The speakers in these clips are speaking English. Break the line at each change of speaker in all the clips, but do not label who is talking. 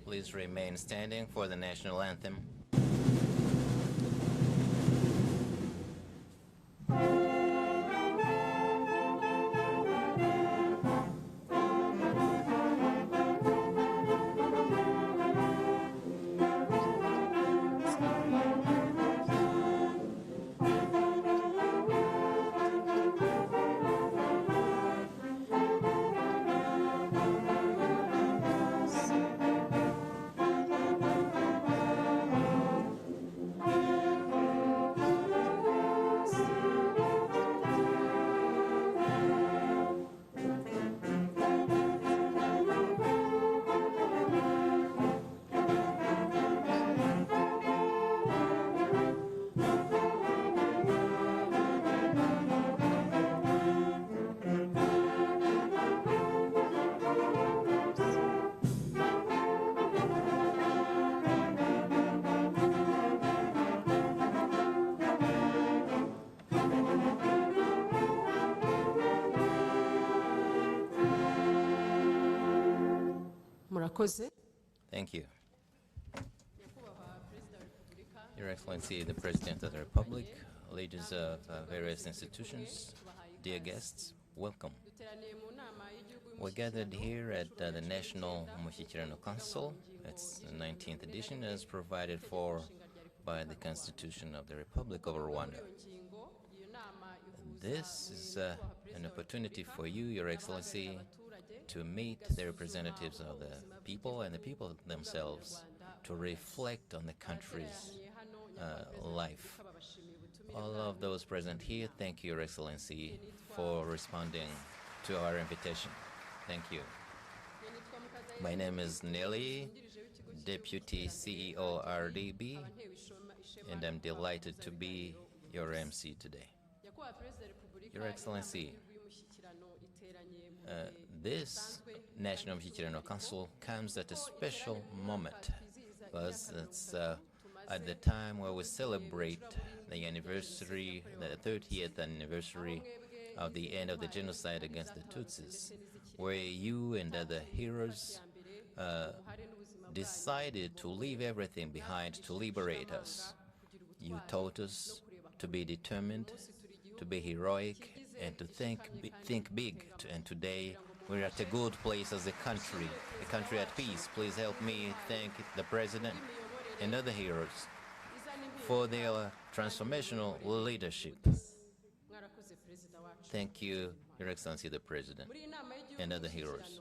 Please remain standing for the national anthem. Thank you. Your Excellency, the President of the Republic, leaders of various institutions, dear guests, welcome. We're gathered here at the National Umushyikirano Council. It's the 19th edition as provided for by the Constitution of the Republic of Rwanda. This is an opportunity for you, Your Excellency, to meet the representatives of the people and the people themselves, to reflect on the country's life. All of those present here, thank you, Your Excellency, for responding to our invitation. Thank you. My name is Nelly, Deputy CEO RDB, and I'm delighted to be your MC today. Your Excellency, this National Umushyikirano Council comes at a special moment because it's at the time where we celebrate the anniversary, the 30th anniversary of the end of the genocide against the Tutsis, where you and other heroes decided to leave everything behind to liberate us. You taught us to be determined, to be heroic, and to think big. And today, we're at a good place as a country at peace. Please help me thank the President and other heroes for their transformational leadership. Thank you, Your Excellency, the President, and other heroes.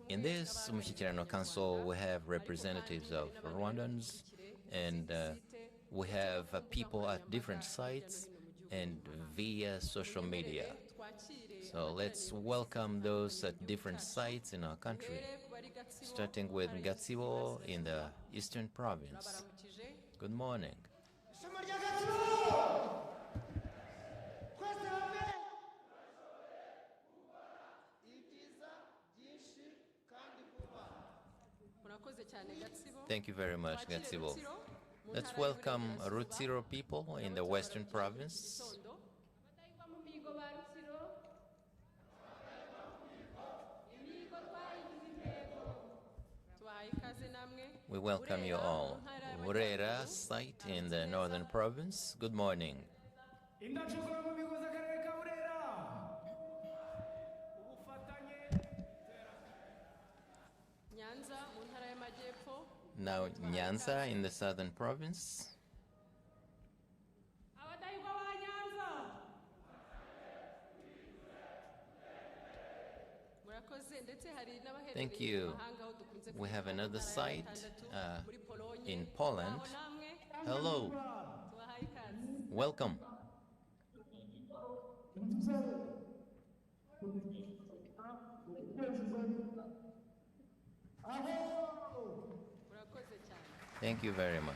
In this Umushyikirano Council, we have representatives of Rwandans, and we have people at different sites and via social media. So let's welcome those at different sites in our country, starting with Gatsibo in the Eastern Province. Good morning. Thank you very much, Gatsibo. Let's welcome Rutsiro people in the Western Province. We welcome you all. Burera site in the Northern Province. Good morning. Now Nyanza in the Southern Province. Thank you. We have another site in Poland. Hello. Welcome. Thank you very much.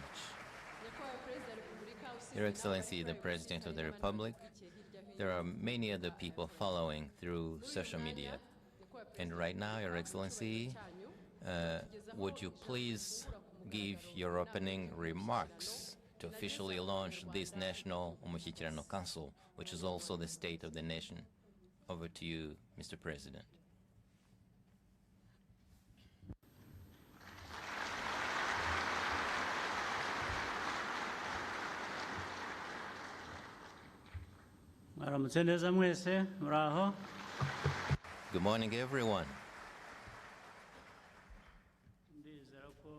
Your Excellency, the President of the Republic, there are many other people following through social media. And right now, Your Excellency, would you please give your opening remarks to officially launch this National Umushyikirano Council, which is also the state of the nation? Over to you, Mr. President.
mwaramutse neza mwese muraho.
Good morning, everyone.
Ndizera ko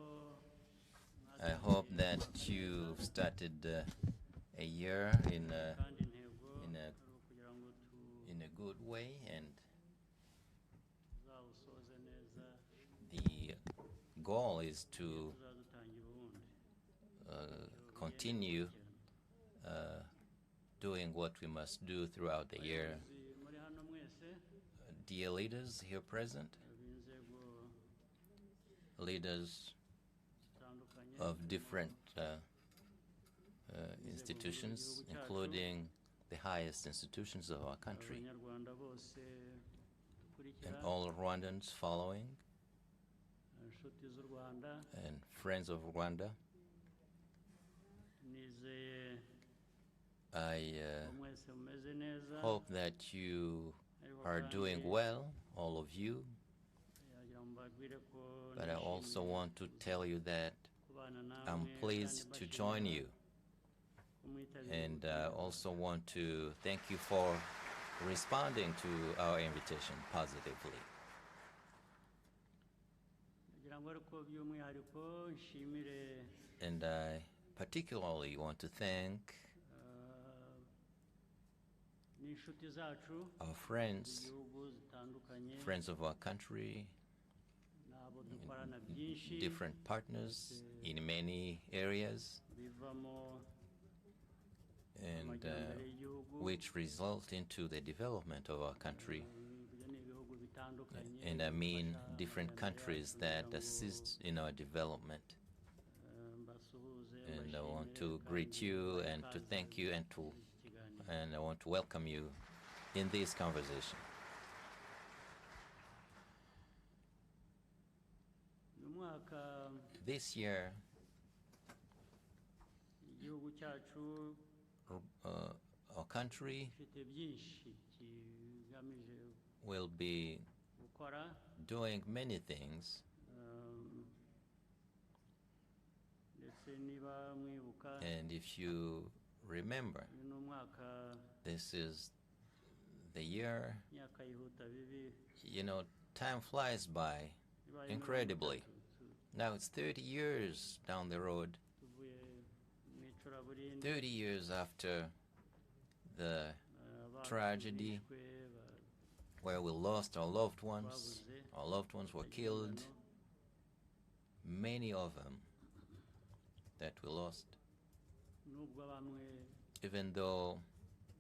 I hope that you've started a year in
kandi intego
in a
ari ukugira ngo
in a good way, and
tuzawusoze neza
the goal is to
tuzadutangira ubundi.
continue doing what we must do throughout the year.
Abayobozi muri hano mwese
Dear leaders here present,
b'inzego
leaders
zitandukanye
of different institutions, including the highest institutions of our country,
abanyarwanda bose
and
dukurikira,
all Rwandans following,
inshuti z'u Rwanda,
and friends of Rwanda.
nizeye
I
ko mwese mumeze neza.
hope that you
Ariko
are
kandi
doing well, all of you,
yagira ngo mbabwire ko
but I also
nishimiye
want to tell you that
kubana
I'm
namwe
pleased
kandi
to
mbashimira
join you,
ko mwitabiriye
and
ubutumire
also want to thank you for responding to our invitation positively.
kugira ngo ariko by'umwihariko nshimire
And I particularly want to thank
n'inshuti zacu
our friends,
z'igihugu zitandukanye
friends of our country,
n'abo dukorana byinshi
different partners in many areas,
bivamo
and
amajyambere y'igihugu.
which result into the development of our country.
Ibyo ni ibihugu bitandukanye
And I mean
bifasha
different
amajyambere
countries
yacu
that
kugira ngo,
assist in our development.
mbasuhuze
And I want
mbashimire
to greet
kandi
you
mbahe
and to
ikaze
thank you
muri iki kiganiro.
and I want to welcome you in this conversation.
uyu mwaka
This year,
igihugu cyacu
our country
gifite byinshi kigamije
will be
gukora.
doing many things,
Ndetse niba mwibuka
and if you remember,
uyu ni umwaka
this is the year,
imyaka yihuta bibi
time flies by
ibaye
incredibly.
30
Now it's 30 years down the road,
tuvuye mu icuraburindi,
30 years after the
abacu
tragedy
bishwe,
where we lost our loved ones.
babuze
Our loved ones were killed,
inshingano,
many of them that we lost,
nubwo bamwe
even though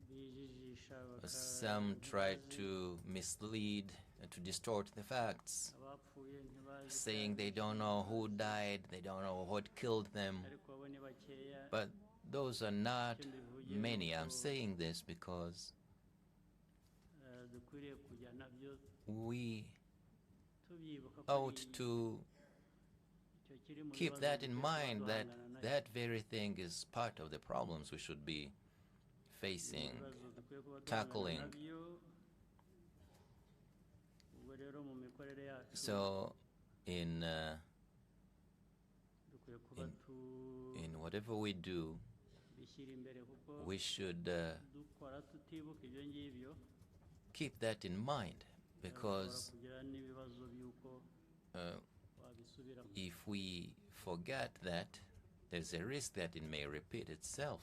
bijijisha
some tried to mislead and to distort the facts,
abapfuye ntibazi
saying they don't know who died, they don't know what killed them.
ariko abo ni bakeya.
But those are not
Icyo mbivugiye
many.
ni
I'm
uko,
saying this because
dukwiriye kujya nabyo
we
tubyibuka ko
ought
ari
to
icyo kiri mu
keep
bibazo
that in
dukwiye kuba
mind, that
duhangana nabyo.
that very thing is part of the problems we should be facing.
Ibibazo dukwiye kuba
tackling.
duhangana nabyo. Ubwo rero mu mikorere yacu
So in
dukwiye kuba
in whatever we do,
tubishyira imbere kuko
we should
dukora tutibuka ibyo ngibyo
keep that in mind, because
dushobora kugira n'ibibazo by'uko
uh,
wabisubiramo.
if we forget that, there's a risk that it may repeat itself.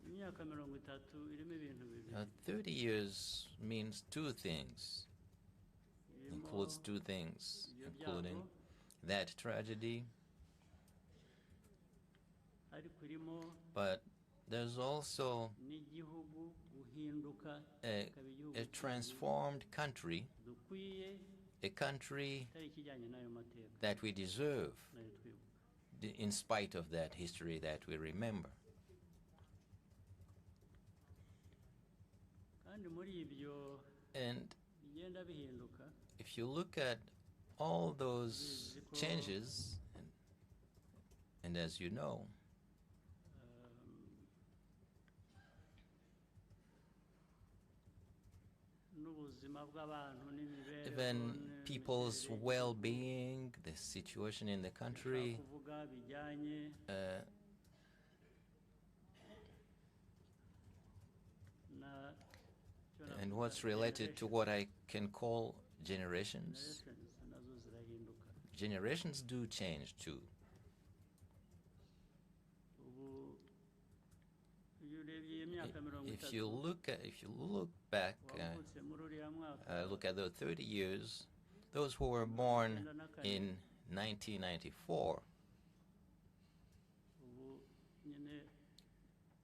Imyaka 30 irimo ibintu bibiri.
30 years means two things,
Irimo
includes two things,
ibyo
including
byago,
that tragedy,
ariko irimo
but there's also
n'igihugu guhinduka
a,
kikaba igihugu
a transformed country,
dukwiye,
a country
itari ikijyanye n'ayo mateka
that we deserve,
nayo twibuka.
in spite of that history that we remember.
Kandi muri ibyo
And
bigenda bihinduka,
if you look at all those changes, and as you know,
n'ubuzima bw'abantu n'imibereho
even people's well-being, the situation in the country,
kuvuga bijyanye
And what's related to what I can call generations?
nazo zirahinduka.
Generations do change too.
Ubu iyo urebye iyi myaka mirongo
If
itatu
you look back,
wavutse muri uriya mwaka
look at the 30 years, those who were born in 1994,
ubu nyine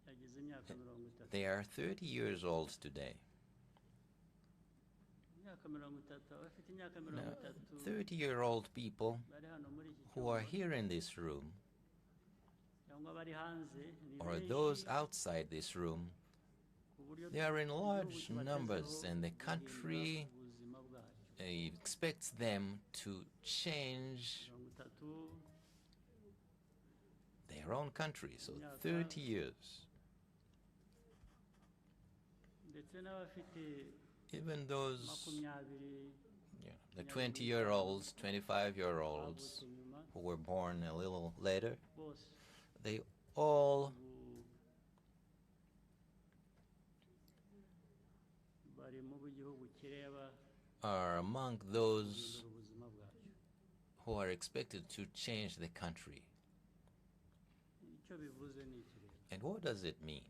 yagize imyaka mirongo itatu.
they are 30 years old today.
Imyaka mirongo itatu, abafite imyaka
Now,
mirongo itatu
30-year-old people
bari hano muri iki
who are
cyumba
here in this room,
cyangwa bari hanze ni
or
benshi,
those outside this room,
ku buryo
they are in
igihugu
large
kibatezeho
numbers, and the
guhindura
country
ubuzima bwacu.
expects them to change
Mirongo itatu
their own country. So 30 years.
ndetse n'abafite
Even those,
makumyabiri
the 20-year-olds, 25-year-olds
bavutse nyuma
who were born a little later,
bose
they all
ubu bari mu b'igihugu kireba
are among those
guhindura ubuzima bwacu.
who are expected to change the country.
Icyo bivuze ni iki rero?
And what does it mean?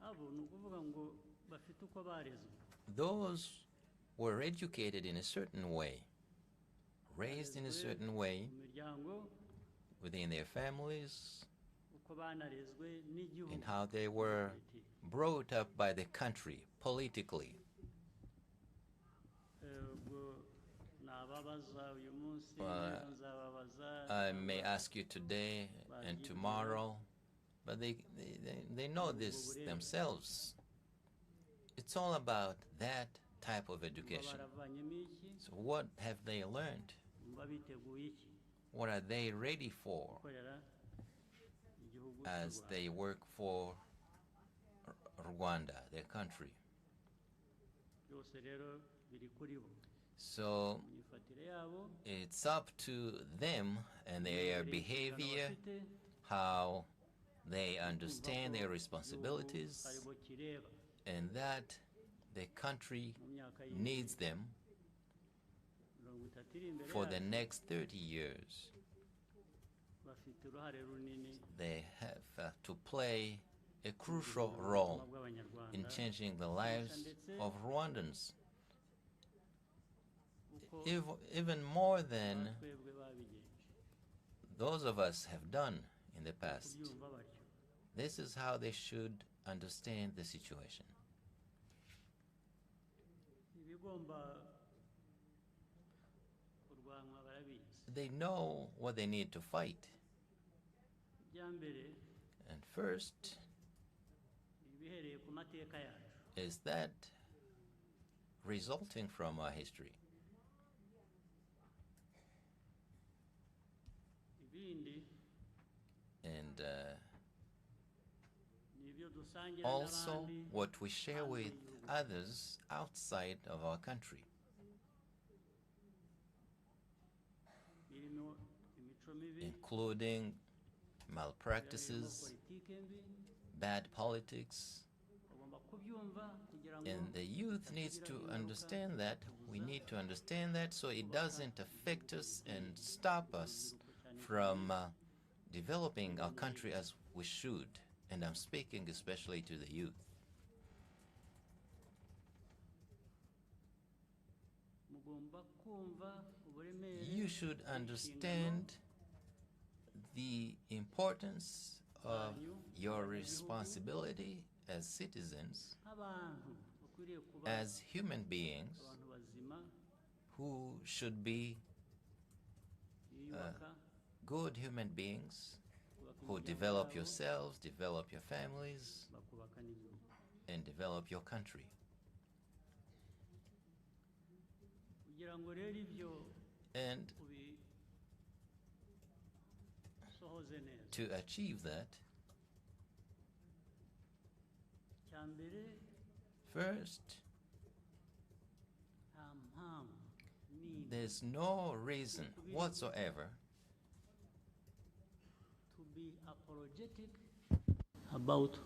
abo ni ukuvuga ngo bafite uko barezwe,
Those were educated in a certain way, raised in a certain way
mu miryango,
within their families,
uko banarezwe n'igihugu
and how they were brought up by the country politically.
ubwo nababaza uyu munsi
Uh,
ejo nzababaza
I may ask you today and tomorrow, but they know this themselves. It's all about that type of education.
baravanyemo iki,
So what have they learned?
bumva biteguye iki
What are they ready for
gukorera igihugu cy'u
as
Rwanda.
they work for Rwanda, their country?
byose rero biri kuri bo,
So
mu myifatire yabo,
it's up to them and their
imyumvire
behavior,
bafite,
how they
kumva
understand
ko
their
igihugu
responsibilities,
ari bo kireba
and that the country
mu myaka
needs them
mirongo itatu iri imbere
for the
yacu.
next 30 years.
Bafite uruhare runini
They have to play a crucial
mu
role
buzima bw'Abanyarwanda,
in changing the lives of Rwandans,
uko
even more than
twebwe babigenje.
those of us have done in the past.
Kubyumva batyo
This is how they should understand the situation.
ibigomba kurwanwa barabizi.
They know what they need to fight.
Ijya mbere
And first
ibihereye ku mateka yacu,
is that resulting from our history.
ibindi
And
ni ibyo dusangira
also
n'abandi
what we share with others outside of our country,
birimo imico mibi,
including
birimo
malpractices,
politike mbi.
bad politics.
Bagomba kubyumva kugira ngo
And the youth needs to understand that. We need to understand that so it doesn't affect us and stop us from developing our country as we should. And I'm speaking especially to the youth.
mugomba kumva uburemere
You should understand the importance of your responsibility as citizens,
nk'abantu bakwiriye kuba
as human beings
abantu bazima
who should be
biyubaka,
good human beings
kubaka
who
imiryango
develop
yabo,
yourselves, develop your families,
bakubaka n'igihugu.
and develop your country.
kugira ngo rero ibyo
And
ubisohoze neza,
to achieve that,
icya mbere
first,
nta mpamvu n'imwe
there's no reason whatsoever
to be apologetic about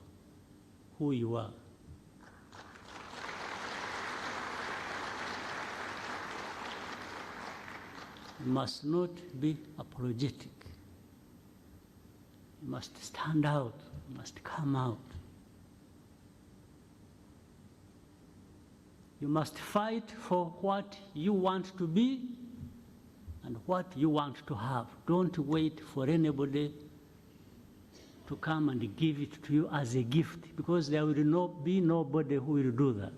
who you are. You must not be apologetic. You must stand out. You must come out. You must fight for what you want to be and what you want to have. Don't wait for anybody to come and give it to you as a gift, because there will be nobody who will do that.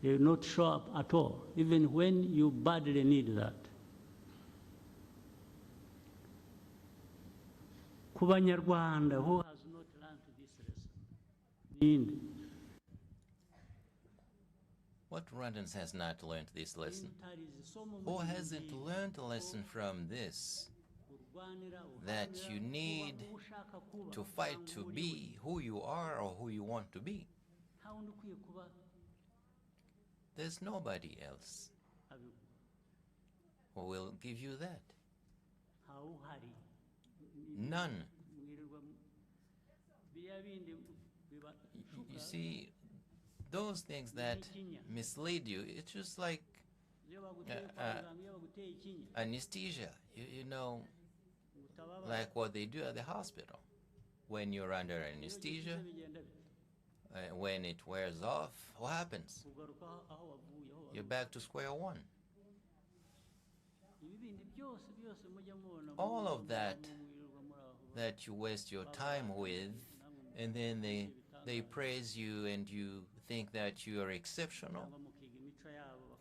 They will not show up at all, even when you badly need that. Ku Banyarwanda who has not learned this lesson,
what Rwandans has not learned this lesson? Who hasn't learned a lesson from this? That you need to fight to be who you are or who you want to be. There's nobody else who will give you that. None. You see, those things that mislead you, it's just like anesthesia, you know, like what they do at the hospital. When you're under anesthesia, when it wears off, what happens? You're back to square one. All of that you waste your time with, and then they praise you and you think that you are exceptional,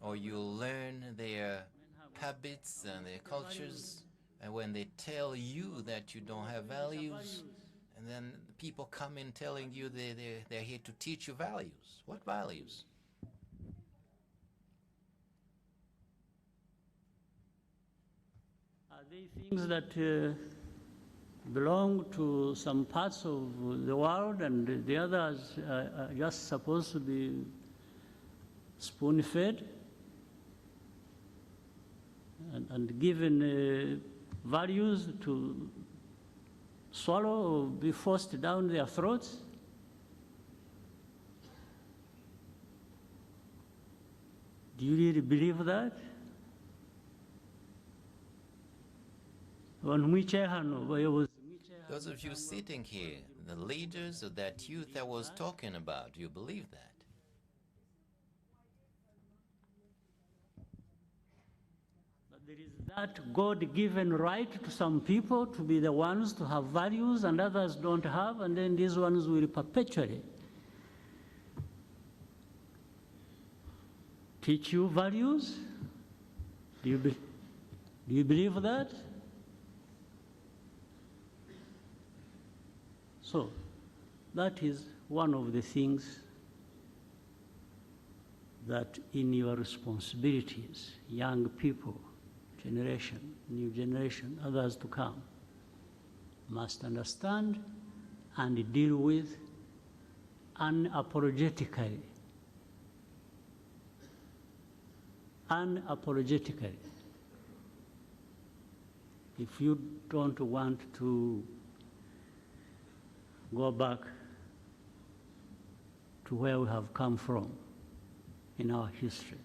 or you learn their habits and their cultures, and when they tell you that you don't have values, and then people come in telling you they're here to teach you values. What values?
Are they things that belong to some parts of the world and the others are just supposed to be spoon-fed and given values to swallow or be forced down their throats? Do you really believe that?
Those of you sitting here, the leaders of that youth I was talking about, you believe that?
But there is that God-given right to some people to be the ones to have values and others don't have, and then these ones will perpetually teach you values. Do you believe that? So that is one of the things that in your responsibilities, young people, generation, new generation, others to come, must understand and deal with unapologetically. Unapologetically. If you don't want to go back to where we have come from in our history,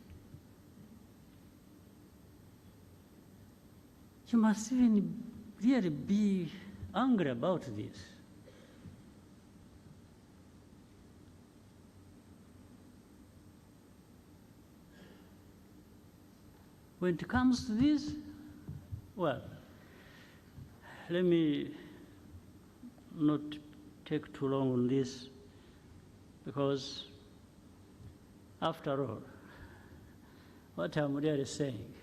you must even really be angry about this. When it comes to this, well, let me not take too long on this, because after all, what I'm really saying,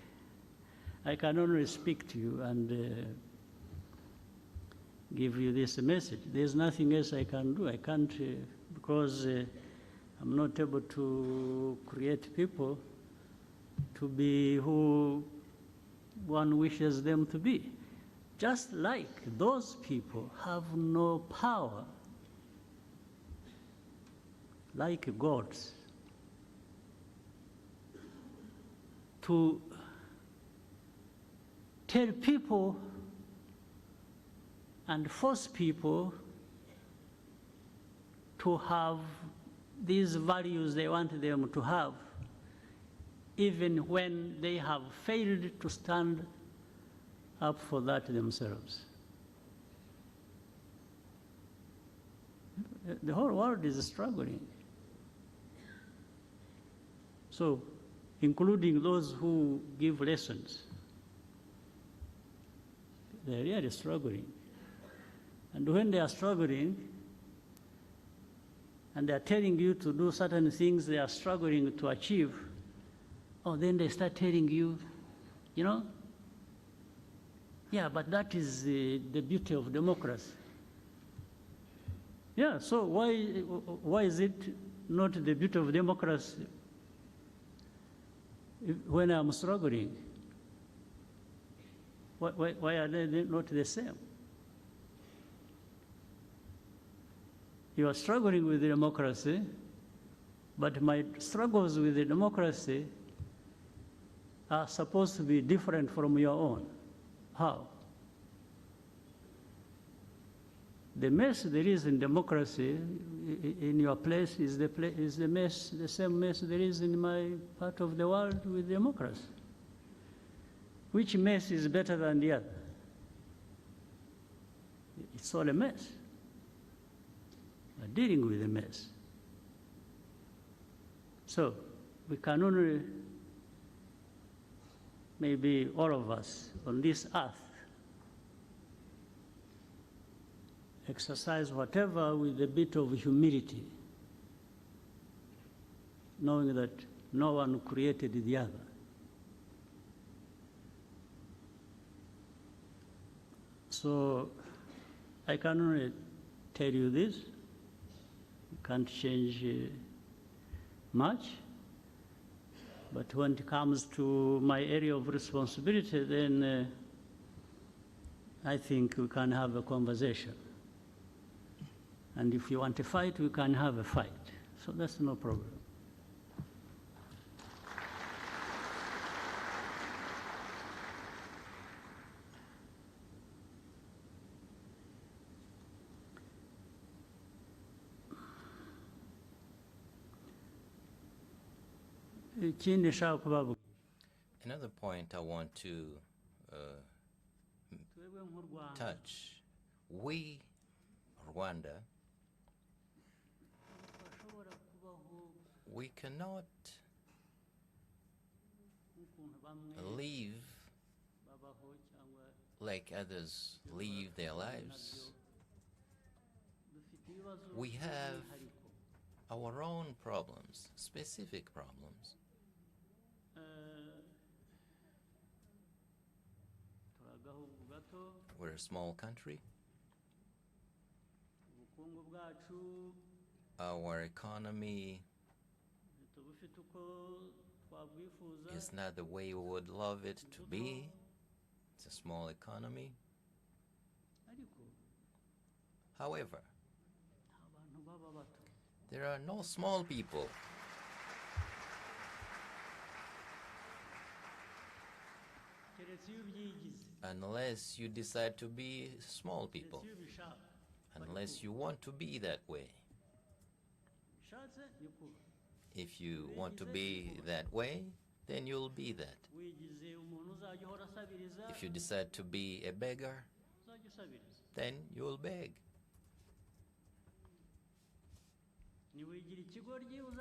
I can only speak to you and give you this message. There's nothing else I can do. I can't, because I'm not able to create people to be who one wishes them to be. Just like those people have no power, like gods, to tell people and force people to have these values they want them to have even when they have failed to stand up for that themselves. The whole world is struggling. So, including those who give lessons, they're really struggling. And when they are struggling, and they're telling you to do certain things they are struggling to achieve, then they start telling you, you know, yeah, but that is the beauty of democracy. Yeah, so why is it not the beauty of democracy when I'm struggling? Why are they not the same? You are struggling with the democracy, but my struggles with the democracy are supposed to be different from your own. How? The mess there is in democracy in your place is the same mess there is in my part of the world with democracy. Which mess is better than the other? It's all a mess. We're dealing with a mess. So we can only, maybe all of us on this earth, exercise whatever with a bit of humility, knowing that no one created the other. So I can only tell you this. You can't change much. But when it comes to my area of responsibility, then I think we can have a conversation. And if you want to fight, we can have a fight. So that's no problem.
Another point I want to touch. We, Rwanda, we cannot live like others live their lives. We have our own problems, specific problems. We're a small country. Our economy is not the way we would love it to be. It's a small economy. However, there are no small people. Unless you decide to be small people. Unless you want to be that way. If you want to be that way, then you'll be that. If you decide to be a beggar, then you'll beg.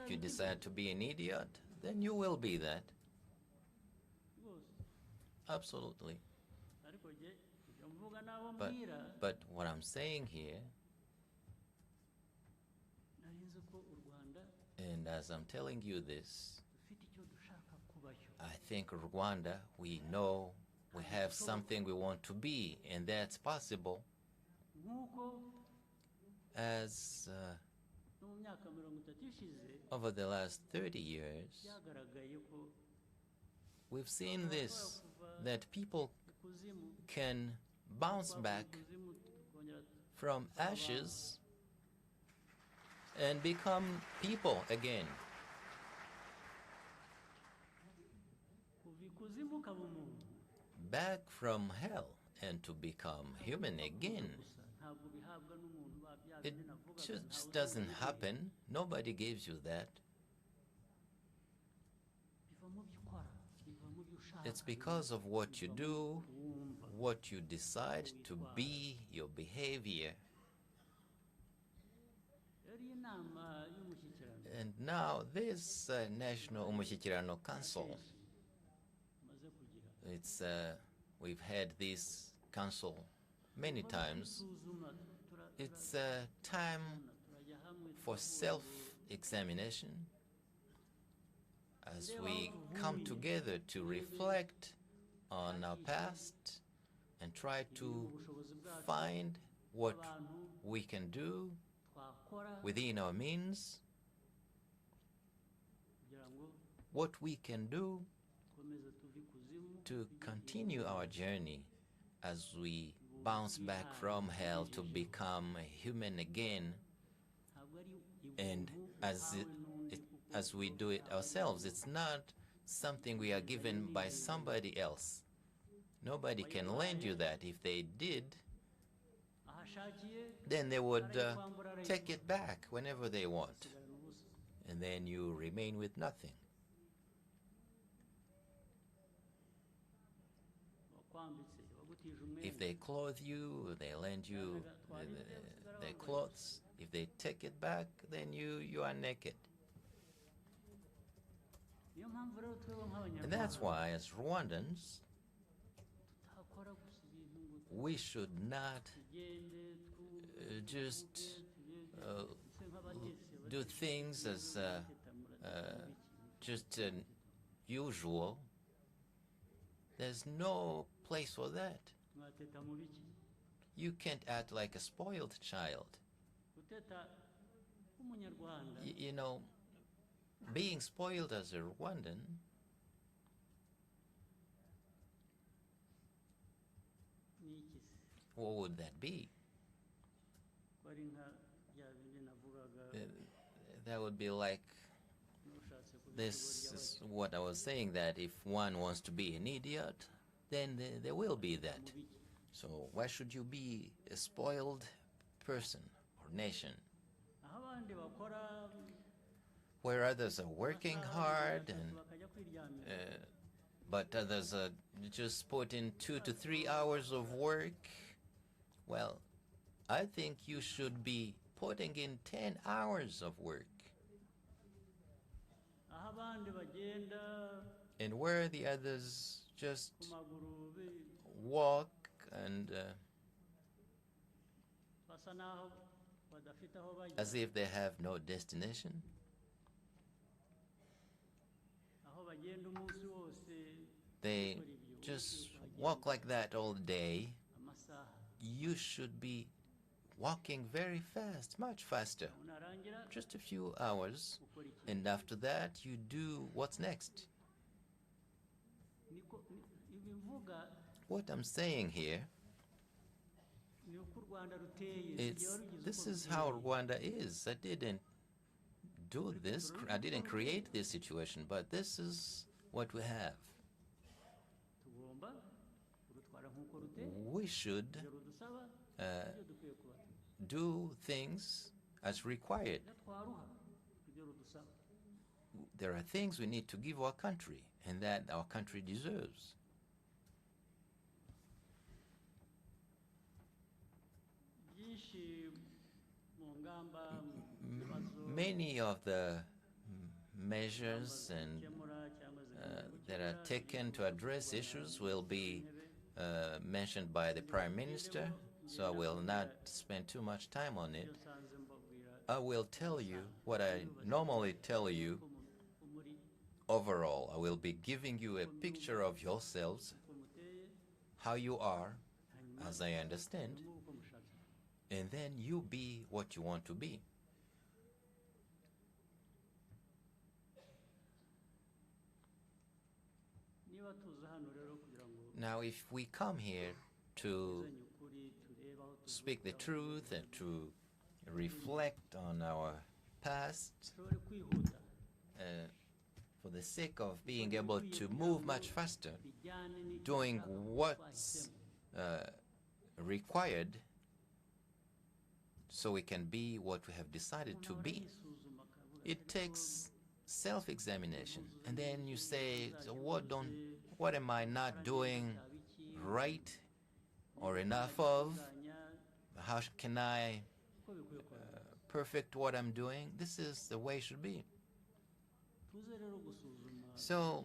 If you decide to be an idiot, then you will be that. Absolutely. But what I'm saying here, and as I'm telling you this, I think Rwanda, we know we have something we want to be, and that's possible. As over the last 30 years, we've seen this, that people can bounce back from ashes and become people again. Back from hell and to become human again. It just doesn't happen. Nobody gives you that. It's because of what you do, what you decide to be, your behavior. And now this National Umushyikirano Council, we've had this council many times. It's a time for self-examination as we come together to reflect on our past and try to find what we can do within our means, what we can do to continue our journey as we bounce back from hell to become a human again. And as we do it ourselves, it's not something we are given by somebody else. Nobody can lend you that. If they did, then they would take it back whenever they want, and then you remain with nothing. If they clothe you, they lend you their clothes. If they take it back, then you are naked. And that's why, as Rwandans, we should not just do things as just usual. There's no place for that. You can't act like a spoiled child. You know, being spoiled as a Rwandan what would that be? That would be like this is what I was saying, that if one wants to be an idiot, then there will be that. So why should you be a spoiled person or nation? Where others are working hard, but others are just put in 2 to 3 hours of work. Well, I think you should be putting in 10 hours of work. And where the others just walk and as if they have no destination. They just walk like that all day. You should be walking very fast, much faster, just a few hours, and after that you do what's next. What I'm saying here is this is how Rwanda is. I didn't do this, I didn't create this situation, but this is what we have. We should do things as required. There are things we need to give our country and that our country deserves. Many of the measures and that are taken to address issues will be mentioned by the Prime Minister, so I will not spend too much time on it. I will tell you what I normally tell you overall. I will be giving you a picture of yourselves, how you are, as I understand, and then you be what you want to be. Now, if we come here to speak the truth and to reflect on our past, for the sake of being able to move much faster, doing what's required so we can be what we have decided to be, it takes self-examination. And then you say, so What am I not doing right or enough of? How can I perfect what I'm doing? This is the way it should be. So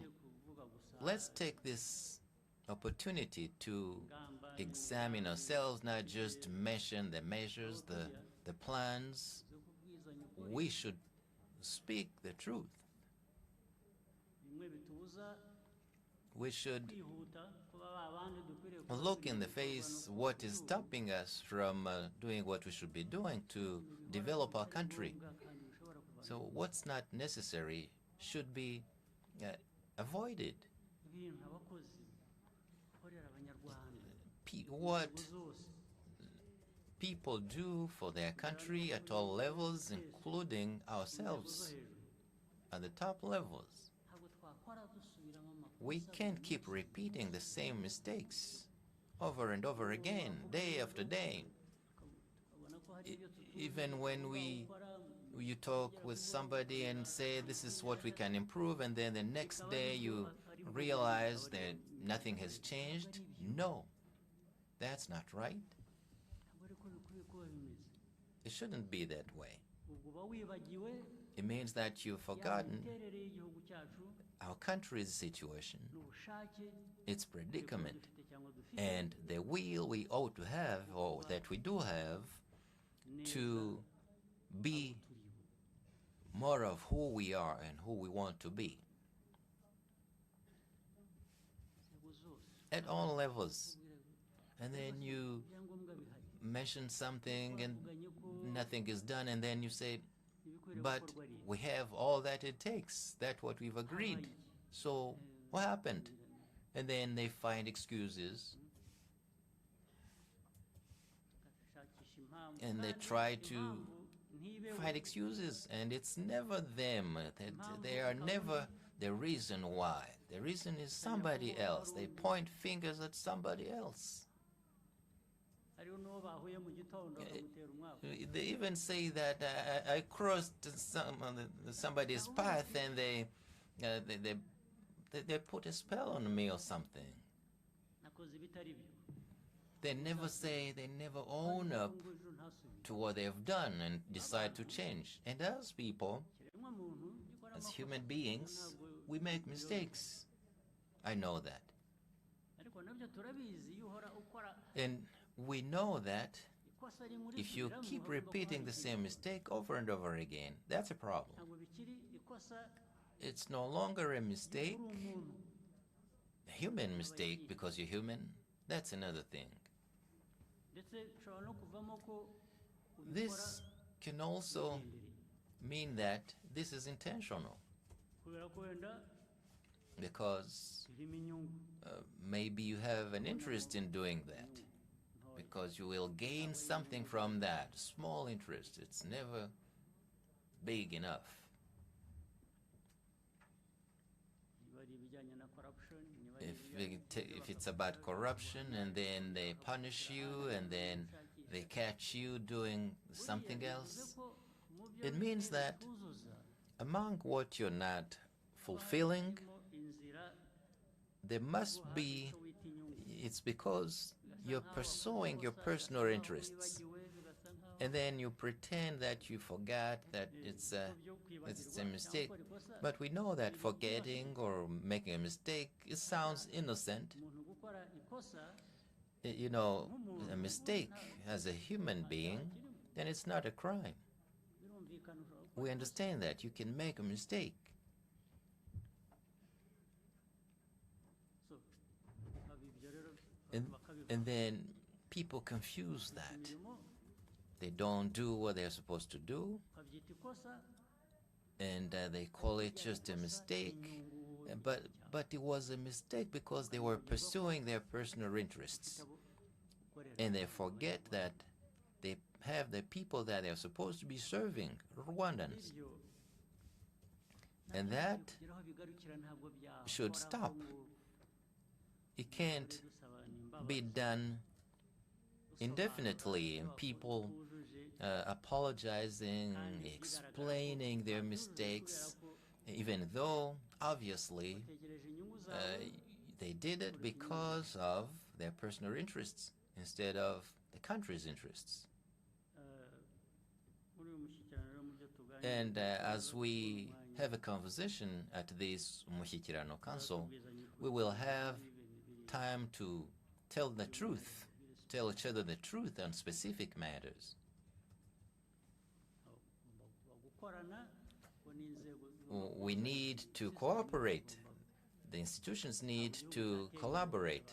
let's take this opportunity to examine ourselves, not just mention the measures, the plans. We should speak the truth. We should look in the face what is stopping us from doing what we should be doing to develop our country. So what's not necessary should be avoided. What people do for their country at all levels, including ourselves at the top levels. We can't keep repeating the same mistakes over and over again, day after day. Even when you talk with somebody and say this is what we can improve, and then the next day you realize that nothing has changed. No, that's not right. It shouldn't be that way. It means that you've forgotten our country's situation, its predicament, and the will we ought to have, or that we do have, to be more of who we are and who we want to be. At all levels. And then you mention something and nothing is done, and then you say, but we have all that it takes. That's what we've agreed. So what happened? And then they find excuses. And they try to find excuses, and it's never them. They are never the reason why. The reason is somebody else. They point fingers at somebody else. They even say that I crossed somebody's path and they put a spell on me or something. They never say, they never own up to what they have done and decide to change. And as people, as human beings, we make mistakes. I know that. And we know that if you keep repeating the same mistake over and over again, that's a problem. It's no longer a mistake, a human mistake because you're human. That's another thing. This can also mean that this is intentional, because maybe you have an interest in doing that, because you will gain something from that. Small interest, it's never big enough. If it's about corruption and then they punish you and then they catch you doing something else, it means that among what you're not fulfilling, there must be, it's because you're pursuing your personal interests. And then you pretend that you forgot, that it's a mistake. But we know that forgetting or making a mistake, it sounds innocent. You know, a mistake as a human being, then it's not a crime. We understand that you can make a mistake. And then people confuse that. They don't do what they're supposed to do, and they call it just a mistake. But it was a mistake because they were pursuing their personal interests. And they forget that they have the people that they're supposed to be serving, Rwandans. And that should stop. It can't be done indefinitely, and people apologizing, explaining their mistakes, even though obviously They did it because of their personal interests instead of the country's interests. And as we have a conversation at this Umushyikirano Council, we will have time to tell the truth, tell each other the truth on specific matters. We need to cooperate. The institutions need to collaborate.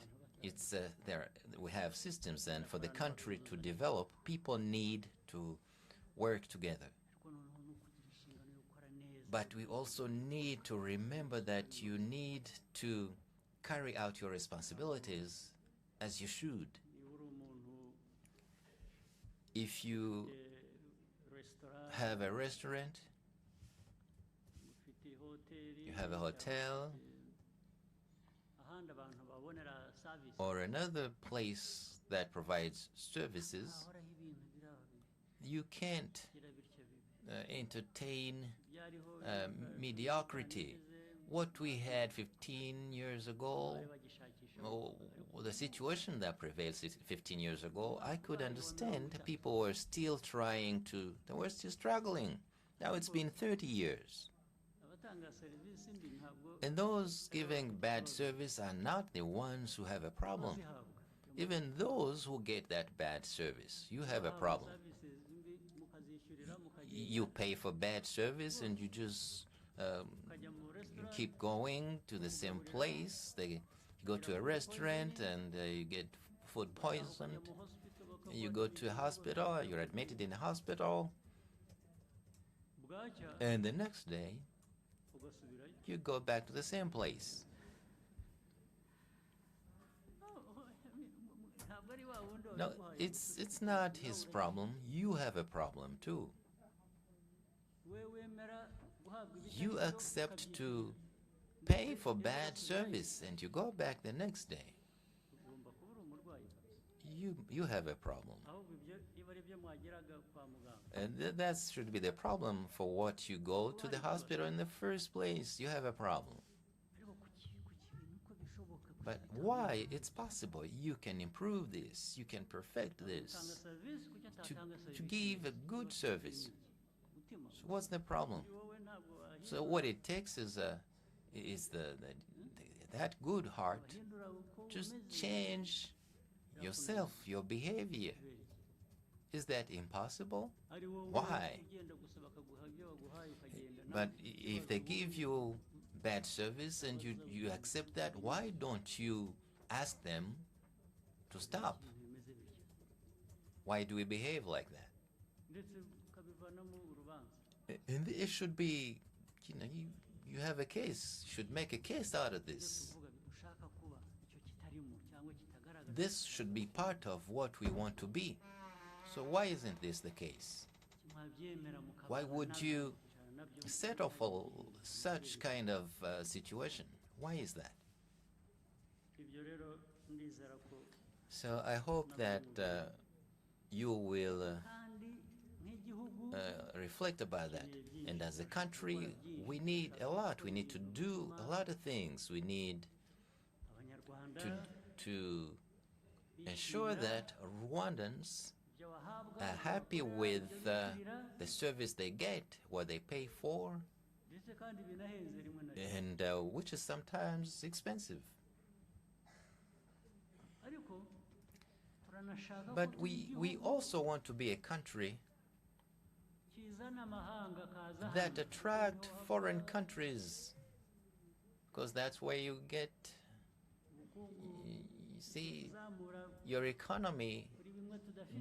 We have systems, and for the country to develop, people need to work together. But we also need to remember that you need to carry out your responsibilities as you should. If you have a restaurant, you have a hotel, or another place that provides services, you can't entertain mediocrity. What we had 15 years ago, the situation that prevails 15 years ago, I could understand people were still they were still struggling. Now it's been 30 years. And those giving bad service are not the ones who have a problem. Even those who get that bad service, you have a problem. You pay for bad service and you just keep going to the same place. They go to a restaurant and you get food poisoned. You go to a hospital, you're admitted in a hospital, and the next day you go back to the same place. No, it's not his problem. You have a problem too. You accept to pay for bad service and you go back the next day. You have a problem. And that should be the problem for what you go to the hospital in the first place. You have a problem. But why? It's possible. You can improve this. You can perfect this to give a good service. So what's the problem? So what it takes is that good heart. Just change yourself, your behavior. Is that impossible? Why? But if they give you bad service and you accept that, why don't you ask them to stop? Why do we behave like that? And it should be, you have a case. You should make a case out of this. This should be part of what we want to be. So why isn't this the case? Why would you settle for such kind of situation? Why is that? So I hope that you will reflect about that. And as a country, we need a lot. We need to do a lot of things. We need to ensure that Rwandans are happy with the service they get, what they pay for, and which is sometimes expensive. But we also want to be a country that attract foreign countries, because that's where you get, you see, your economy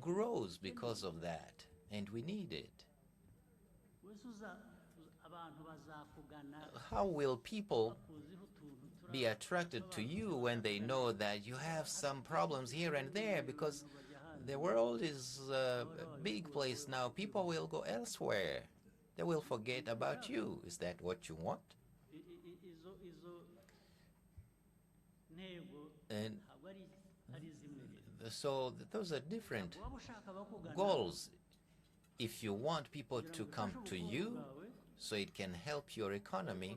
grows because of that, and we need it. How will people be attracted to you when they know that you have some problems here and there? Because the world is a big place now. People will go elsewhere. They will forget about you. Is that what you want? And so those are different goals. If you want people to come to you so it can help your economy,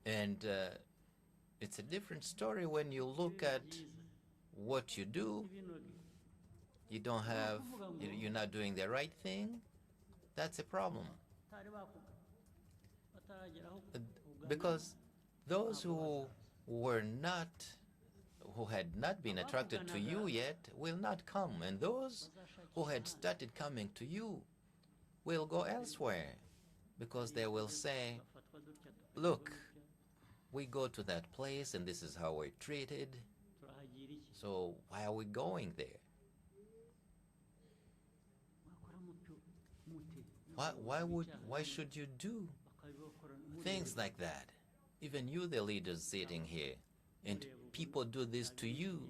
and It's a different story when you look at what you do. You don't have, you're not doing the right thing. That's a problem. Because those who were not, who had not been attracted to you yet will not come, and those who had started coming to you will go elsewhere, because they will say, look, we go to that place and this is how we're treated, so why are we going there? Why should you do things like that? Even you, the leaders sitting here, and people do this to you.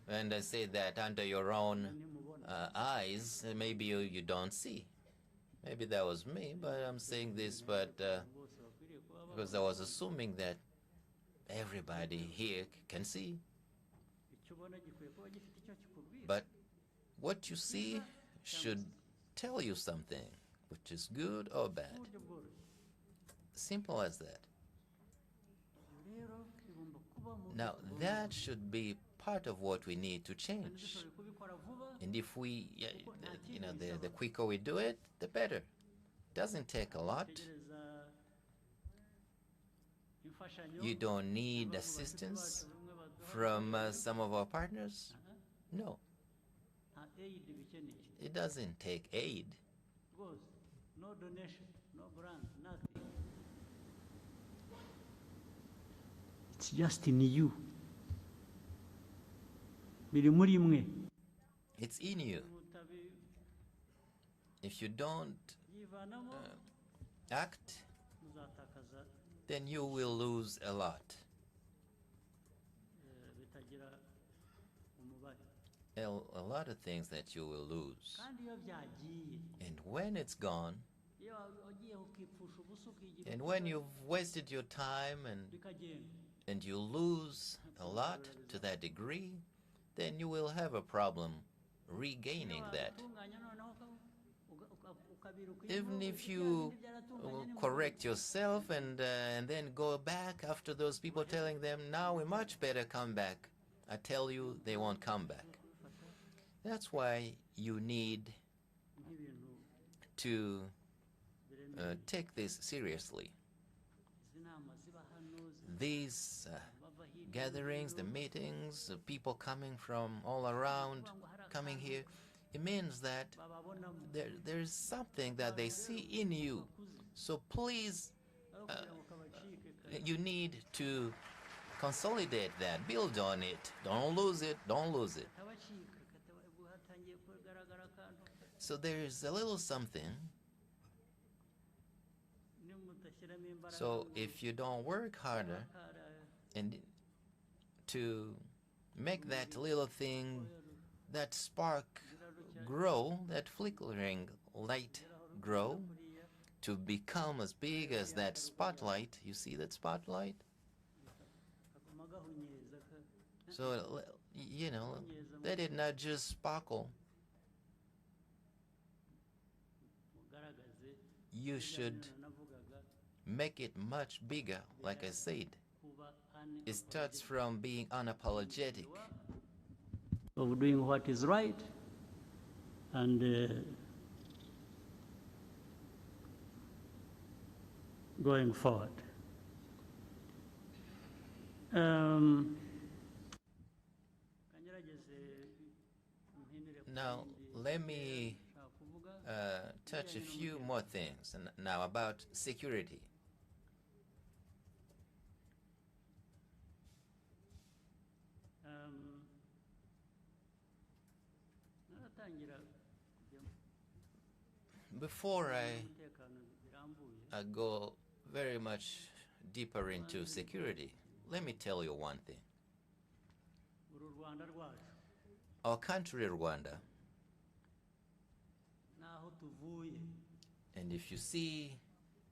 And I say that under your own eyes, maybe you don't see. Maybe that was me, but I'm saying this, because I was assuming that everybody here can see. But what you see should tell you something, which is good or bad. Simple as that. Now, that should be part of what we need to change. And if we, the quicker we do it, the better. It doesn't take a lot. You don't need assistance from some of our partners. No. It doesn't take aid.
No donation, no grant, nothing. It's just in you.
It's in you. If you don't act, then you will lose a lot. A lot of things that you will lose. And when it's gone, and when you've wasted your time and you lose a lot to that degree, then you will have a problem regaining that. Even if you correct yourself and then go back after those people, telling them, now we much better come back, I tell you, they won't come back. That's why you need to take this seriously. These gatherings, the meetings, people coming from all around, coming here, it means that there is something that they see in you. So please, you need to consolidate that, build on it, don't lose it, don't lose it. So there's a little something. So if you don't work harder and to make that little thing, that spark grow, that flickering light grow, to become as big as that spotlight, you see that spotlight? So, let it not just sparkle. You should make it much bigger, like I said. It starts from being unapologetic.
Of doing what is right and going forward.
Now, let me touch a few more things now about security. Before I go very much deeper into security, let me tell you one thing. Our country, Rwanda, and if you see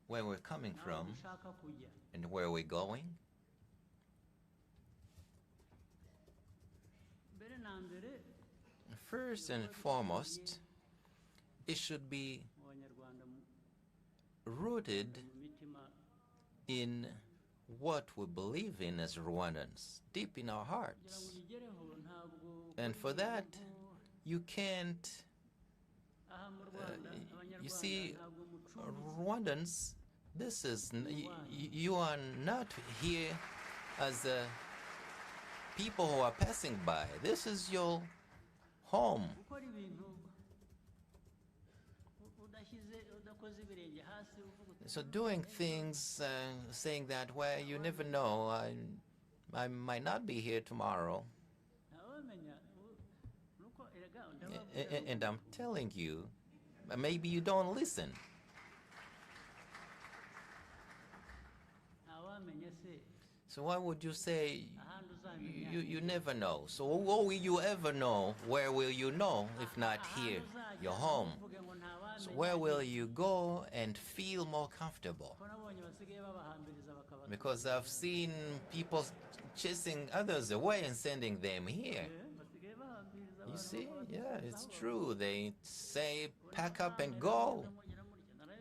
where we're coming from and where we're going, first and foremost, it should be rooted in what we believe in as Rwandans, deep in our hearts. And for that, you can't, you see, Rwandans, this is, you are not here as people who are passing by. This is your home. So doing things, saying that, well, you never know, I might not be here tomorrow. And I'm telling you, maybe you don't listen. So why would you say you never know? So what will you ever know? Where will you know if not here, your home? So where will you go and feel more comfortable? Because I've seen people chasing others away and sending them here. You see? Yeah, it's true. They say, pack up and go.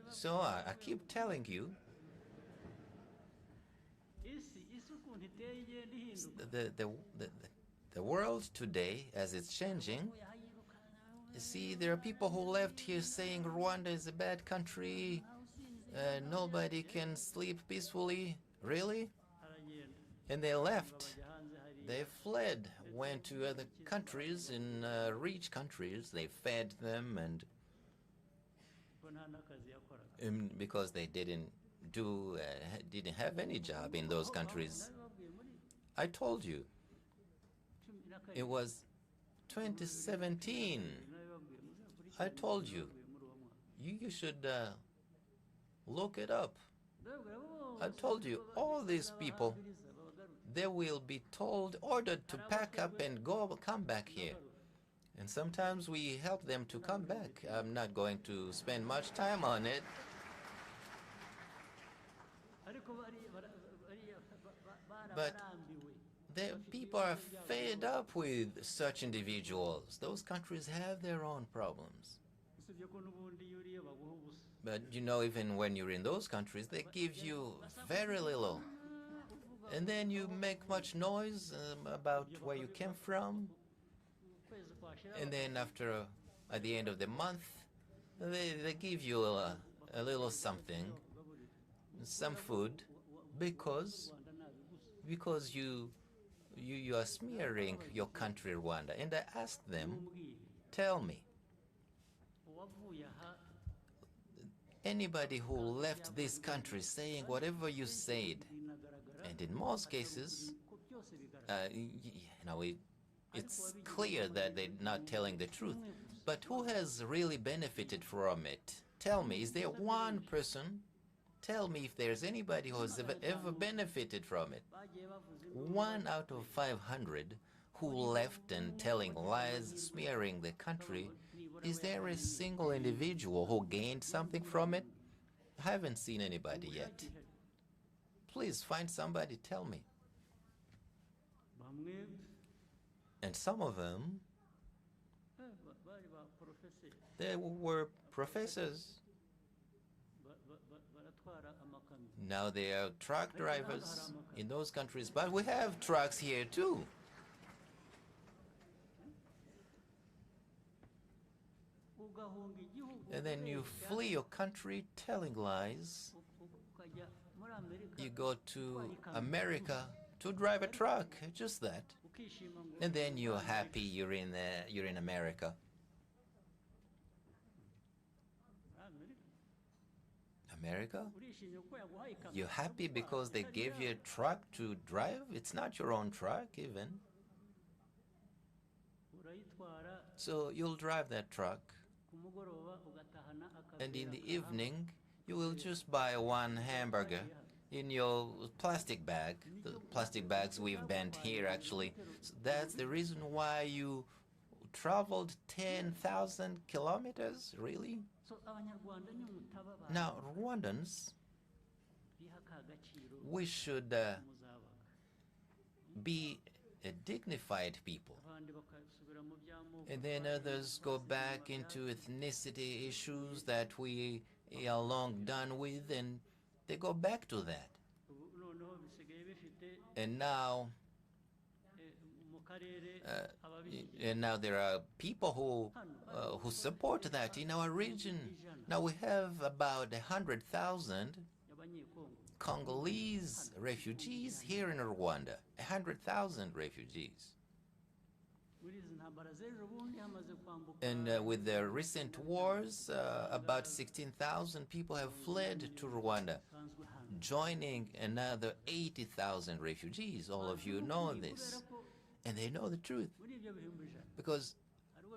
So I keep telling you, the world today, as it's changing, you see, there are people who left here saying Rwanda is a bad country, nobody can sleep peacefully. Really? And they left. They fled, went to other countries, in rich countries. They fed them, and because they didn't have any job in those countries. I told you, it was 2017. I told you, you should look it up. I told you, all these people, they will be told, ordered to pack up and come back here. And sometimes we help them to come back. I'm not going to spend much time on it. But the people are fed up with such individuals. Those countries have their own problems. But you know, even when you're in those countries, they give you very little. And then you make much noise about where you came from. And then at the end of the month, they give you a little something, some food, because you are smearing your country, Rwanda. And I asked them, tell me, anybody who left this country saying whatever you said, and in most cases, it's clear that they're not telling the truth. But who has really benefited from it? Tell me, is there one person? Tell me if there's anybody who has ever benefited from it. 1 out of 500 who left and telling lies, smearing the country. Is there a single individual who gained something from it? I haven't seen anybody yet. Please find somebody, tell me. And some of them, they were professors. Now they are truck drivers in those countries, but we have trucks here too. And then you flee your country telling lies. You go to America to drive a truck, just that. And then you're happy you're in America. America? You're happy because they gave you a truck to drive? It's not your own truck, even. So you'll drive that truck, and in the evening, you will just buy one hamburger in your plastic bag. The plastic bags we've banned here, actually. So that's the reason why you traveled 10,000 kilometers, really? Now, Rwandans, we should be a dignified people. And then others go back into ethnicity issues that we are long done with, and they go back to that. And now, there are people who support that in our region. Now we have about 100,000 Congolese refugees here in Rwanda. 100,000 refugees. And with the recent wars, about 16,000 people have fled to Rwanda, joining another 80,000 refugees. All of you know this. And they know the truth. Because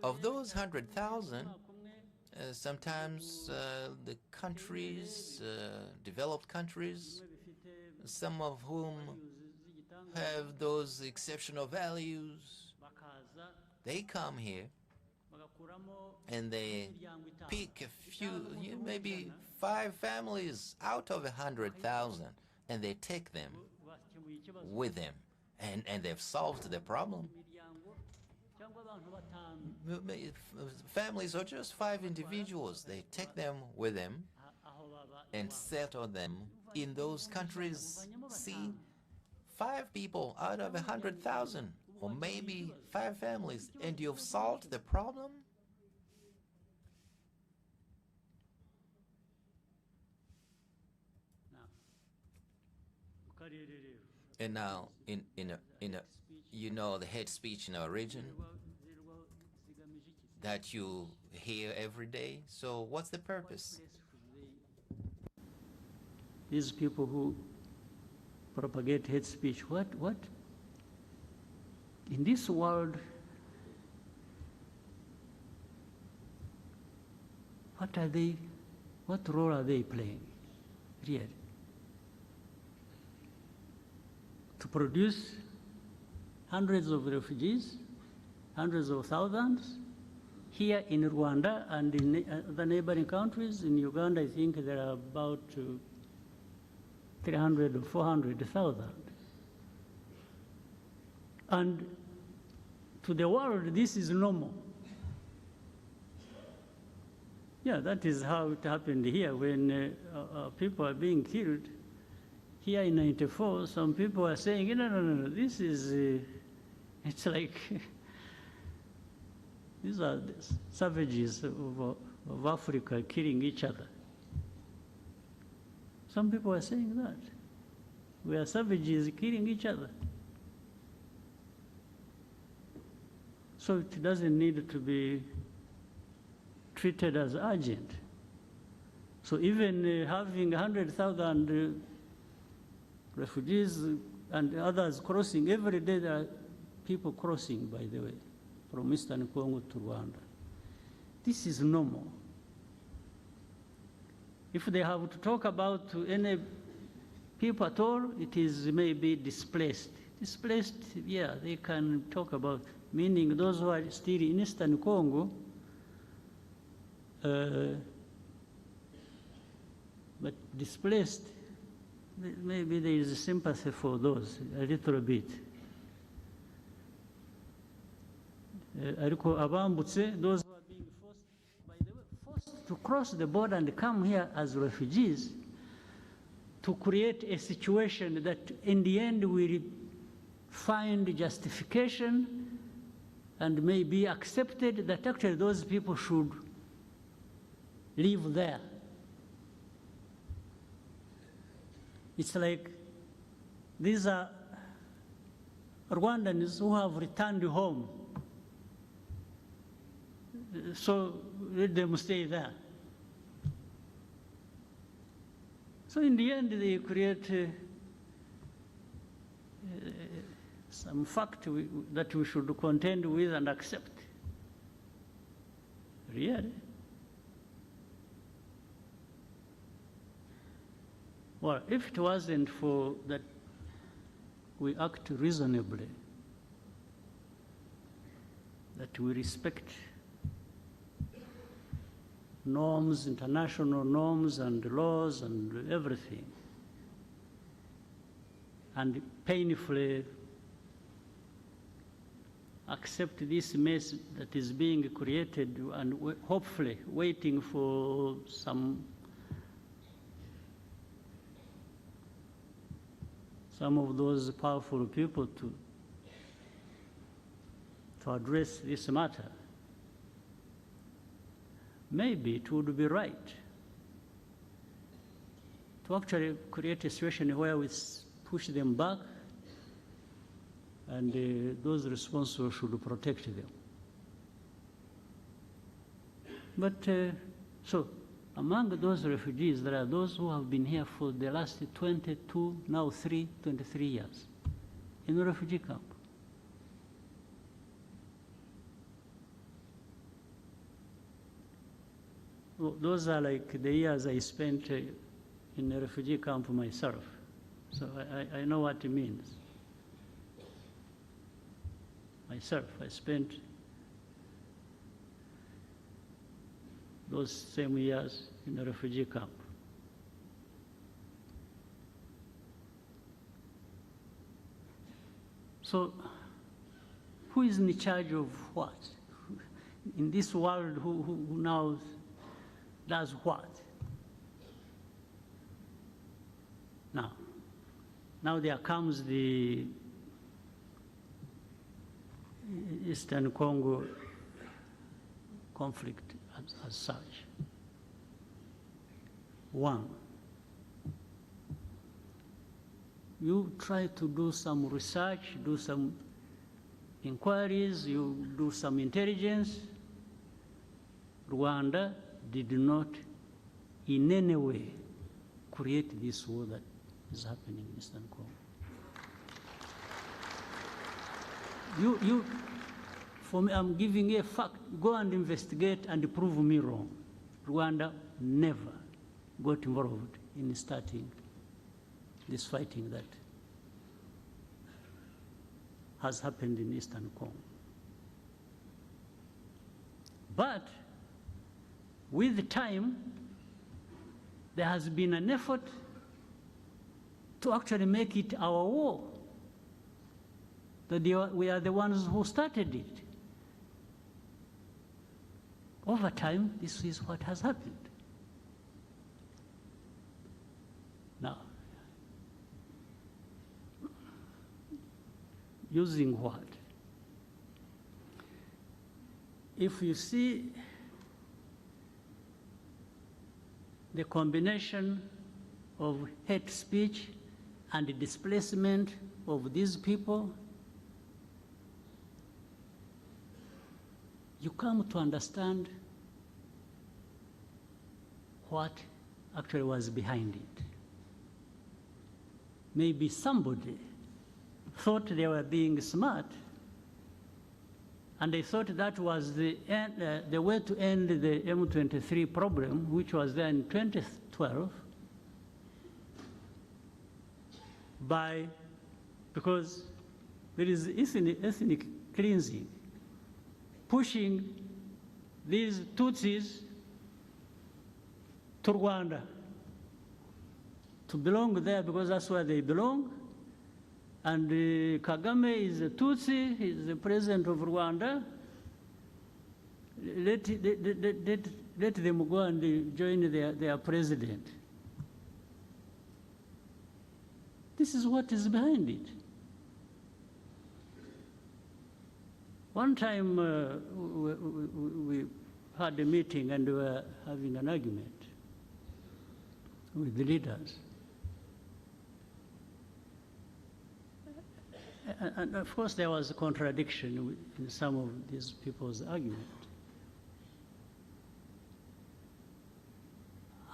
of those 100,000, sometimes the countries, developed countries, some of whom have those exceptional values, they come here and they pick a few, maybe 5 families out of 100,000, and they take them with them, and they've solved the problem. Families are just 5 individuals. They take them with them and settle them in those countries. See, 5 people out of 100,000, or maybe 5 families, and you've solved the problem? And now, the hate speech in our region that you hear every day. So what's the purpose?
These people who propagate hate speech, what? In this world, what role are they playing, really? To produce hundreds of refugees, hundreds of thousands, here in Rwanda and in the neighboring countries. In Uganda, I think there are about 300 or 400,000. And to the world, this is normal. Yeah, that is how it happened here when people are being killed. Here in '94, some people are saying, no, this is, it's like, these are the savages of Africa killing each other. Some people are saying that. We are savages killing each other. So it doesn't need to be treated as urgent. So even having 100,000 refugees and others crossing, every day there are people crossing, by the way, from Eastern Congo to Rwanda. This is normal. If they have to talk about any people at all, it is maybe displaced. Displaced, yeah, they can talk about, meaning those who are still in Eastern Congo, but displaced, maybe there is sympathy for those, a little bit. Those who are being forced, by the way, forced to cross the border and come here as refugees, to create a situation that in the end will find justification and may be accepted that actually those people should live there. It's like these are Rwandans who have returned home. So let them stay there. So in the end, they create some fact that we should contend with and accept. Really? Well, if it wasn't for that we act reasonably, that we respect norms, international norms and laws and everything, and painfully accept this mess that is being created and hopefully waiting for some of those powerful people to address this matter. Maybe it would be right to actually create a situation where we push them back and those responsible should protect them. But so among those refugees, there are those who have been here for the last 22, now 23 years in a refugee camp. Those are like the years I spent in a refugee camp myself. So I know what it means. Myself, I spent those same years in a refugee camp. So who is in charge of what? In this world, who now does what? Now there comes the Eastern Congo conflict as such. One, you try to do some research, do some inquiries, you do some intelligence. Rwanda did not in any way create this war that is happening in Eastern Congo. For me, I'm giving a fact. Go and investigate and prove me wrong. Rwanda never got involved in starting this fighting that has happened in Eastern Congo. But with time, there has been an effort to actually make it our war. That we are the ones who started it. Over time, this is what has happened. Now, using what? If you see the combination of hate speech and the displacement of these people, you come to understand what actually was behind it. Maybe somebody thought they were being smart, and they thought that was the way to end the M23 problem, which was there in 2012, because there is ethnic cleansing, pushing these Tutsis to Rwanda, to belong there because that's where they belong. And Kagame is a Tutsi, he's the president of Rwanda. Let them go and join their president. This is what is behind it. One time we had a meeting and we were having an argument with the leaders. And of course there was a contradiction in some of these people's argument.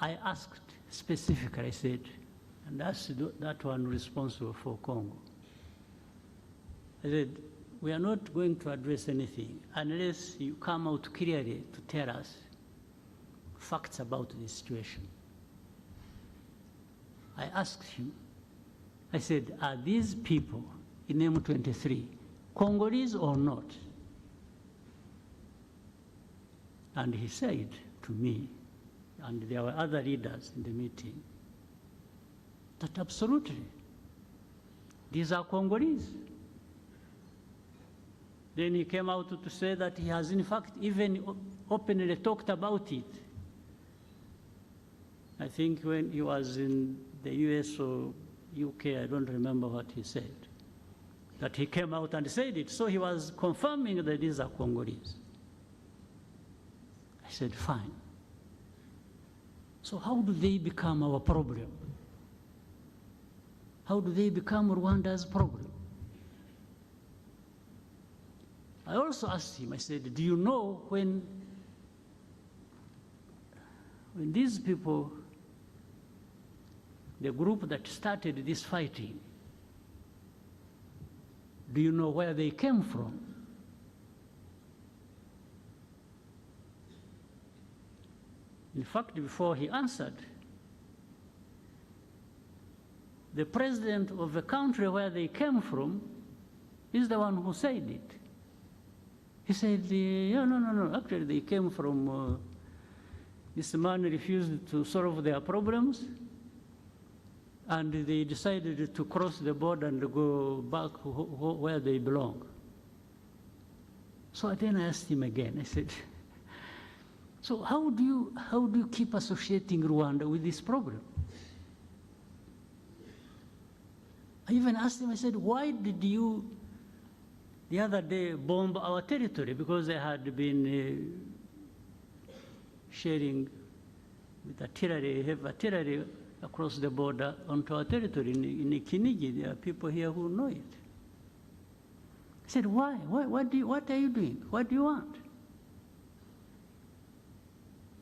I asked specifically, I said, and that's that one responsible for Congo. I said, we are not going to address anything unless you come out clearly to tell us facts about the situation. I asked him, I said, are these people in M23 Congolese or not? And he said to me, and there were other leaders in the meeting, that absolutely, these are Congolese. Then he came out to say that he has in fact even openly talked about it. I think when he was in the US or UK, I don't remember what he said, that he came out and said it. So he was confirming that these are Congolese. I said, fine. So how do they become our problem? How do they become Rwanda's problem? I also asked him, I said, do you know when these people, the group that started this fighting, do you know where they came from? In fact, before he answered, the president of the country where they came from is the one who said it. He said, no, actually they came from, this man refused to solve their problems, and they decided to cross the border and go back where they belong. So then I asked him again, I said, so how do you keep associating Rwanda with this problem? I even asked him, I said, why did you, the other day, bomb our territory? Because they had been sharing with artillery, heavy artillery across the border onto our territory in Kinigi. There are people here who know it. I said, why? What are you doing? What do you want?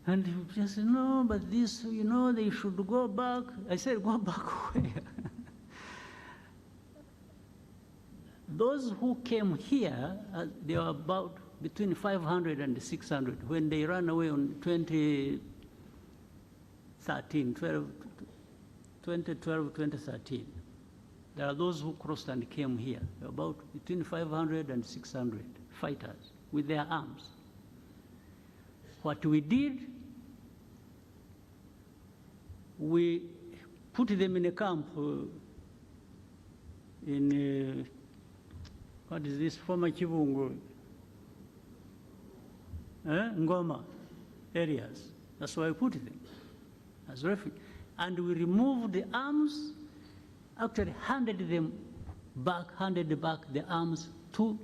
And he just said, no, but this, they should go back. I said, go back where? Those who came here, they were about between 500 and 600 when they ran away on 2012, 2013. There are those who crossed and came here, about between 500 and 600 fighters with their arms. What we did, we put them in a camp in, what is this, former Kibungo, Ngoma areas. That's why we put them as refugees. And we removed the arms, actually handed back the arms to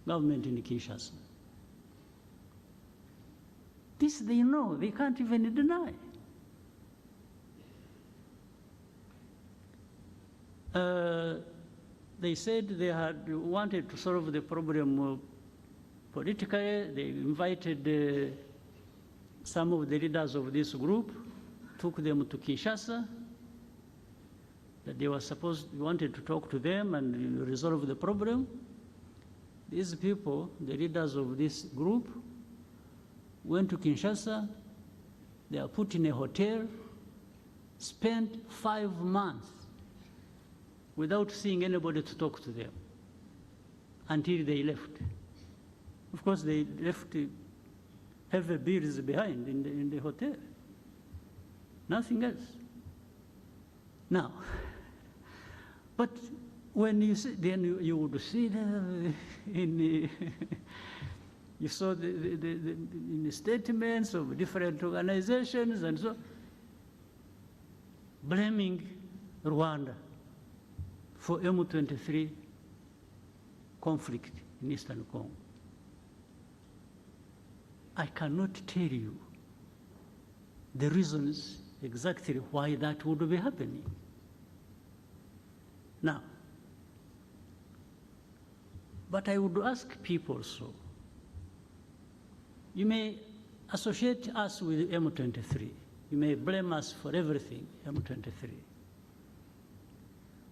government in Kinshasa. This they know, they can't even deny. They said they had wanted to solve the problem politically. They invited some of the leaders of this group, took them to Kinshasa, that they wanted to talk to them and resolve the problem. These people, the leaders of this group, went to Kinshasa. They are put in a hotel, spent 5 months without seeing anybody to talk to them until they left. Of course, they left heavy bills behind in the hotel. Nothing else. Now, but when you see, then you would see in you saw in the statements of different organizations and so, blaming Rwanda for M23 conflict in Eastern Congo. I cannot tell you the reasons exactly why that would be happening. Now, but I would ask people so. You may associate us with M23. You may blame us for everything, M23.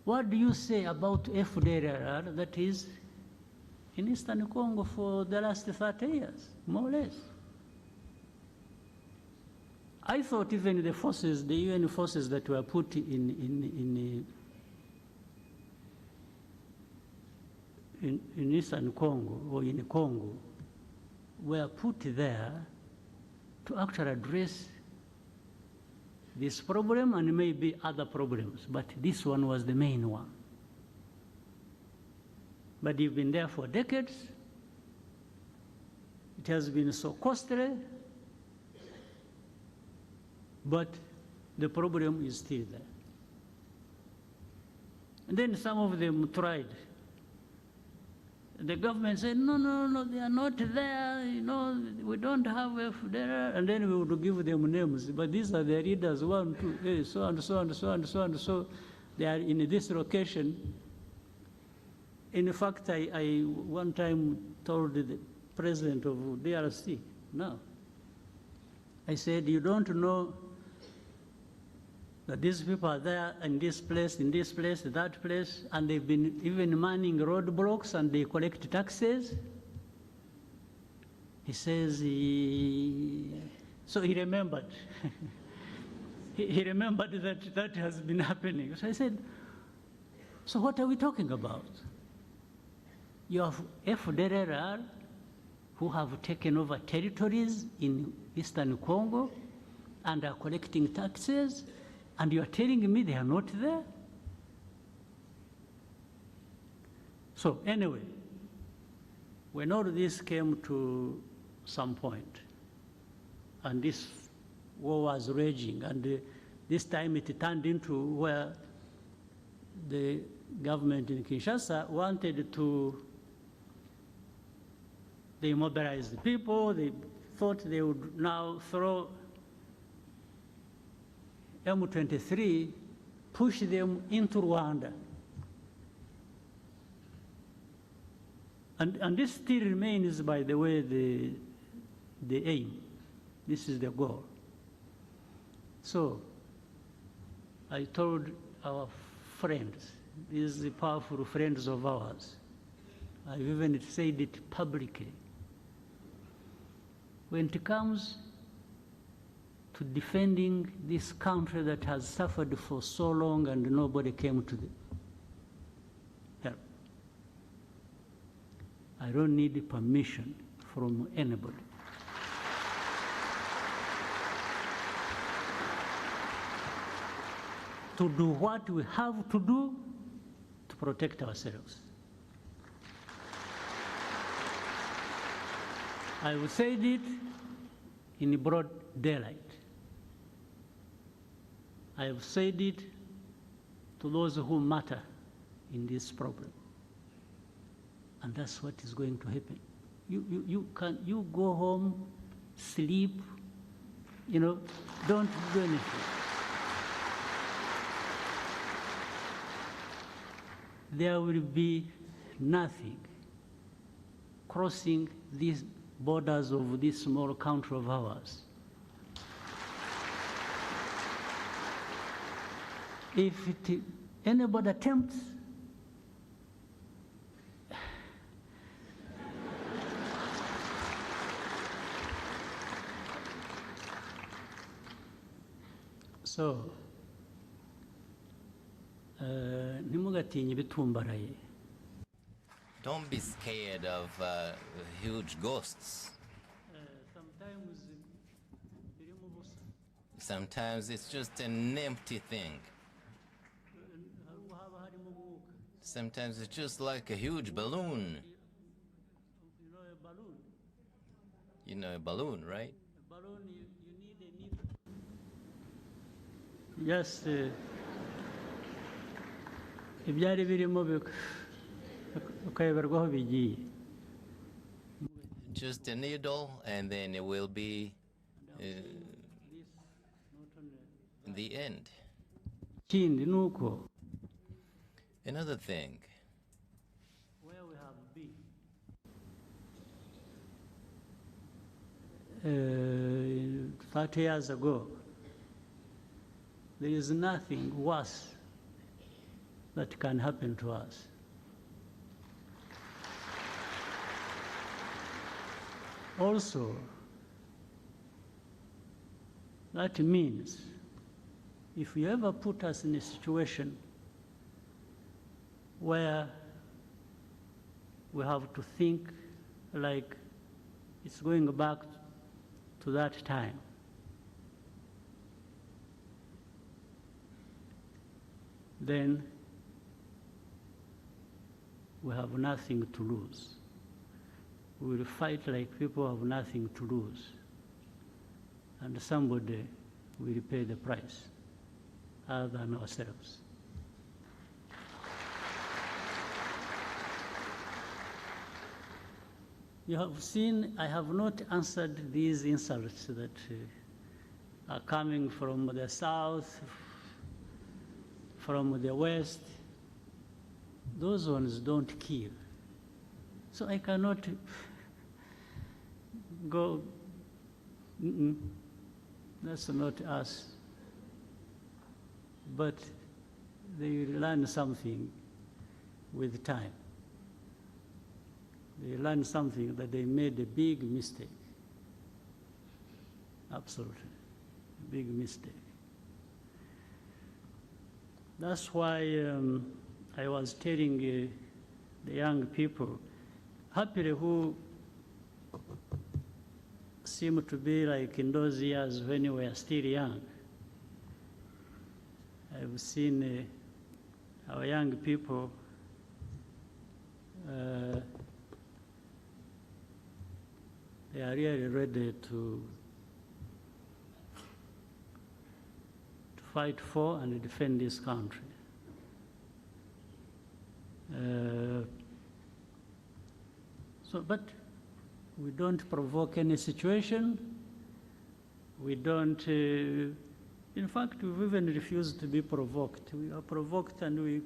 What do you say about FDLR that is in Eastern Congo for the last 30 years, more or less? I thought even the forces, the UN forces that were put in Eastern Congo or in Congo were put there to actually address this problem and maybe other problems, but this one was the main one. But you've been there for decades. It has been so costly, but the problem is still there. And then some of them tried. The government said, no, no, no, they are not there, you know, we don't have a FDR, and then we would give them names. But these are the leaders, 1, 2, so and so and so and so and so. They are in this location. In fact, I one time told the president of DRC, no. I said, you don't know that these people are there in this place, that place, and they've been even manning roadblocks and they collect taxes. He says, so he remembered. he remembered that has been happening. So I said, so what are we talking about? You have FDLR who have taken over territories in Eastern Congo and are collecting taxes, and you are telling me they are not there? So anyway, when all this came to some point, and this war was raging, and this time it turned into where the government in Kinshasa wanted to, they mobilized the people, they thought they would now throw M23, push them into Rwanda. And this still remains, by the way, the aim. This is the goal. So I told our friends, these powerful friends of ours, I've even said it publicly, when it comes to defending this country that has suffered for so long and nobody came to the help, I don't need permission from anybody. To do what we have to do to protect ourselves. I will say it in broad daylight. I have said it to those who matter in this problem. And that's what is going to happen. You go home, sleep, you know, don't do anything. There will be nothing crossing these borders of this small country of ours. If anybody attempts, so, ntimugatinye ibitumbaraye.
Don't be scared of huge ghosts. Sometimes it's just an empty thing. Sometimes it's just like a huge balloon. You know a balloon, right?
A balloon, you need a needle. Yes. Ibyari birimo ukayoberwaho bigiye.
Just a needle, and then it will be the end.
Kindi nuko.
Another thing.
Where we have been 30 years ago, there is nothing worse that can happen to us. Also, that means if you ever put us in a situation where we have to think like it's going back to that time, then we have nothing to lose. We will fight like people have nothing to lose. And somebody will pay the price other than ourselves. You have seen I have not answered these insults that are coming from the south, from the west. Those ones don't kill. So I cannot go, that's not us. But they learn something with time. They learn something that they made a big mistake. Absolutely, a big mistake. That's why I was telling the young people, happily who seem to be like in those years when we were still young. I've seen our young people they are really ready to fight for and defend this country. But we don't provoke any situation. We don't, in fact, we've even refused to be provoked. We are provoked and we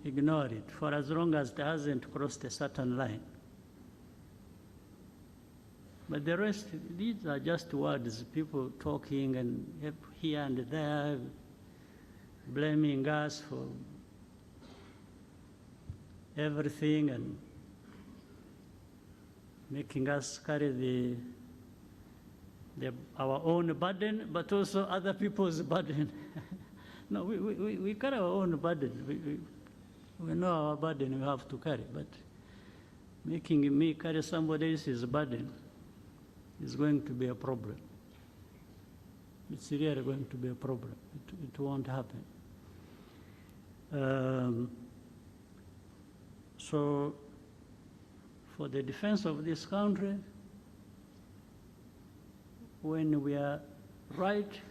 ignore it for as long as it hasn't crossed a certain line. But the rest, these are just words, people talking and here and there, blaming us for everything and making us carry our own burden, but also other people's burden. No, we carry our own burden. We know our burden we have to carry, but making me carry somebody else's burden is going to be a problem. It's really going to be a problem. It won't happen. So for the defense of this country, when we are right,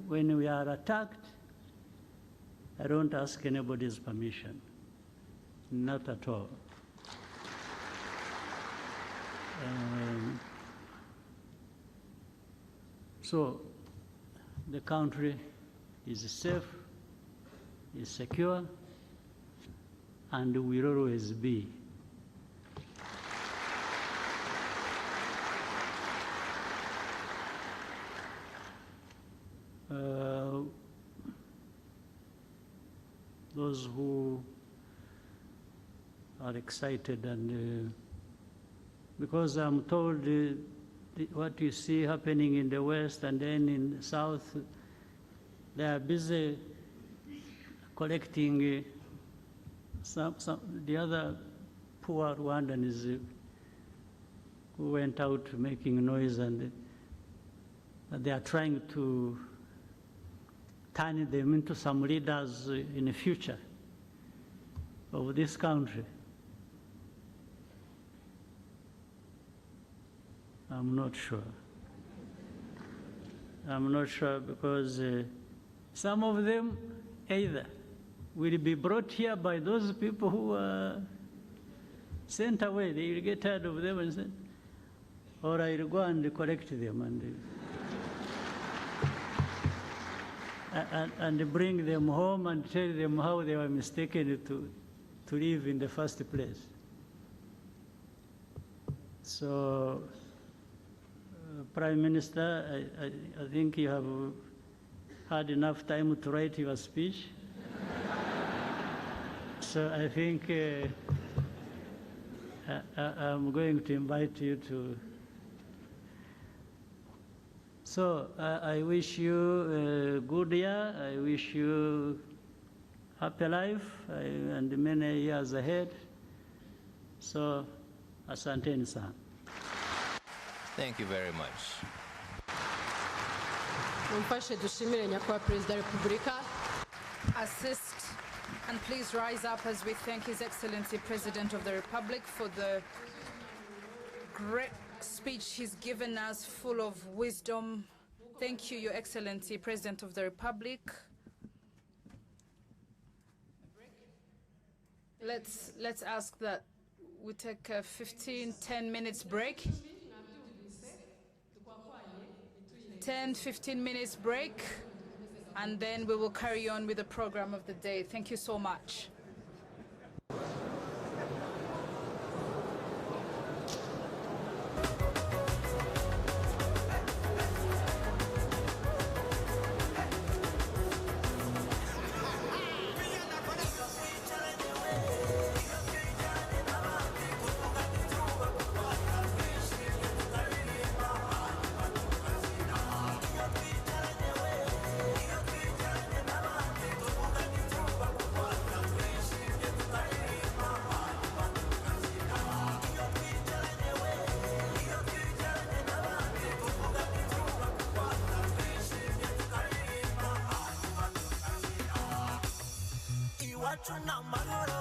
when we are attacked, I don't ask anybody's permission, not at all. So the country is safe, is secure, and will always be. Those who are excited and because I'm told what you see happening in the West and then in the South, they are busy collecting the other poor Rwandans who went out making noise, and they are trying to turn them into some leaders in the future of this country. I'm not sure. I'm not sure because some of them either will be brought here by those people who are sent away. They will get tired of them and say, or I will go and collect them and bring them home and tell them how they were mistaken to live in the first place. So, Prime Minister, I think you have had enough time to write your speech. So I think I'm going to invite you to. So I wish you a good year. I wish you happy life and many years ahead. So, asanteni sana.
Thank you very much.
Mumfashe dushimire nyakubahwa Perezida wa Repubulika.
Assist and please rise up as we thank His Excellency President of the Republic for the great speech he's given us, full of wisdom. Thank you, Your Excellency, President of the Republic. let's ask that we take a 10 minutes break. 10-15 minutes break, and then we will carry on with the program of the day. Thank you so much.
Iwacu n'amahoro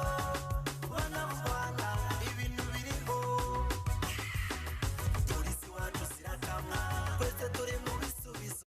bana b'u Rwanda ibintu biriho polisi wacu zirakamwa twese turi mu bisubizo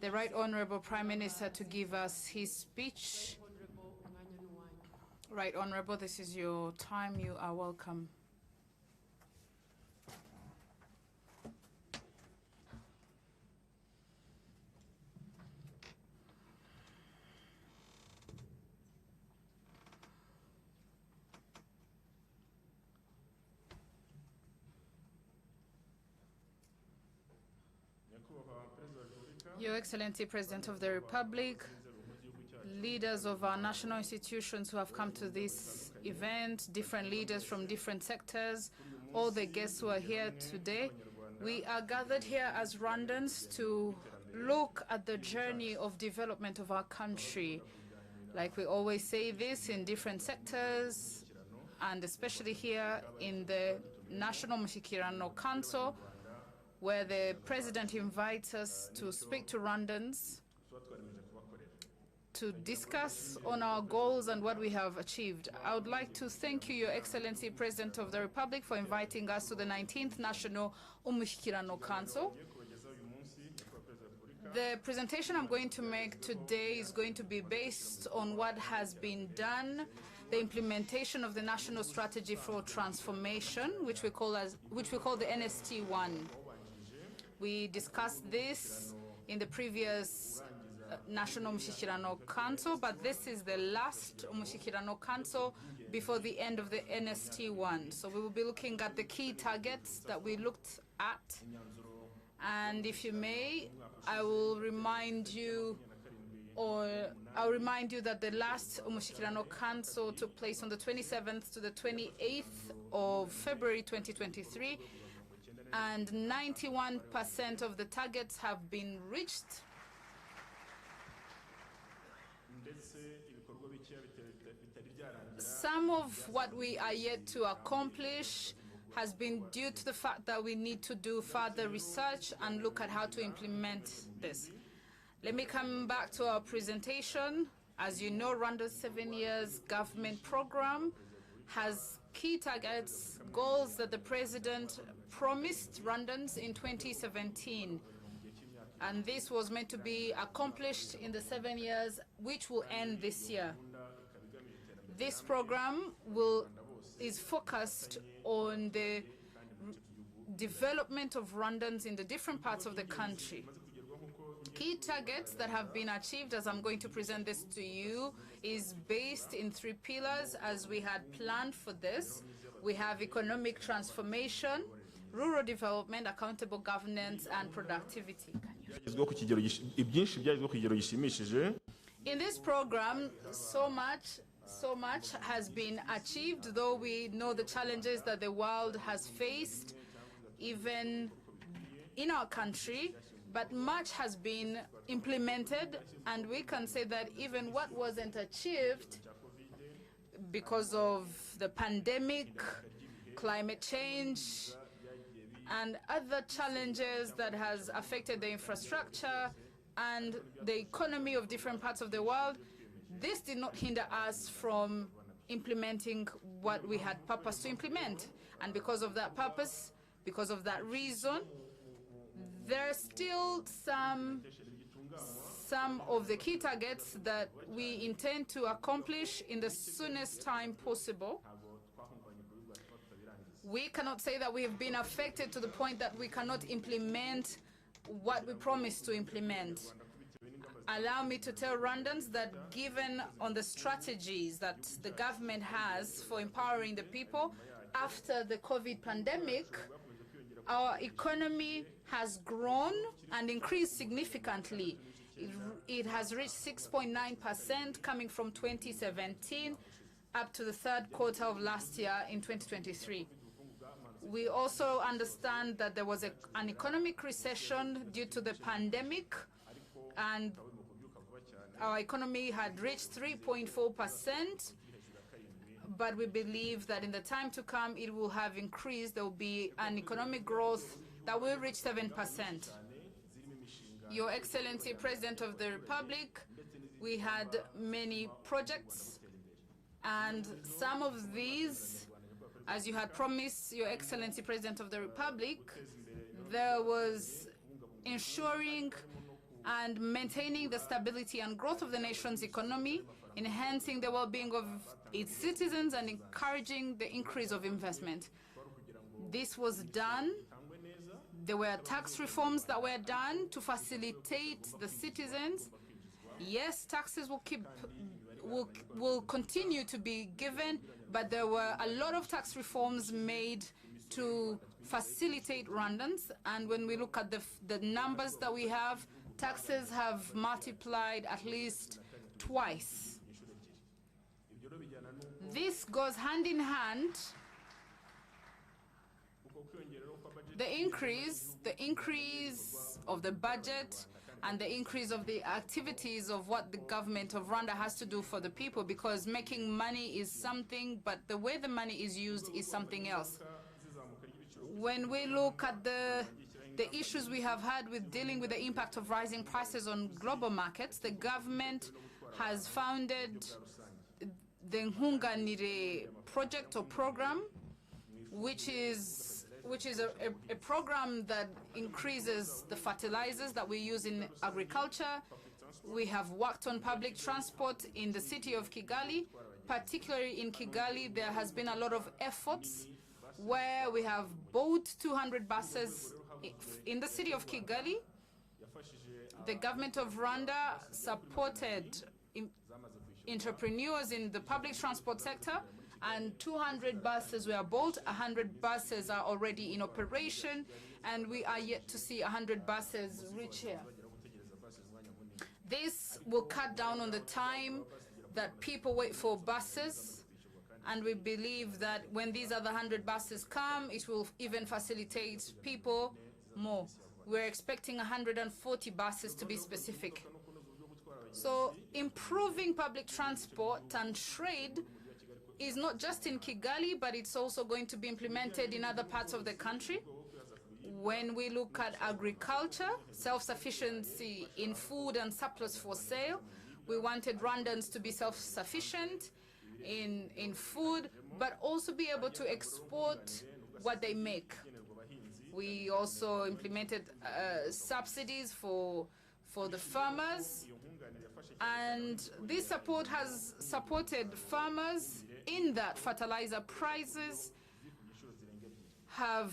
the Right Honorable Prime Minister to give us his speech. Right Honorable, this is your time. You are welcome. Your Excellency, President of the Republic, leaders of our national institutions who have come to this event, different leaders from different sectors, all the guests who are here today. We are gathered here as Rwandans to look at the journey of development of our country. Like we always say this in different sectors, and especially here in the National Umushyikirano Council, where the President invites us to speak to Rwandans to discuss on our goals and what we have achieved. I would like to thank you, Your Excellency, President of the Republic, for inviting us to the 19th National Umushyikirano Council. The presentation I'm going to make today is going to be based on what has been done, the implementation of the National Strategy for Transformation, which we call the NST1. We discussed this in the previous National Umushyikirano Council, but this is the last Umushyikirano Council before the end of the NST1. So we will be looking at the key targets that we looked at. And if you may, I will remind you that the last Umushyikirano Council took place on the 27th to the 28th of February 2023. And 91% of the targets have been reached. Some of what we are yet to accomplish has been due to the fact that we need to do further research and look at how to implement this. Let me come back to our presentation. As you know, Rwanda's 7 years government program has key targets, goals that the President promised Rwandans in 2017. And this was meant to be accomplished in the 7 years, which will end this year. This program is focused on the development of Rwandans in the different parts of the country. Key targets that have been achieved, as I'm going to present this to you, is based in 3 pillars as we had planned for this. We have economic transformation, rural development, accountable governance, and productivity. In this program, so much has been achieved, though we know the challenges that the world has faced, even in our country, but much has been implemented, and we can say that even what wasn't achieved because of the pandemic, climate change, and other challenges that has affected the infrastructure and the economy of different parts of the world, this did not hinder us from implementing what we had purpose to implement. And because of that purpose, because of that reason, there are still some of the key targets that we intend to accomplish in the soonest time possible. We cannot say that we have been affected to the point that we cannot implement what we promised to implement. Allow me to tell Rwandans that given on the strategies that the government has for empowering the people after the COVID pandemic, our economy has grown and increased significantly. It has reached 6.9% coming from 2017 up to the 3rd quarter of last year in 2023. We also understand that there was an economic recession due to the pandemic, and our economy had reached 3.4%, but we believe that in the time to come it will have increased. There will be an economic growth that will reach 7%. Your Excellency, President of the Republic, we had many projects, and some of these, as you had promised, Your Excellency, President of the Republic, there was ensuring and maintaining the stability and growth of the nation's economy, enhancing the well-being of its citizens, and encouraging the increase of investment. This was done. There were tax reforms that were done to facilitate the citizens. Yes, taxes will continue to be given, but there were a lot of tax reforms made to facilitate Rwandans. And when we look at the numbers that we have, taxes have multiplied at least twice. This goes hand in hand. The increase of the budget and the increase of the activities of what the government of Rwanda has to do for the people, because making money is something, but the way the money is used is something else. When we look at the issues we have had with dealing with the impact of rising prices on global markets, the government has founded the Nkunganire project or program, which is a program that increases the fertilizers that we use in agriculture. We have worked on public transport in the city of Kigali. Particularly in Kigali, there has been a lot of efforts where we have bought 200 buses in the city of Kigali. The government of Rwanda supported entrepreneurs in the public transport sector, and 200 buses were built. 100 buses are already in operation, and we are yet to see 100 buses reach here. This will cut down on the time that people wait for buses, and we believe that when these other 100 buses come, it will even facilitate people more. We're expecting 140 buses to be specific. So improving public transport and trade is not just in Kigali, but it's also going to be implemented in other parts of the country. When we look at agriculture, self-sufficiency in food and surplus for sale, we wanted Rwandans to be self-sufficient in food, but also be able to export what they make. We also implemented subsidies for the farmers, and this support has supported farmers in that fertilizer prices have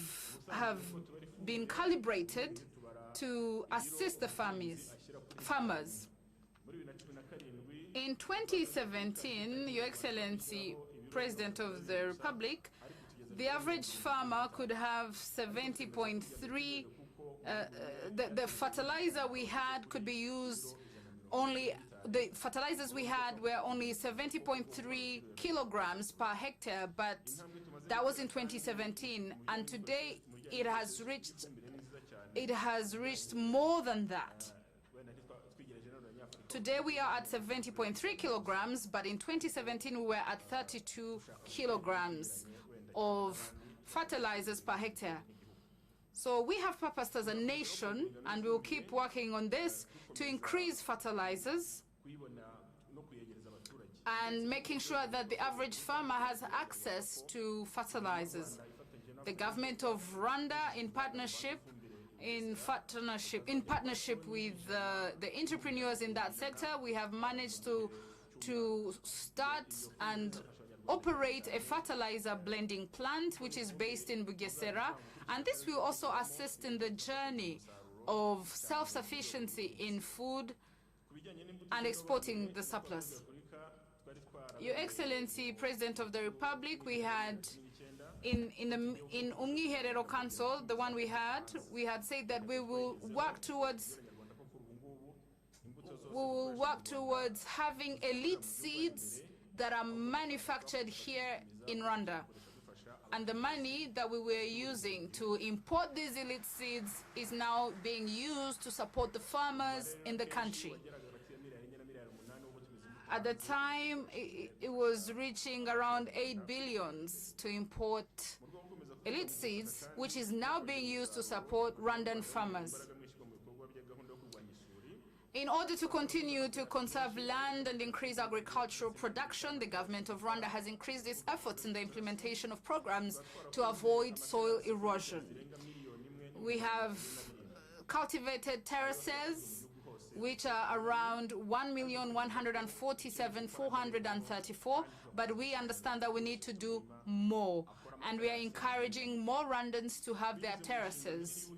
been calibrated to assist the farmers. In 2017, Your Excellency, President of the Republic, the average farmer could have 70.3, the fertilizer we had could be used only, the fertilizers we had were only 70.3 kilograms per hectare, but that was in 2017, and today it has reached more than that. Today we are at 70.3 kilograms, but in 2017 we were at 32 kilograms of fertilizers per hectare. So we have purposed as a nation, and we will keep working on this to increase fertilizers and making sure that the average farmer has access to fertilizers. The government of Rwanda, in partnership with the entrepreneurs in that sector, we have managed to start and operate a fertilizer blending plant, which is based in Bugesera, and this will also assist in the journey of self-sufficiency in food and exporting the surplus. Your Excellency, President of the Republic, we had in Umwiherero Council, the one we had said that we will work towards having elite seeds that are manufactured here in Rwanda. And the money that we were using to import these elite seeds is now being used to support the farmers in the country. At the time, it was reaching around 8 billion to import elite seeds, which is now being used to support Rwandan farmers. In order to continue to conserve land and increase agricultural production, the government of Rwanda has increased its efforts in the implementation of programs to avoid soil erosion. We have cultivated terraces which are around 1,147,434, but we understand that we need to do more, and we are encouraging more Rwandans to have their terraces.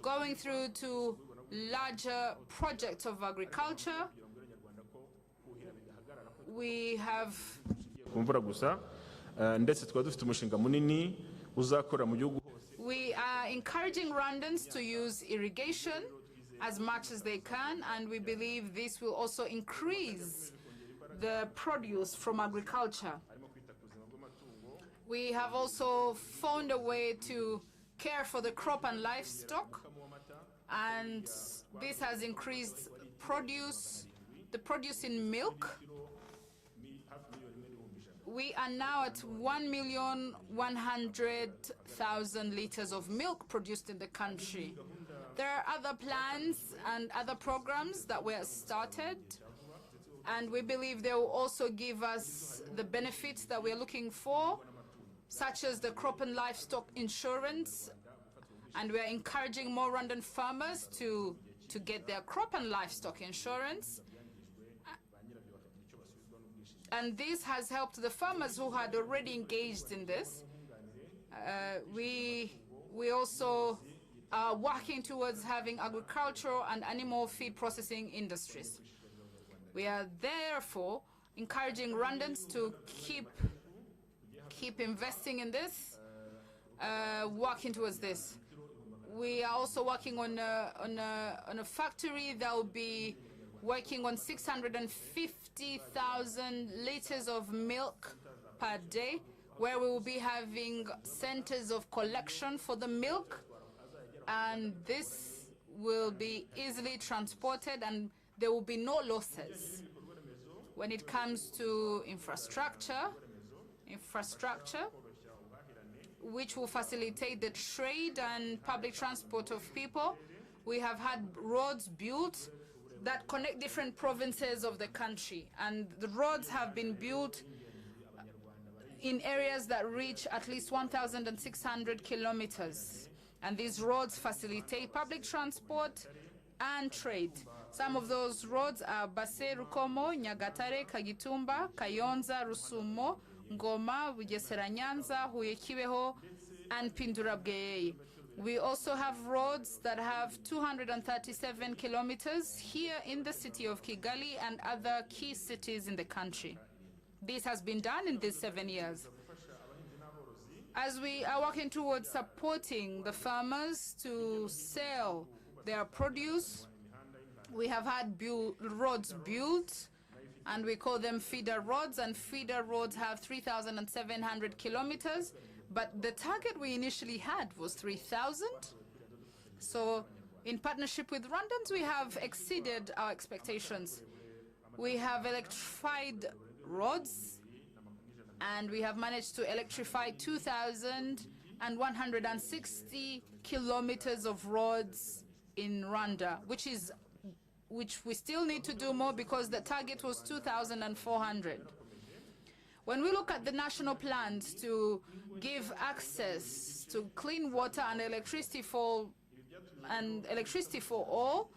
Going through to larger projects of agriculture, we have we are encouraging Rwandans to use irrigation as much as they can, and we believe this will also increase the produce from agriculture. We have also found a way to care for the crop and livestock, and this has increased the produce in milk. We are now at 1,100,000 liters of milk produced in the country. There are other plans and other programs that were started, and we believe they will also give us the benefits that we're looking for, such as the crop and livestock insurance, and we're encouraging more Rwandan farmers to get their crop and livestock insurance. And this has helped the farmers who had already engaged in this. We also are working towards having agricultural and animal feed processing industries. We are therefore encouraging Rwandans to keep investing in this, working towards this. We are also working on a factory that will be working on 650,000 liters of milk per day, where we will be having centers of collection for the milk, and this will be easily transported and there will be no losses. When it comes to infrastructure, which will facilitate the trade and public transport of people, we have had roads built that connect different provinces of the country, and the roads have been built in areas that reach at least 1,600 kilometers. And these roads facilitate public transport and trade. Some of those roads are Base, Rukomo, Nyagatare, Kagitumba, Kayonza, Rusumo, Ngoma, Bugesera, Nyanza, Huye, Kibeho, and Pindurabweye. We also have roads that have 237 kilometers here in the city of Kigali and other key cities in the country. This has been done in these 7 years. As we are working towards supporting the farmers to sell their produce, we have had roads built, and we call them feeder roads, and feeder roads have 3,700 kilometers, but the target we initially had was 3,000. So in partnership with Rwandans, we have exceeded our expectations. We have electrified roads, and we have managed to electrify 2,160 kilometers of roads in Rwanda, which we still need to do more because the target was 2,400. When we look at the national plans to give access to clean water and electricity for all,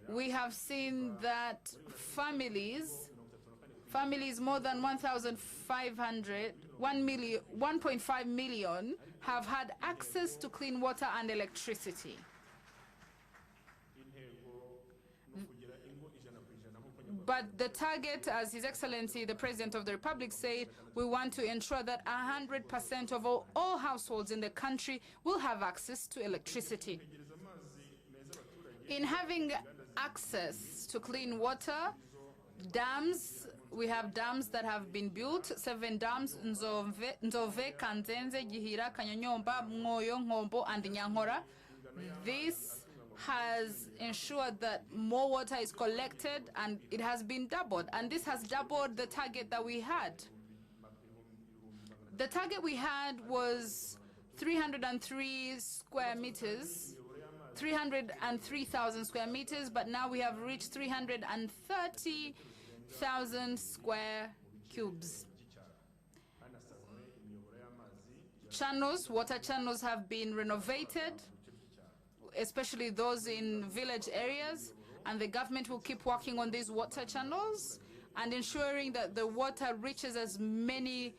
we have seen that families more than 1.5 million have had access to clean water and electricity. But the target, as His Excellency, the President of the Republic said, we want to ensure that 100% of all households in the country will have access to electricity. In having access to clean water, dams, we have dams that have been built, 7 dams, Nzove, Kanzenze, Gihira, Kanyonyomba, Mwoyo, Ngombo, and Nyankora. This has ensured that more water is collected, and it has been doubled, and this has doubled the target that we had. The target we had was 303 square meters, 303,000 square meters, but now we have reached 330,000 square cubes. Water channels have been renovated, especially those in village areas, and the government will keep working on these water channels and ensuring that the water reaches as many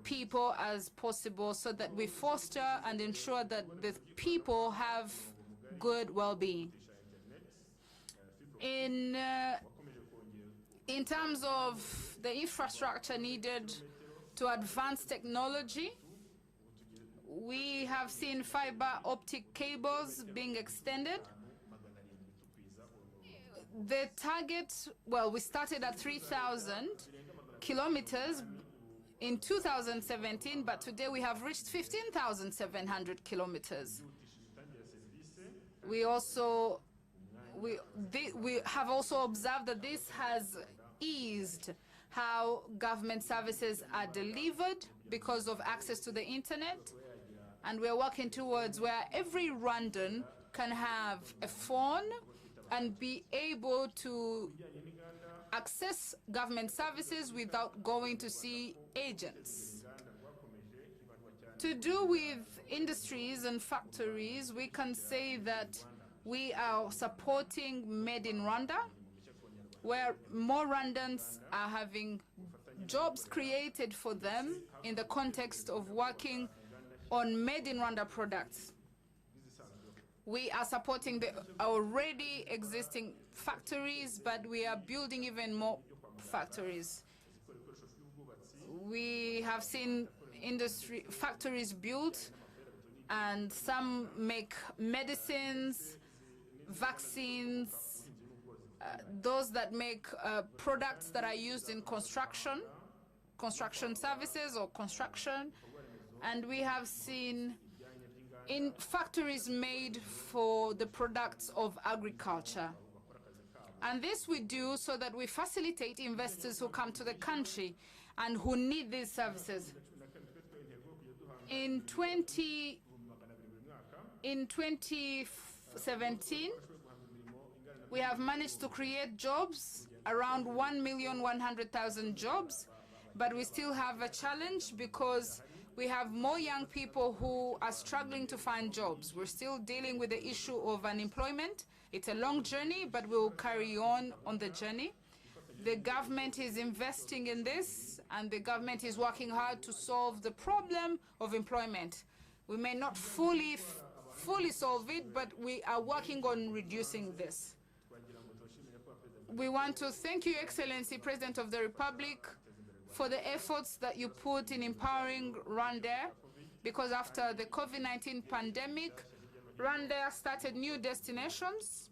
people as possible so that we foster and ensure that the people have good well-being. In terms of the infrastructure needed to advance technology, we have seen fiber optic cables being extended. The target, well, we started at 3,000 kilometers in 2017, but today we have reached 15,700 kilometers. We have also observed that this has eased how government services are delivered because of access to the internet. And we're working towards where every Rwandan can have a phone and be able to access government services without going to see agents. To do with industries and factories, we can say that we are supporting Made in Rwanda, where more Rwandans are having jobs created for them in the context of working on Made in Rwanda products. We are supporting the already existing factories, but we are building even more factories. We have seen factories built, and some make medicines, vaccines, those that make products that are used in construction services or construction. And we have seen in factories made for the products of agriculture. And this we do so that we facilitate investors who come to the country and who need these services. In 2017, we have managed to create jobs, around 1,100,000 jobs, but we still have a challenge because we have more young people who are struggling to find jobs. We're still dealing with the issue of unemployment. It's a long journey, but we'll carry on the journey. The government is investing in this, and the government is working hard to solve the problem of employment. We may not fully solve it, but we are working on reducing this. We want to thank you, Excellency, President of the Republic, for the efforts that you put in empowering Rwanda, because after the COVID-19 pandemic, Rwanda started new destinations.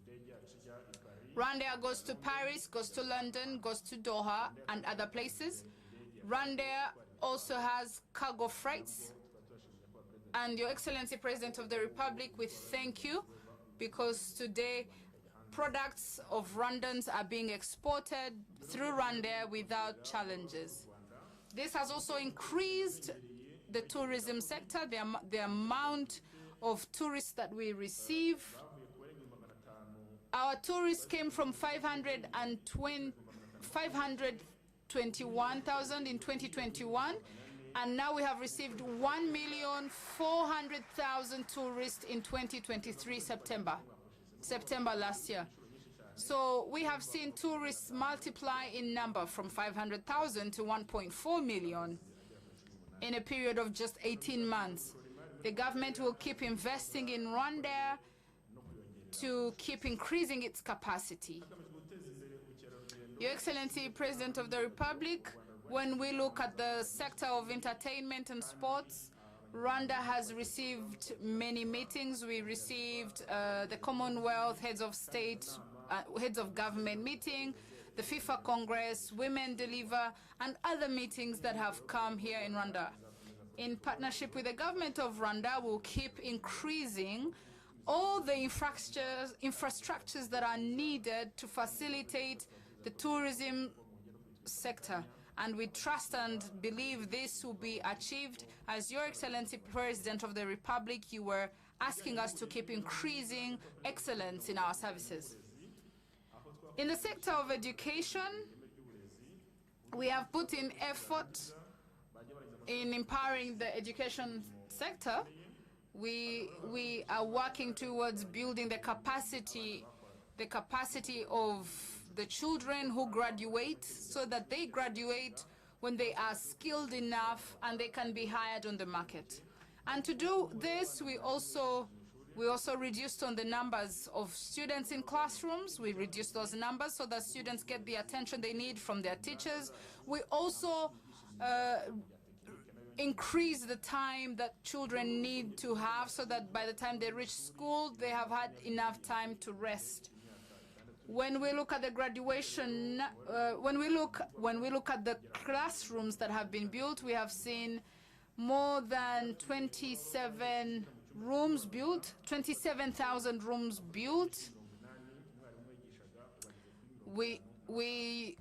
Rwanda goes to Paris, goes to London, goes to Doha, and other places. Rwanda also has cargo freights. And Your Excellency, President of the Republic, we thank you, because today products of Rwandans are being exported through Rwanda without challenges. This has also increased the tourism sector, the amount of tourists that we receive. Our tourists came from 521,000 in 2021, and now we have received 1,400,000 tourists in 2023 September last year. So we have seen tourists multiply in number from 500,000 to 1.4 million in a period of just 18 months. The government will keep investing in Rwanda to keep increasing its capacity. Your Excellency, President of the Republic, when we look at the sector of entertainment and sports, Rwanda has received many meetings. We received the Commonwealth Heads of State, Heads of Government meeting, the FIFA Congress, Women Deliver, and other meetings that have come here in Rwanda. In partnership with the government of Rwanda, we'll keep increasing all the infrastructures that are needed to facilitate the tourism sector. And we trust and believe this will be achieved. As Your Excellency, President of the Republic, you were asking us to keep increasing excellence in our services. In the sector of education, we have put in effort in empowering the education sector. We are working towards building the capacity the capacity of the children who graduate so that they graduate when they are skilled enough and they can be hired on the market. And to do this, we also reduced on the numbers of students in classrooms. We reduced those numbers so that students get the attention they need from their teachers. We also increase the time that children need to have so that by the time they reach school, they have had enough time to rest. When we look at the graduation, when we look at the classrooms that have been built, we have seen more than 27 rooms built, 27,000 rooms built. We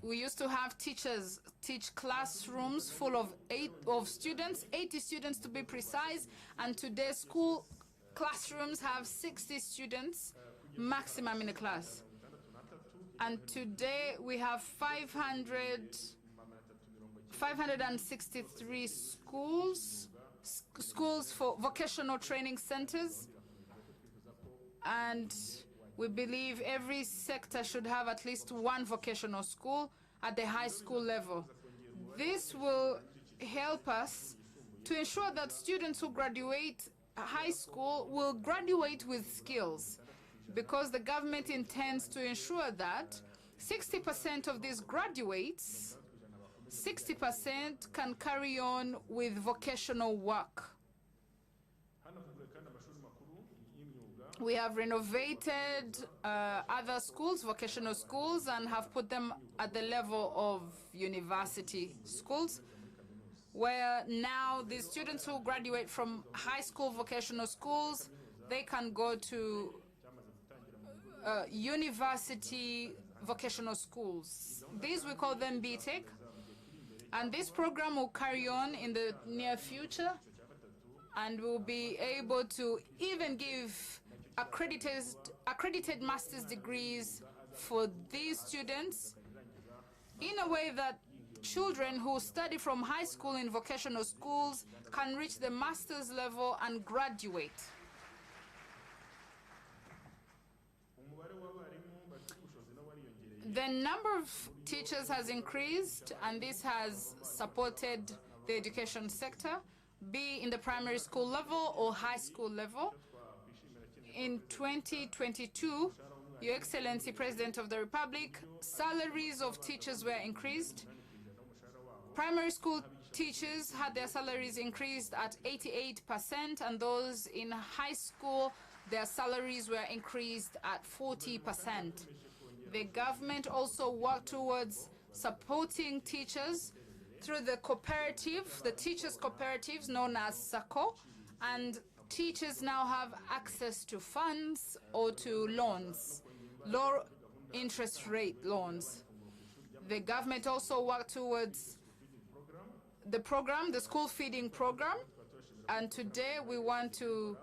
used to have teachers teach classrooms full of 80 students to be precise, and today school classrooms have 60 students maximum in a class. And today we have 563 schools for vocational training centers, and we believe every sector should have at least one vocational school at the high school level. This will help us to ensure that students who graduate high school will graduate with skills, because the government intends to ensure that 60% of these graduates, 60% can carry on with vocational work. We have renovated other schools, vocational schools, and have put them at the level of university schools, where now the students who graduate from high school vocational schools, they can go to university vocational schools. These, we call them BTEC, and this program will carry on in the near future, and we'll be able to even give accredited master's degrees for these students, in a way that children who study from high school in vocational schools can reach the master's level and graduate. The number of teachers has increased, and this has supported the education sector, be in the primary school level or high school level. In 2022, Your Excellency, President of the Republic, salaries of teachers were increased. Primary school teachers had their salaries increased at 88%, and those in high school, their salaries were increased at 40%. The government also worked towards supporting teachers through the cooperative, the teachers' cooperatives known as SACCO, and teachers now have access to funds or to loans, low interest rate loans. The government also worked towards the program, the school feeding program, and today we want to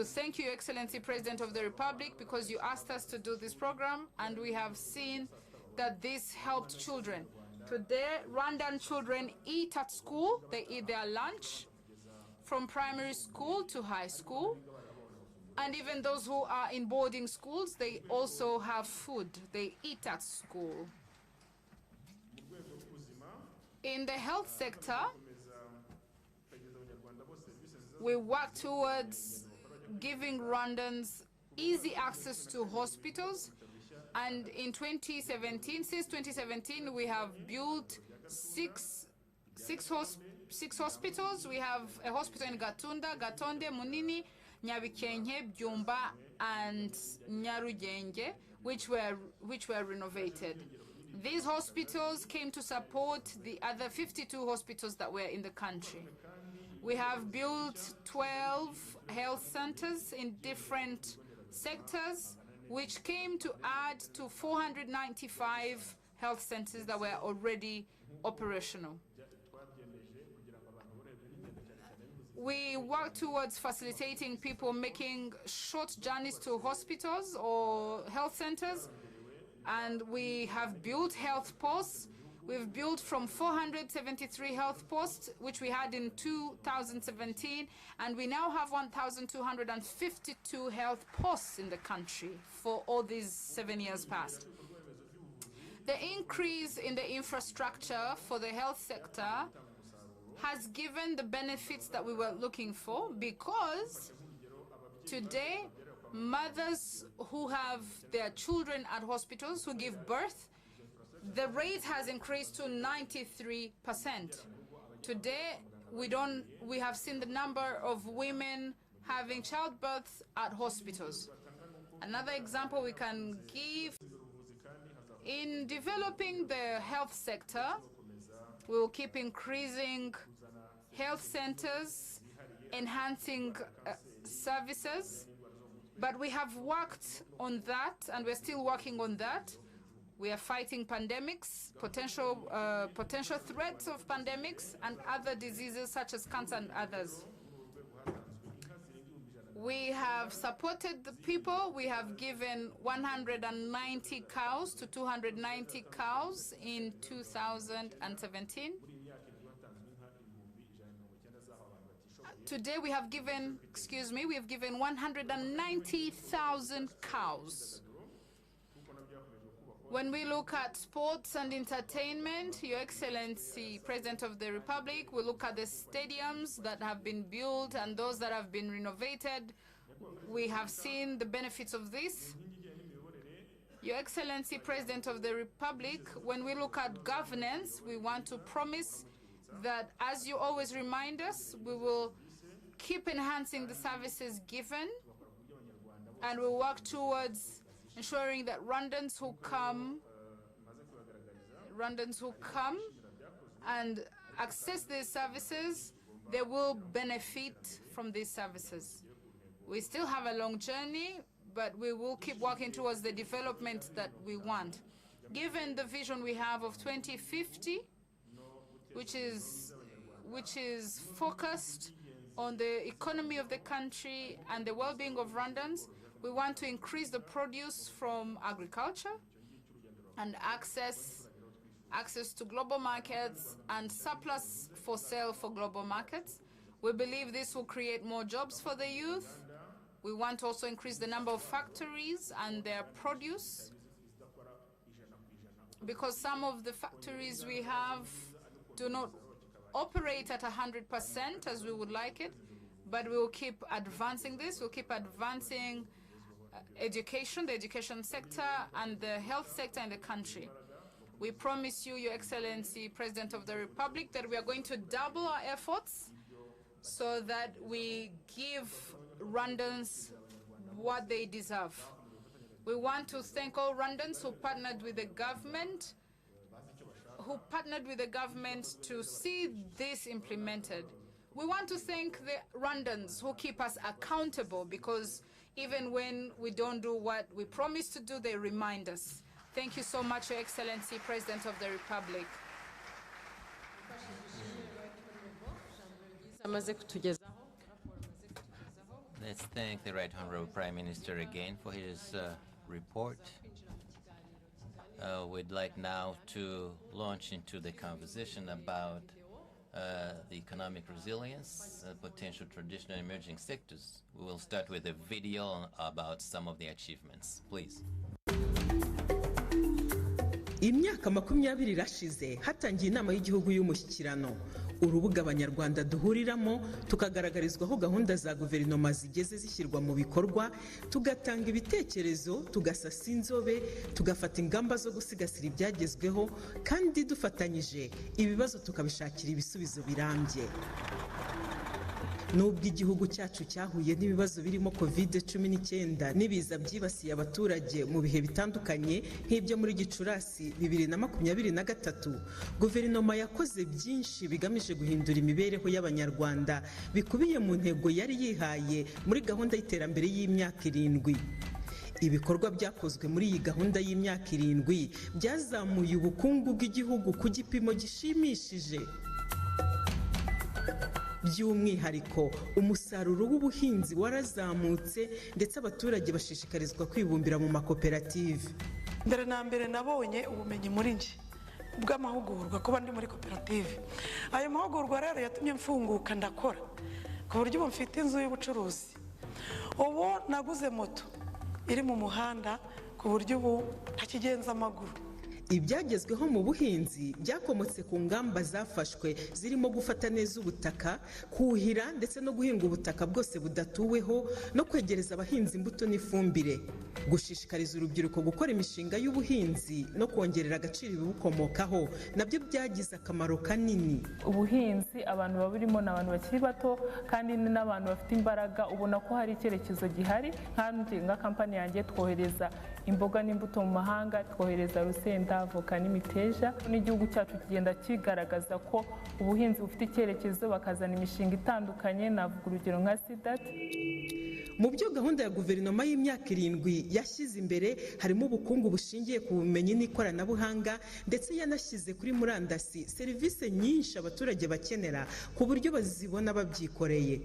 thank you, Excellency President of the Republic, because you asked us to do this program, and we have seen that this helped children. Today, Rwandan children eat at school. They eat their lunch from primary school to high school. And even those who are in boarding schools, they also have food. They eat at school. In the health sector, we work towards giving Rwandans easy access to hospitals. And in 2017, since 2017, we have built six hospitals. We have a hospital in Gatunda, Gatonde, Munini, Nyabikenke, Byumba, and Nyarugenge, which were renovated. These hospitals came to support the other 52 hospitals that were in the country. We have built 12 health centers in different sectors, which came to add to 495 health centers that were already operational. We work towards facilitating people making short journeys to hospitals or health centers, and we have built health posts. We've built from 473 health posts, which we had in 2017, and we now have 1,252 health posts in the country for all these 7 years past. The increase in the infrastructure for the health sector has given the benefits that we were looking for, because today, mothers who have their children at hospitals, who give birth, the rate has increased to 93%. Today, we have seen the number of women having childbirths at hospitals. Another example we can give, in developing the health sector, we will keep increasing health centers, enhancing services, but we have worked on that, and we're still working on that. We are fighting pandemics, potential threats of pandemics, and other diseases such as cancer and others. We have supported the people. We have given 190 cows to 290 cows in 2017. Today we have given, we have given 190,000 cows. When we look at sports and entertainment, Your Excellency, President of the Republic, we look at the stadiums that have been built and those that have been renovated. We have seen the benefits of this. Your Excellency, President of the Republic, when we look at governance, we want to promise that, as you always remind us, we will keep enhancing the services given, and we'll work towards ensuring that Rwandans who come and access these services, they will benefit from these services. We still have a long journey, but we will keep working towards the development that we want. Given the vision we have of 2050, which is focused on the economy of the country and the well-being of Rwandans, we want to increase the produce from agriculture and access to global markets and surplus for sale for global markets. We believe this will create more jobs for the youth. We want to also increase the number of factories and their produce, because some of the factories we have do not operate at 100% as we would like it, but we will keep advancing this. We'll keep advancing education, the education sector, and the health sector in the country. We promise you, Your Excellency, President of the Republic, that we are going to double our efforts so that we give Rwandans what they deserve. We want to thank all Rwandans who partnered with the government, to see this implemented. We want to thank the Rwandans who keep us accountable, because even when we don't do what we promise to do, they remind us. Thank you so much, Your Excellency, President of the Republic.
Let's thank the Right Honorable Prime Minister again for his report. We'd like now to launch into the conversation about the economic resilience, potential traditional emerging sectors. We will start with a video about some of the achievements. Please.
Imyaka 20 irashize hatangiye inama y'igihugu y'Umushyikirano, urubuga abanyarwanda duhuriramo tukagaragarizwaho gahunda za guverinoma zigeze zishyirwa mu bikorwa, tugatanga ibitekerezo, tugasasa inzobe, tugafata ingamba zo gusigasira ibyagezweho, kandi dufatanyije ibibazo tukabishakira ibisubizo birambye. Nubwo igihugu cyacu cyahuye n'ibibazo birimo COVID-19 n'ibiza byibasiye abaturage mu bihe bitandukanye nk'ibyo muri Gicurasi 2023, guverinoma yakoze byinshi bigamije guhindura imibereho y'abanyarwanda bikubiye mu ntego yari yihaye muri gahunda y'iterambere y'imyaka 7. Ibikorwa byakozwe muri iyi gahunda y'imyaka 7 byazamuye ubukungu bw'igihugu ku gipimo gishimishije. By'umwihariko umusaruro w'ubuhinzi warazamutse ndetse abaturage bashishikarizwa kwibumbira mu makoperative.
Mbere na mbere nabonye ubumenyi muri nje, bw'amahugurwa kuba ndi muri koperative. Ayo mahugurwa rero yatumye mfunguka ndakora ku buryo ubu mfite inzu y'ubucuruzi. Ubu naguze moto iri mu muhanda ku buryo ubu ntakigenza amaguru.
Ibyagezweho mu buhinzi byakomotse ku ngamba zafashwe zirimo gufata neza ubutaka, kuhira ndetse no guhinga ubutaka bwose budatuweho no kwegereza abahinzi imbuto n'ifumbire, gushishikariza urubyiruko gukora imishinga y'ubuhinzi no kongerera agaciro ibibukomokaho nabyo byagize akamaro kanini.
Ubuhinzi abantu baburimo n'abantu bakiri bato kandi n'abantu bafite imbaraga, ubona ko hari icyerekezo gihari. Nka kampani yanjye twohereza imboga n'imbuto mu mahanga, twohereza rusenda, avoka n'imiteja. N'igihugu cyacu kigenda kigaragaza ko ubuhinzi bufite icyerekezo, bakazana imishinga itandukanye, navuga urugero nka SIDAT.
Mu byo gahunda ya guverinoma y'imyaka 7 yashyize imbere harimo ubukungu bushingiye ku bumenyi n'ikoranabuhanga, ndetse yanashyize kuri murandasi serivisi nyinshi abaturage bakenera ku buryo bazibona babyikoreye.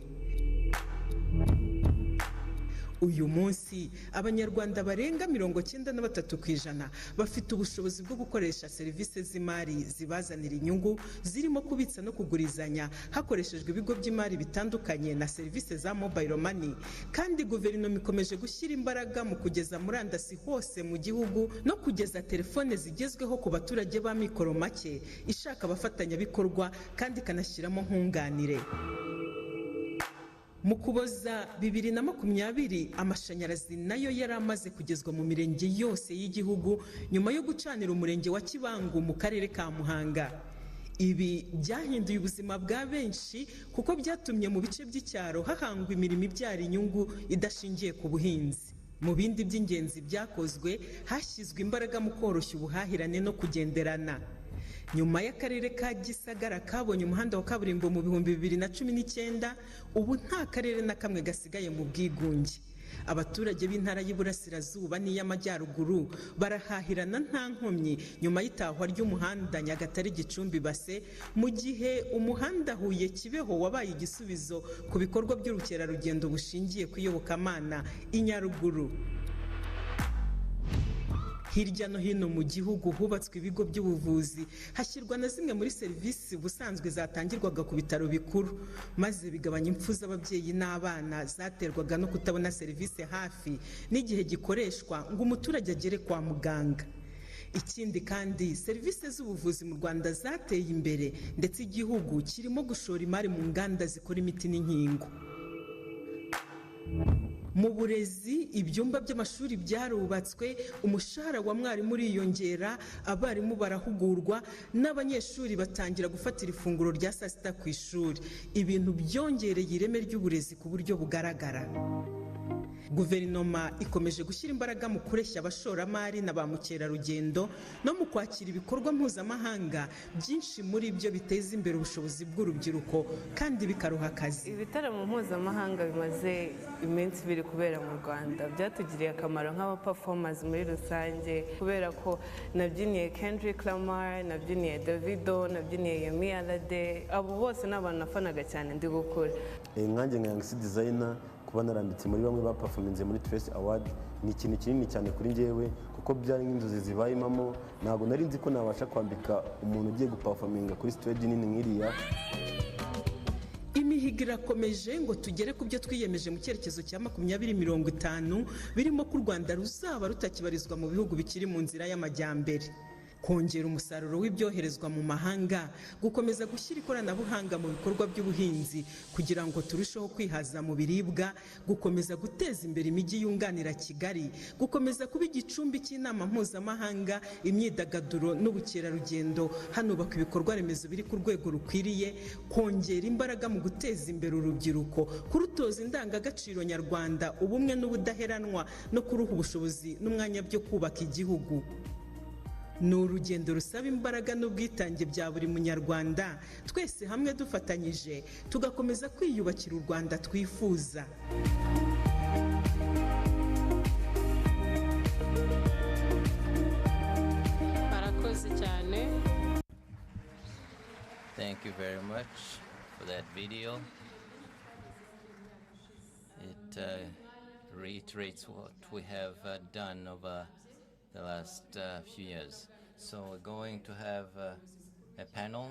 Uyu munsi abanyarwanda barenga 93% bafite ubushobozi bwo gukoresha serivisi z'imari zibazanira inyungu, zirimo kubitsa no kugurizanya hakoreshejwe ibigo by'imari bitandukanye na serivisi za mobile money. Kandi guverinoma ikomeje gushyira imbaraga mu kugeza murandasi hose mu gihugu no kugeza telefone zigezweho ku baturage ba mikoro make, ishaka abafatanyabikorwa kandi ikanashyiramo nkunganire. Mu Kuboza 2020 amashanyarazi nayo yari amaze kugezwa mu mirenge yose y'igihugu nyuma yo gucanira umurenge wa Kibangu mu karere ka Muhanga. Ibi byahinduye ubuzima bwa benshi kuko byatumye mu bice by'icyaro hahangwa imirimo ibyara inyungu idashingiye ku buhinzi. Mu bindi by'ingenzi byakozwe, hashyizwe imbaraga mu koroshya ubuhahirane no kugenderana. Nyuma y'akarere ka Gisagara kabonye umuhanda wa kaburimbo mu 2019, ubu nta karere na kamwe gasigaye mu bwigunge. Abaturage b'intara y'Iburasirazuba n'iy'Amajyaruguru barahahirana nta nkomyi nyuma y'itahwa ry'umuhanda Nyagatare Gicumbi Base, mu gihe umuhanda Huye Kibeho wabaye igisubizo ku bikorwa by'urukerarugendo bushingiye ku iyobokamana i Nyaruguru. Hirya no hino mu gihugu hubatswe ibigo by'ubuvuzi, hashyirwa na zimwe muri serivisi busanzwe zatangirwaga ku bitaro bikuru, maze bigabanya impfu z'ababyeyi n'abana zaterwaga no kutabona serivisi hafi n'igihe gikoreshwa ngo umuturage agere kwa muganga. Ikindi kandi serivisi z'ubuvuzi mu Rwanda zateye imbere, ndetse igihugu kirimo gushora imari mu nganda zikora imiti n'inkingo. Mu burezi ibyumba by'amashuri byarubatswe, umushahara wa mwarimu uriyongera, abarimu barahugurwa n'abanyeshuri batangira gufatira ifunguro rya saa sita ku ishuri. Ibintu byongereye ireme ry'uburezi ku buryo bugaragara. Guverinoma ikomeje gushyira imbaraga mu kureshya abashoramari na ba mukerarugendo no mu kwakira ibikorwa mpuzamahanga, byinshi muri byo biteza imbere ubushobozi bw'urubyiruko kandi bikaruha akazi.
Ibitaramo mpuzamahanga bimaze iminsi biri kubera mu Rwanda byatugiriye akamaro nk'abaperformers muri rusange, kubera ko nabyiniye Kendrick Lamar, nabyiniye Davido, nabyiniye Yemi Alade. Abo bose n'abantu nafanaga cyane ndi gukora.
Nkanjye nka MC designer kuba naranditse muri bamwe baperforminze muri Trace Award ni ikintu kinini cyane kuri njyewe, kuko byari nk'inzozi zibayimamo. Ntabwo nari nzi ko nabasha kwambika umuntu ugiye guperforminga kuri stage nini nk'iriya.
Imihigo irakomeje ngo tugere ku byo twiyemeje mu cyerekezo cya 2050, birimo ko u Rwanda ruzaba rutakibarizwa mu bihugu bikiri mu nzira y'amajyambere. Kongera umusaruro w'ibyoherezwa mu mahanga, gukomeza gushyira ikoranabuhanga mu bikorwa by'ubuhinzi kugira ngo turusheho kwihaza mu biribwa, gukomeza guteza imbere imijyi yunganira Kigali, gukomeza kuba igicumbi cy'inama mpuzamahanga, imyidagaduro n'ubukerarugendo, hanubakwa ibikorwa remezo biri ku rwego rukwiriye, kongera imbaraga mu guteza imbere urubyiruko, kurutoza indangagaciro nyarwanda, ubumwe n'ubudaheranwa, no kuruha ubushobozi n'umwanya byo kubaka igihugu. Ni urugendo rusaba imbaraga n'ubwitange bya buri munyarwanda, twese hamwe dufatanyije tugakomeza kwiyubakira u Rwanda twifuza.
Barakoze cyane.
Thank you very much for that video. It reiterates what we have done over the last few years. So we're going to have a panel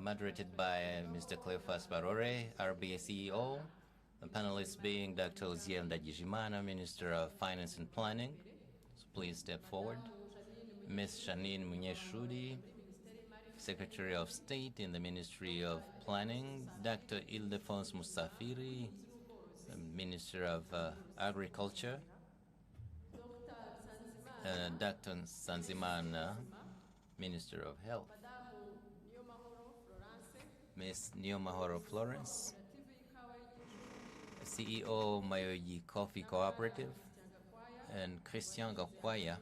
moderated by Mr. Cleophas Barore, RBA CEO. The panelists being Dr. Uziel Ndagijimana, Minister of Finance and Planning. So please step forward. Ms. Shanine Munyeshudi, Secretary of State in the Ministry of Planning. Dr. Ildefonse Musafiri, Minister of Agriculture. Dr. Sanzimana, Minister of Health. Ms. Niomahoro Florence, CEO Mayoyi Coffee Cooperative, and Christian Gakwaya,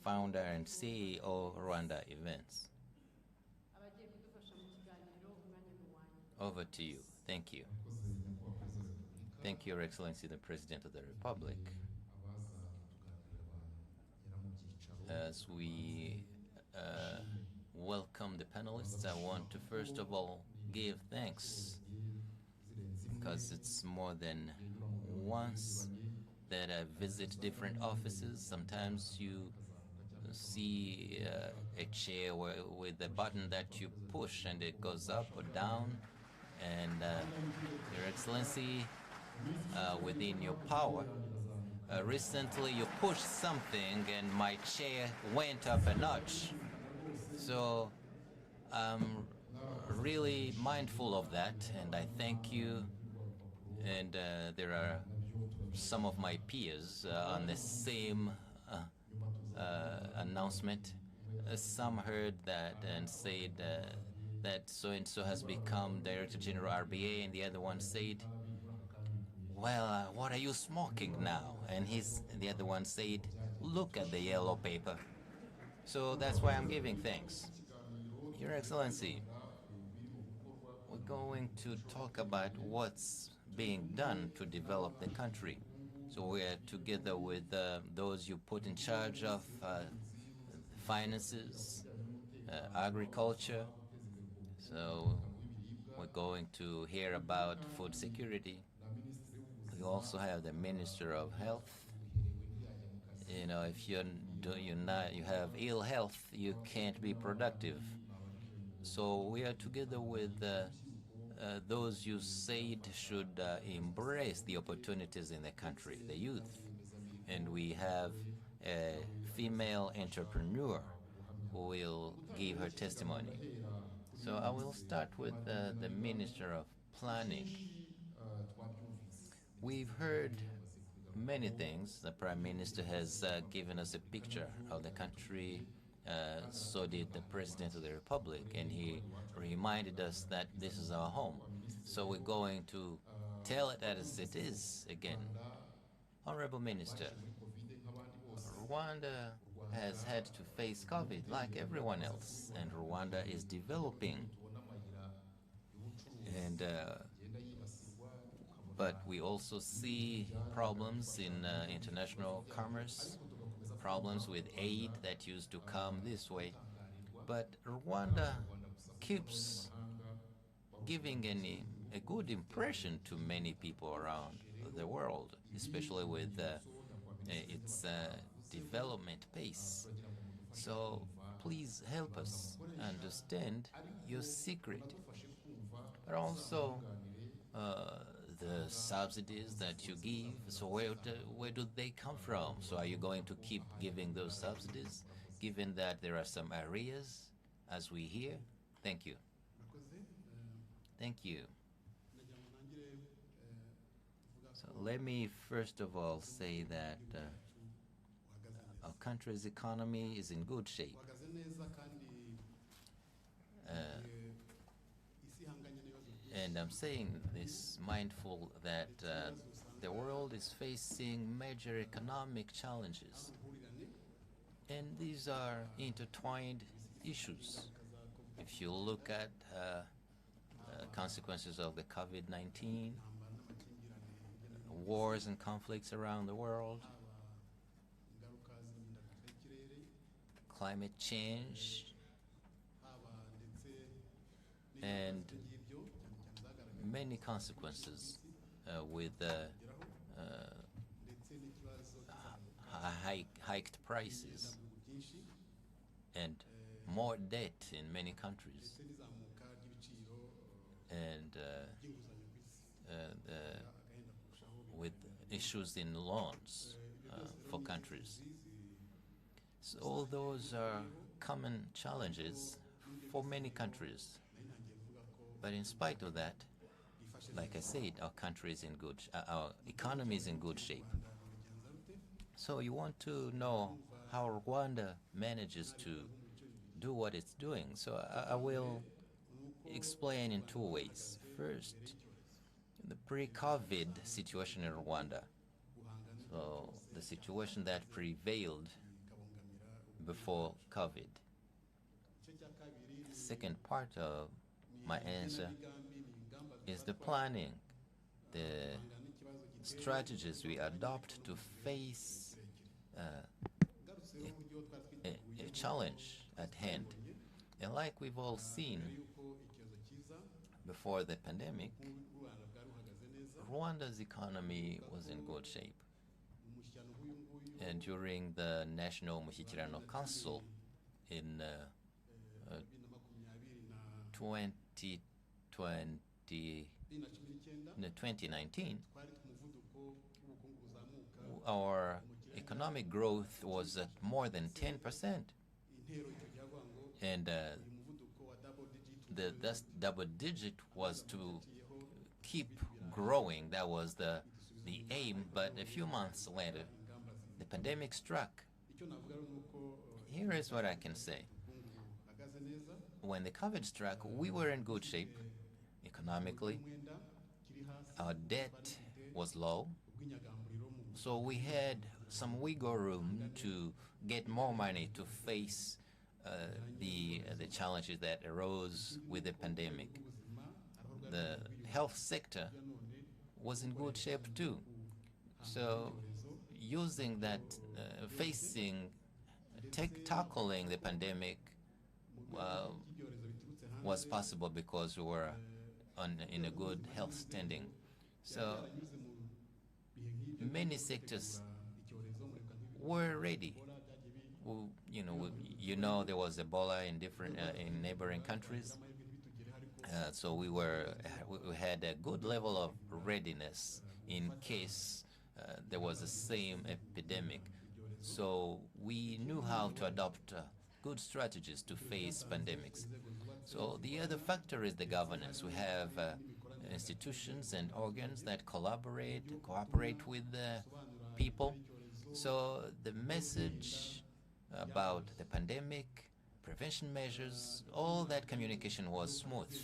founder and CEO Rwanda Events. Over to you. Thank you. Thank you, Your Excellency, the President of the Republic. As we welcome the panelists, I want to first of all give thanks, because it's more than once that I visit different offices. Sometimes you see a chair with a button that you push and it goes up or down. And Your Excellency, within your power, recently you pushed something and my chair went up a notch. So I'm really mindful of that, and I thank you. And there are some of my peers on the same announcement. Some heard that and said that so-and-so has become Director General RBA, and the other one said, well, what are you smoking now? And the other one said, look at the yellow paper. So that's why I'm giving thanks. Your Excellency, we're going to talk about what's being done to develop the country. So we're together with those you put in charge of finances, agriculture. So we're going to hear about food security. We also have the Minister of Health. You know, if you have ill health, you can't be productive. So we are together with those you said should embrace the opportunities in the country, the youth. And we have a female entrepreneur who will give her testimony. So I will start with the Minister of Planning. We've heard many things. The Prime Minister has given us a picture of the country. So did the President of the Republic, and he reminded us that this is our home. So we're going to tell it as it is again. Honorable Minister, Rwanda has had to face COVID like everyone else, and Rwanda is developing. And but we also see problems in international commerce, problems with aid that used to come this way. But Rwanda keeps giving a good impression to many people around the world, especially with its development pace. So please help us understand your secret, but also the subsidies that you give. So where do they come from? So are you going to keep giving those subsidies, given that there are some areas, as we hear? Thank you. Thank you. So let me first of all say that our country's economy is in good shape. And I'm saying this mindful that the world is facing major economic challenges. And these are intertwined issues. If you look at consequences of the COVID-19, wars and conflicts around the world, climate change, and many consequences with hiked prices. and more debt in many countries, and with issues in loans for countries. So all those are common challenges for many countries. But in spite of that, like I said, our country is in good, our economy is in good shape. So you want to know how Rwanda manages to do what it's doing. So I will explain in two ways. First, the pre-COVID situation in Rwanda. So the situation that prevailed before COVID. The second part of my answer is the planning, the strategies we adopt to face a challenge at hand. And like we've all seen before the pandemic, Rwanda's economy was in good shape. And during the National Umushyikirano Council in 2019, our economic growth was at more than 10%. And the double digit was to keep growing. That was the aim, but a few months later, the pandemic struck. Here is what I can say. When the COVID struck, we were in good shape economically. Our debt was low, so we had some wiggle room to get more money to face the challenges that arose with the pandemic. The health sector was in good shape too. So using that, tackling the pandemic was possible because we were in a good health standing. So many sectors were ready. There was Ebola in different in neighboring countries. So we had a good level of readiness in case there was the same epidemic. So we knew how to adopt good strategies to face pandemics. So the other factor is the governance. We have institutions and organs that cooperate with the people. So the message about the pandemic, prevention measures, all that communication was smooth.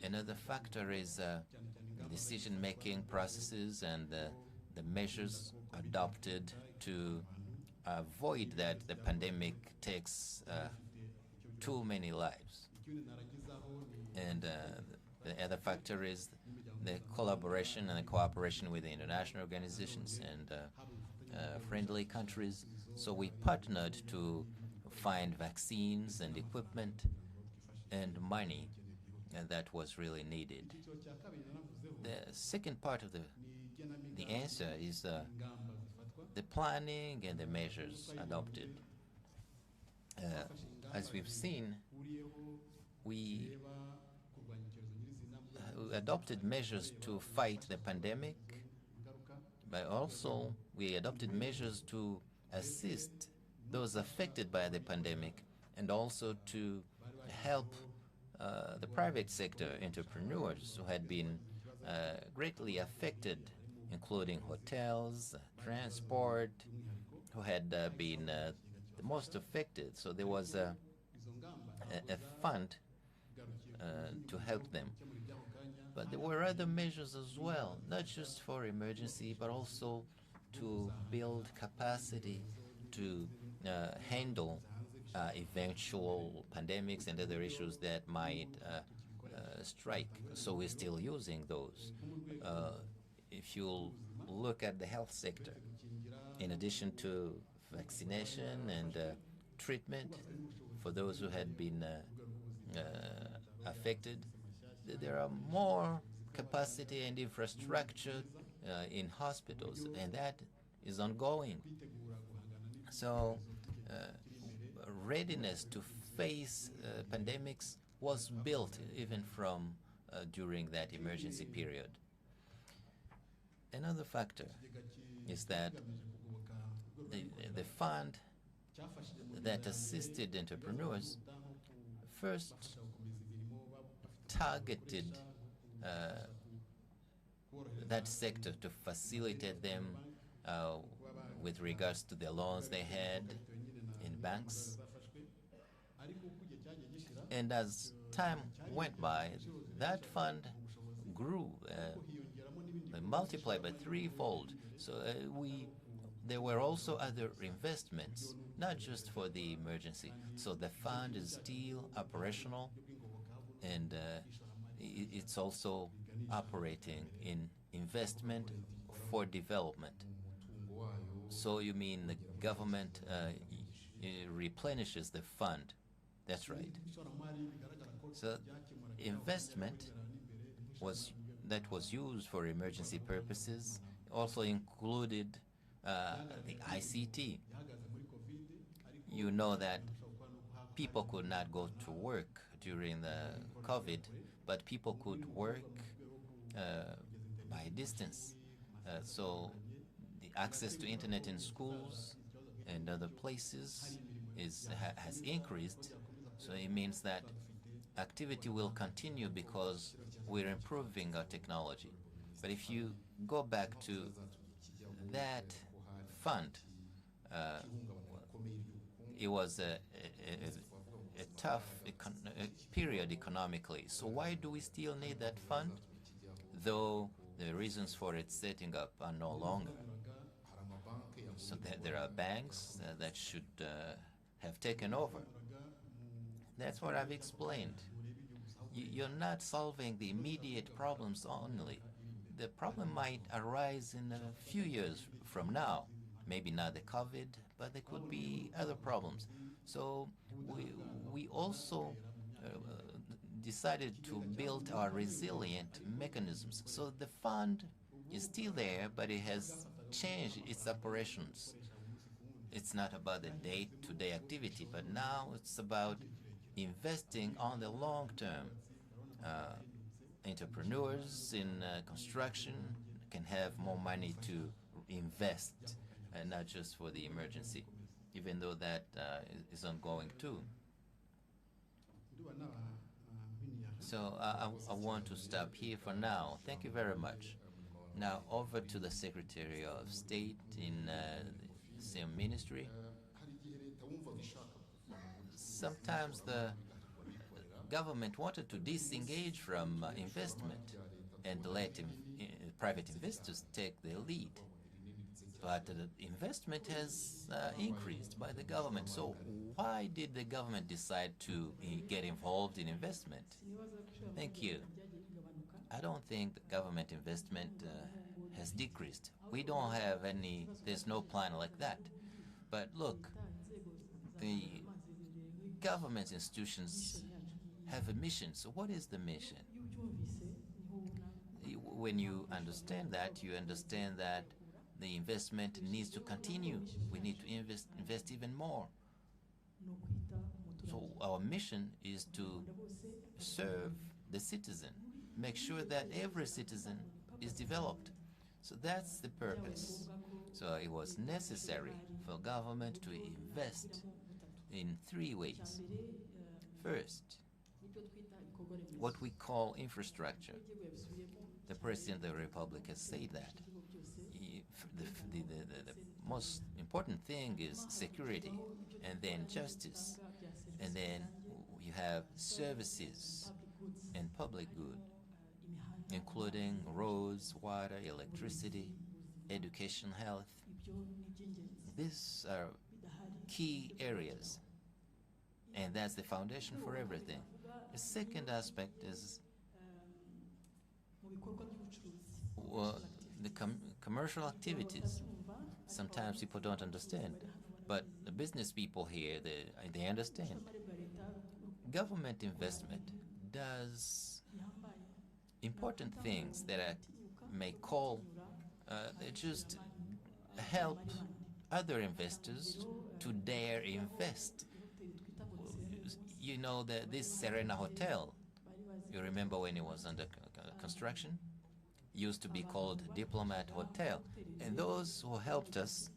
Another factor is decision-making processes and the measures adopted to avoid that the pandemic takes too many lives. And the other factor is the collaboration and the cooperation with the international organizations and friendly countries. So we partnered to find vaccines and equipment and money that was really needed. The second part of the answer is the planning and the measures adopted. As we've seen, we adopted measures to fight the pandemic, but also we adopted measures to assist those affected by the pandemic and also to help the private sector entrepreneurs who had been greatly affected, including hotels, transport, who had been the most affected. So there was a fund to help them. But there were other measures as well, not just for emergency, but also to build capacity to handle eventual pandemics and other issues that might strike. So we're still using those. If you look at the health sector, in addition to vaccination and treatment for those who had been affected, there are more capacity and infrastructure in hospitals, and that is ongoing. So readiness to face pandemics was built even from during that emergency period. Another factor is that the fund that assisted entrepreneurs first targeted that sector to facilitate them with regards to the loans they had in banks. And as time went by, that fund grew, multiplied by threefold. So there were also other investments, not just for the emergency. So the fund is still operational, and it's also operating in investment for development. So you mean the government replenishes the fund? That's right. So investment that was used for emergency purposes also included the ICT. You know that people could not go to work during the COVID, but people could work by distance. So the access to internet in schools and other places has increased. So it means that activity will continue because we're improving our technology. But if you go back to that fund, it was a tough period economically. So why do we still need that fund? Though the reasons for its setting up are no longer. So there are banks that should have taken over. That's what I've explained. You're not solving the immediate problems only. The problem might arise in a few years from now. Maybe not the COVID, but there could be other problems. So we also decided to build our resilient mechanisms. So the fund is still there, but it has changed its operations. It's not about the day-to-day activity, but now it's about investing on the long term. Entrepreneurs in construction can have more money to invest, and not just for the emergency, even though that is ongoing too. So I want to stop here for now. Thank you very much. Now over to the Secretary of State in the same ministry. Sometimes the government wanted to disengage from investment and let private investors take the lead. But the investment has increased by the government. So why did the government decide to get involved in investment? Thank you. I don't think the government investment has decreased. We don't have any, there's no plan like that. But look, the government institutions have a mission. So what is the mission? When you understand that, you understand that the investment needs to continue. We need to invest even more. So our mission is to serve the citizen, make sure that every citizen is developed. So that's the purpose. So it was necessary for government to invest in three ways. First, what we call infrastructure. The President of the Republic has said that. The most important thing is security, and then justice, and then you have services and public good, including roads, water, electricity, education, health. These are key areas, and that's the foundation for everything. The second aspect is the commercial activities. Sometimes people don't understand, but the business people here, they understand. Government investment does important things that I may call they just help other investors to dare invest. you know this Serena Hotel, you remember when it was under construction? Used to be called Diplomat Hotel. And those who helped us,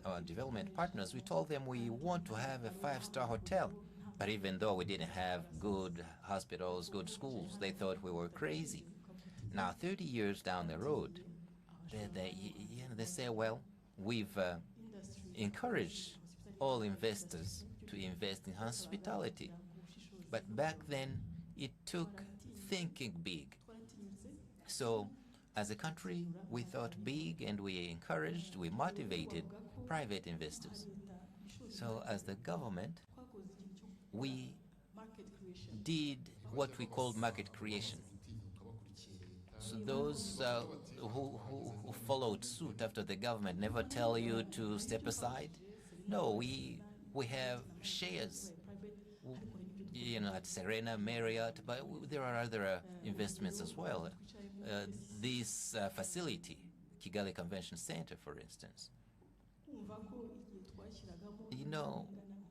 our development partners, we told them we want to have a 5-star hotel. But even though we didn't have good hospitals, good schools, they thought we were crazy. Now, 30 years down the road, they say, well, we've encouraged all investors to invest in hospitality. But back then, it took thinking big. So, as a country, we thought big and we encouraged, we motivated private investors. So, as the government, we did what we called market creation. So those who followed suit after the government never tell you to step aside. No, we have shares, at Serena, Marriott, but there are other investments as well. This facility, Kigali Convention Center, for instance.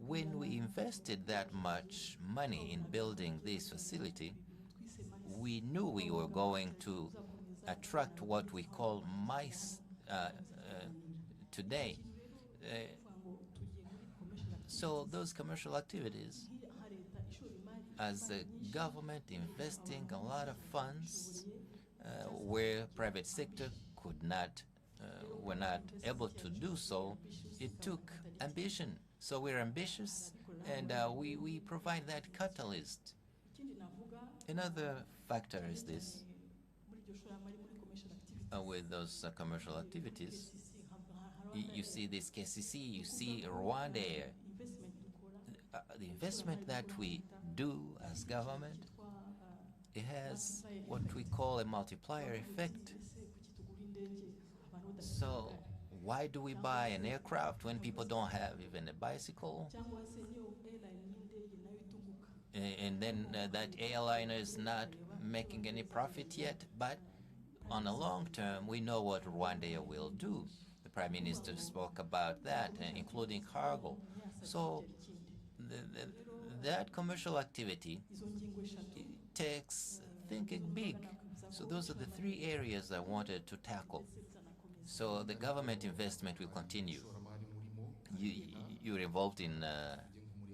When we invested that much money in building this facility, we knew we were going to attract what we call mice today. So those commercial activities, as the government investing a lot of funds where private sector were not able to do so, it took ambition. So we're ambitious, and we provide that catalyst. Another factor is this, with those commercial activities. You see this KCC, you see Rwanda Air. The investment that we do as government, it has what we call a multiplier effect. So why do we buy an aircraft when people don't have even a bicycle? And then that airliner is not making any profit yet, but on a long term, we know what Rwanda Air will do. The Prime Minister spoke about that, including cargo. So that commercial activity takes thinking big. So those are the 3 areas I wanted to tackle. So the government investment will continue. You're involved in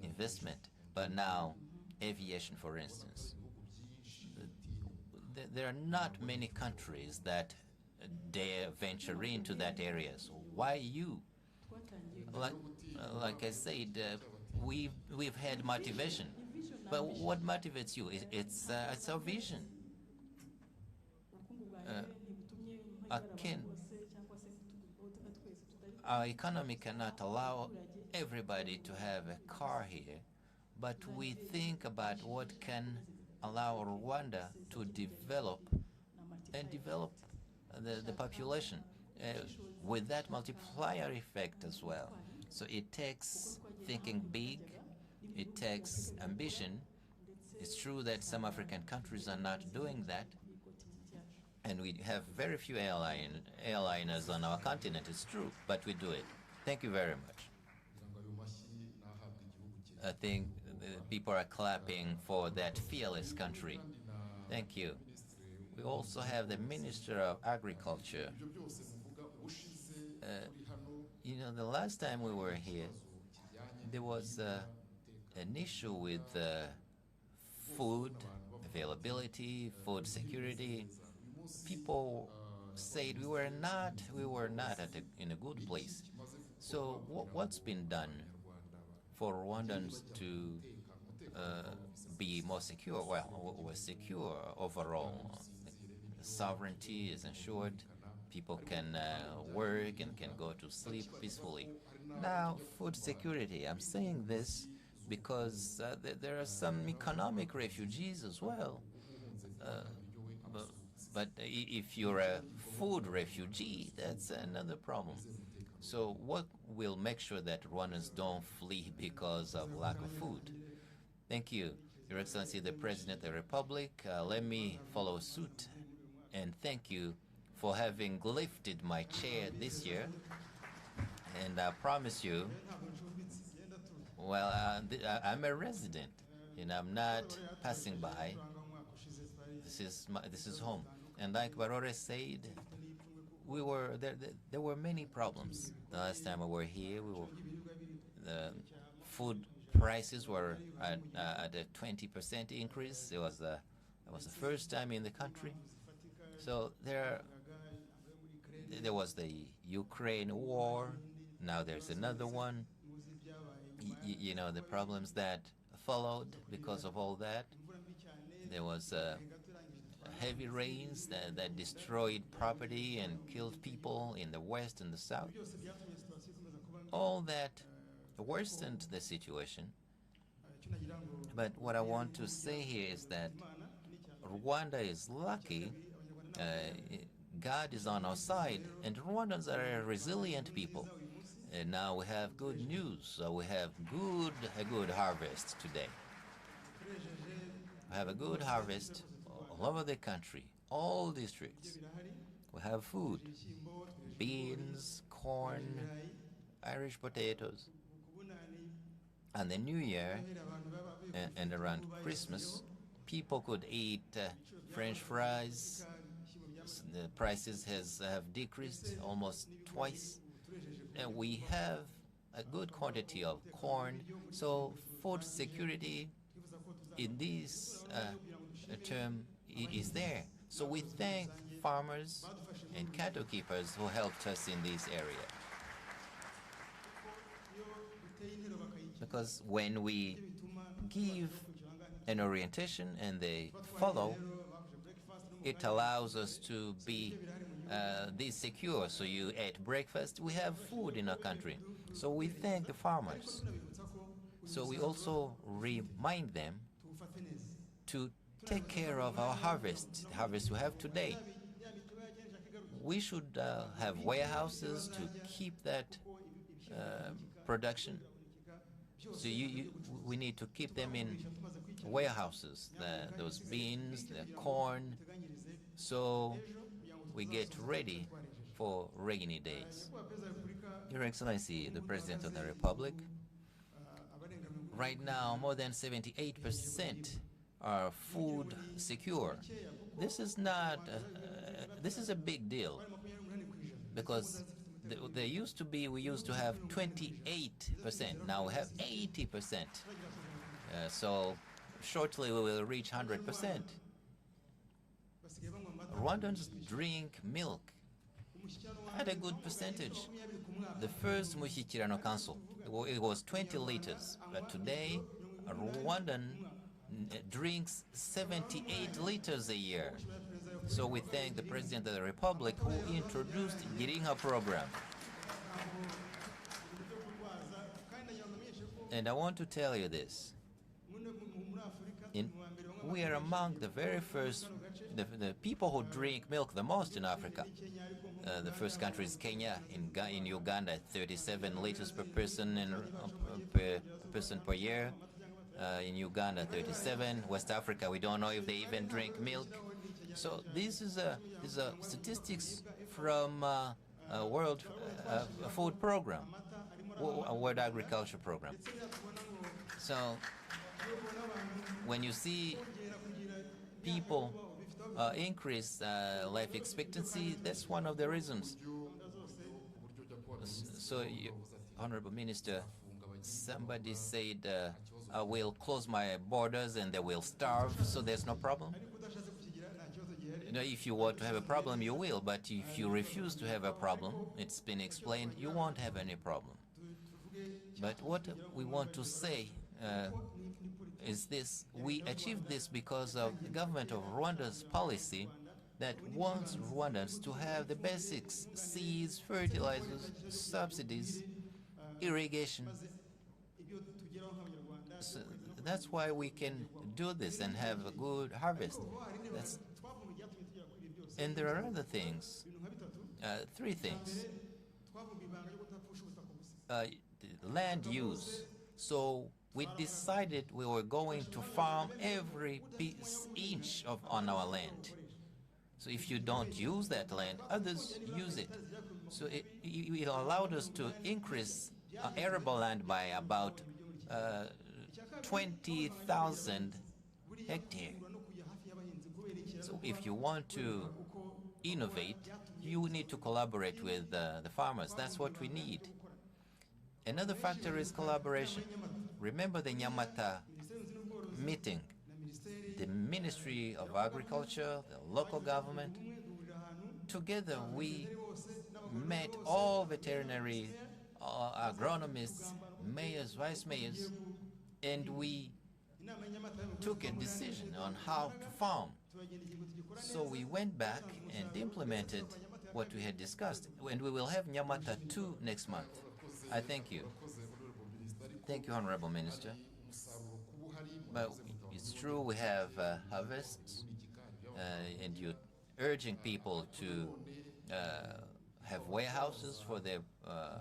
investment, but now aviation, for instance. There are not many countries that dare venture into that area. So why you? Like I said, we've had motivation, but what motivates you? It's our vision. Our economy cannot allow everybody to have a car here, but we think about what can allow Rwanda to develop the population with that multiplier effect as well. So it takes thinking big, it takes ambition. It's true that some African countries are not doing that, and we have very few airliners on our continent, it's true, but we do it. Thank you very much. I think people are clapping for that fearless country. Thank you. We also have the Minister of Agriculture. The last time we were here, there was an issue with food availability, food security. People said we were not in a good place. So what's been done for Rwandans to be more secure? Well, we're secure overall. Sovereignty is ensured. People can work and can go to sleep peacefully. Now, food security. I'm saying this because there are some economic refugees as well. But if you're a food refugee, that's another problem. So what will make sure that Rwandans don't flee because of lack of food? Thank you, Your Excellency, the President of the Republic. Let me follow suit and thank you for having lifted my chair this year. And I promise you, Well, I'm a resident, and I'm not passing by. This is home. And like Barore said, there were many problems. The last time we were here, the food prices were at a 20% increase. It was the first time in the country. So there was the Ukraine war. Now there's another one. You know, the problems that followed because of all that. There was heavy rains that destroyed property and killed people in the west and the south. All that worsened the situation. But what I want to say here is that Rwanda is lucky. God is on our side, and Rwandans are a resilient people. And now we have good news. We have a good harvest today. We have a good harvest all over the country, all districts. We have food, beans, corn, Irish potatoes. And the New Year and around Christmas, people could eat French fries. The prices have decreased almost twice. And we have a good quantity of corn. So food security in this term is there. So we thank farmers and cattle keepers who helped us in this area. Because when we give an orientation and they follow, it allows us to be this secure. So you ate breakfast, we have food in our country. So we thank the farmers. So we also remind them to take care of our harvest, the harvest we have today. We should have warehouses to keep that production. So we need to keep them in warehouses, those beans, the corn, so we get ready for rainy days. Your Excellency, the President of the Republic, right now more than 78% are food secure. This is not, this is a big deal, because we used to have 28%, now we have 80%. So shortly we will reach 100%. Rwandans drink milk at a good percentage. The first Umushyikirano Council, it was 20 liters, but today a Rwandan drinks 78 liters a year. So we thank the President of the Republic who introduced Girinka program. And I want to tell you this. We are among the very first, the people who drink milk the most in Africa. The first country is Kenya. In Uganda, 37 liters per person per year. In Uganda, 37. West Africa, we don't know if they even drink milk. So these are statistics from a World Food Program, a World Agriculture Program. So when you see people increase life expectancy, that's one of the reasons. So, Honorable Minister, somebody said, I will close my borders and they will starve, so there's no problem. You know, if you want to have a problem, you will, but if you refuse to have a problem, it's been explained, you won't have any problem. But what we want to say is this: we achieved this because of the government of Rwanda's policy that wants Rwandans to have the basics: seeds, fertilizers, subsidies, irrigation. So that's why we can do this and have a good harvest. And there are other things, 3 things. Land use. So we decided we were going to farm every inch on our land. So if you don't use that land, others use it. So it allowed us to increase arable land by about 20,000 hectares. So if you want to innovate, you need to collaborate with the farmers. That's what we need. Another factor is collaboration. Remember the Nyamata meeting. The Ministry of Agriculture, the local government, together we met all veterinary agronomists, mayors, vice mayors, and we took a decision on how to farm. So we went back and implemented what we had discussed, and we will have Nyamata 2 next month. I thank you. Thank you, Honorable Minister. But it's true we have harvests, and you're urging people to have warehouses for their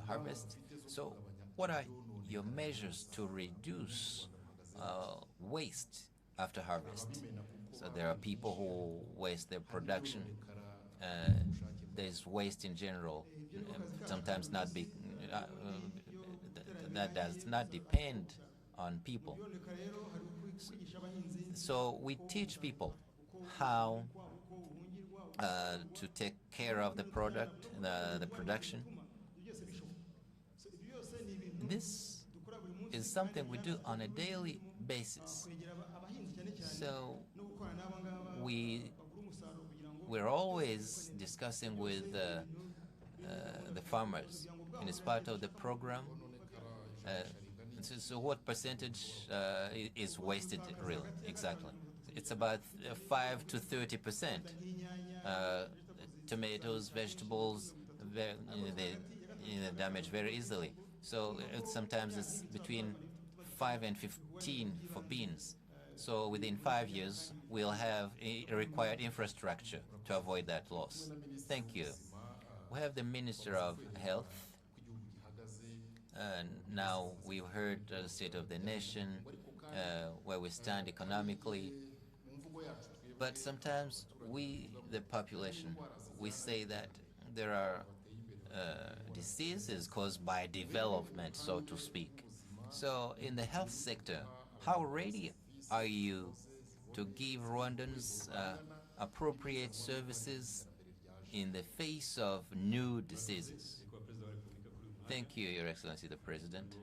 harvest. So what are your measures to reduce waste after harvest? So there are people who waste their production. There's waste in general, sometimes not be, that does not depend on people. So we teach people how to take care of the product, the production. This is something we do on a daily basis. So we're always discussing with the farmers, and it's part of the program. So what percentage is wasted really, exactly? It's about 5 to 30%. Tomatoes, vegetables, they damage very easily. So sometimes it's between 5 and 15 for beans. So within 5 years, we'll have a required infrastructure to avoid that loss. Thank you. We have the Minister of Health. Now we've heard the state of the nation, where we stand economically. But sometimes we, the population, we say that there are diseases caused by development, so to speak. So in the health sector, how ready are you to give Rwandans appropriate services in the face of new diseases? Thank you, Your Excellency the President.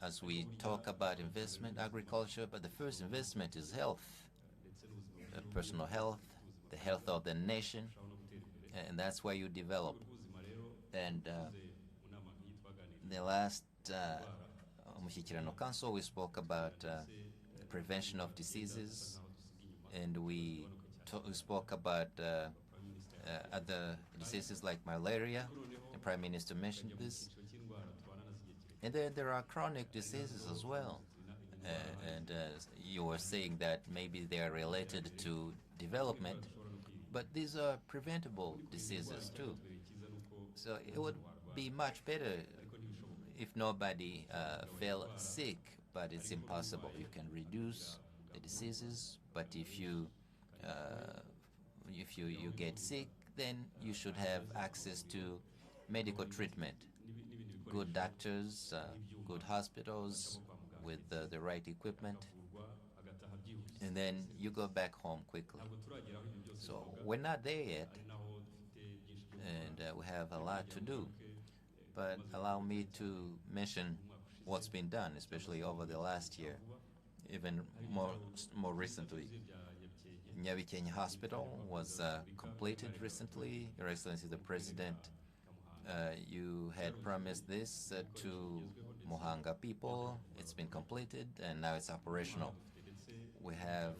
As we talk about investment, agriculture, but the first investment is health, personal health, the health of the nation, and that's where you develop. And the last Umushyikirano Council, we spoke about the prevention of diseases, and we spoke about other diseases like malaria. The Prime Minister mentioned this. And then there are chronic diseases as well. And you were saying that maybe they are related to development, but these are preventable diseases too. So it would be much better if nobody fell sick, but it's impossible. You can reduce the diseases, but if you get sick, then you should have access to medical treatment. Good doctors, good hospitals with the right equipment, and then you go back home quickly. So we're not there yet, and we have a lot to do. But allow me to mention what's been done, especially over the last year, even more recently. Nyabikenya Hospital was completed recently. Your Excellency the President, you had promised this to Muhanga people. It's been completed and now it's operational. We have,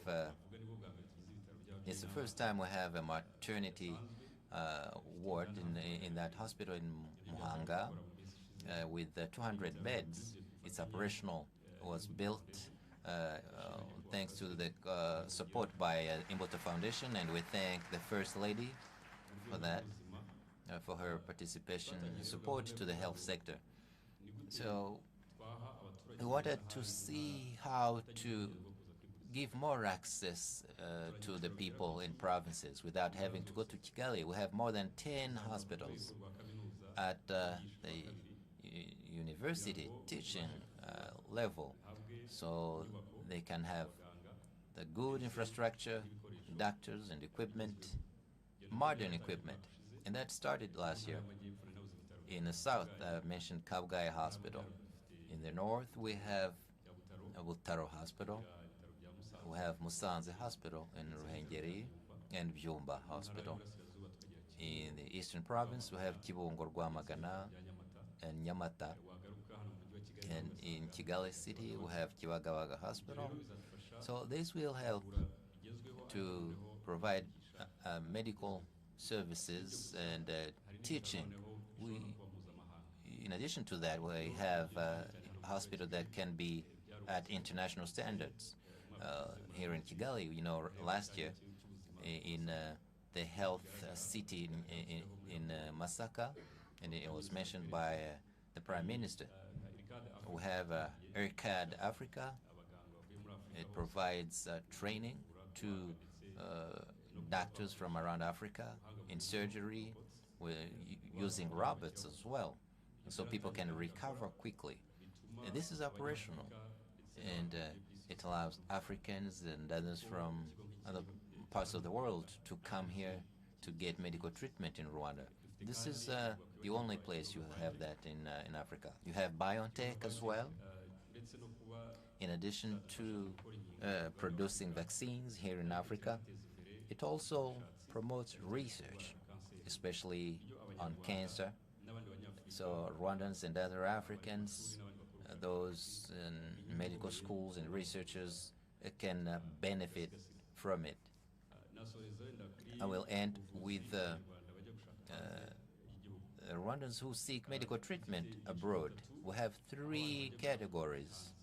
it's the first time we have a maternity ward in that hospital in Muhanga with 200 beds. It's operational. It was built thanks to the support by Imbuto Foundation, and we thank the First Lady for that, for her participation and support to the health sector. So we wanted to see how to give more access to the people in provinces without having to go to Kigali. We have more than 10 hospitals at the university teaching level, so they can have the good infrastructure, doctors and equipment, modern equipment. And that started last year. In the south, I mentioned Kabgayi Hospital. In the north, we have Butaro Hospital. We have Musanze Hospital in Ruhengeri and Byumba Hospital. In the eastern province, we have Kibungo, Rwamagana, and Nyamata. And in Kigali City, we have Kibagabaga Hospital. So this will help to provide medical services and teaching. In addition to that, we have a hospital that can be at international standards. Here in Kigali, last year in the health city in Masaka, and it was mentioned by the Prime Minister. We have ERCAD Africa. It provides training to doctors from around Africa in surgery. We're using robots as well, so people can recover quickly. And this is operational, and it allows Africans and others from other parts of the world to come here to get medical treatment in Rwanda. This is the only place you have that in Africa. You have BioNTech as well. In addition to producing vaccines here in Africa, it also promotes research, especially on cancer. So Rwandans and other Africans, those in medical schools and researchers can benefit from it. I will end with Rwandans who seek medical treatment abroad. We have 3 categories.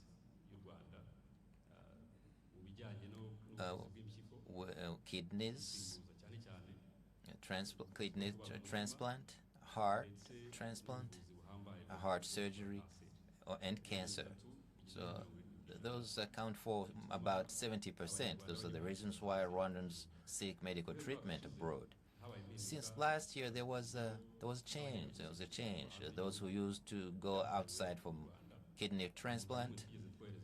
Kidneys, kidney transplant, heart transplant, heart surgery, and cancer. So those account for about 70%. Those are the reasons why Rwandans seek medical treatment abroad. Since last year, there was a change. There was a change. Those who used to go outside for kidney transplant,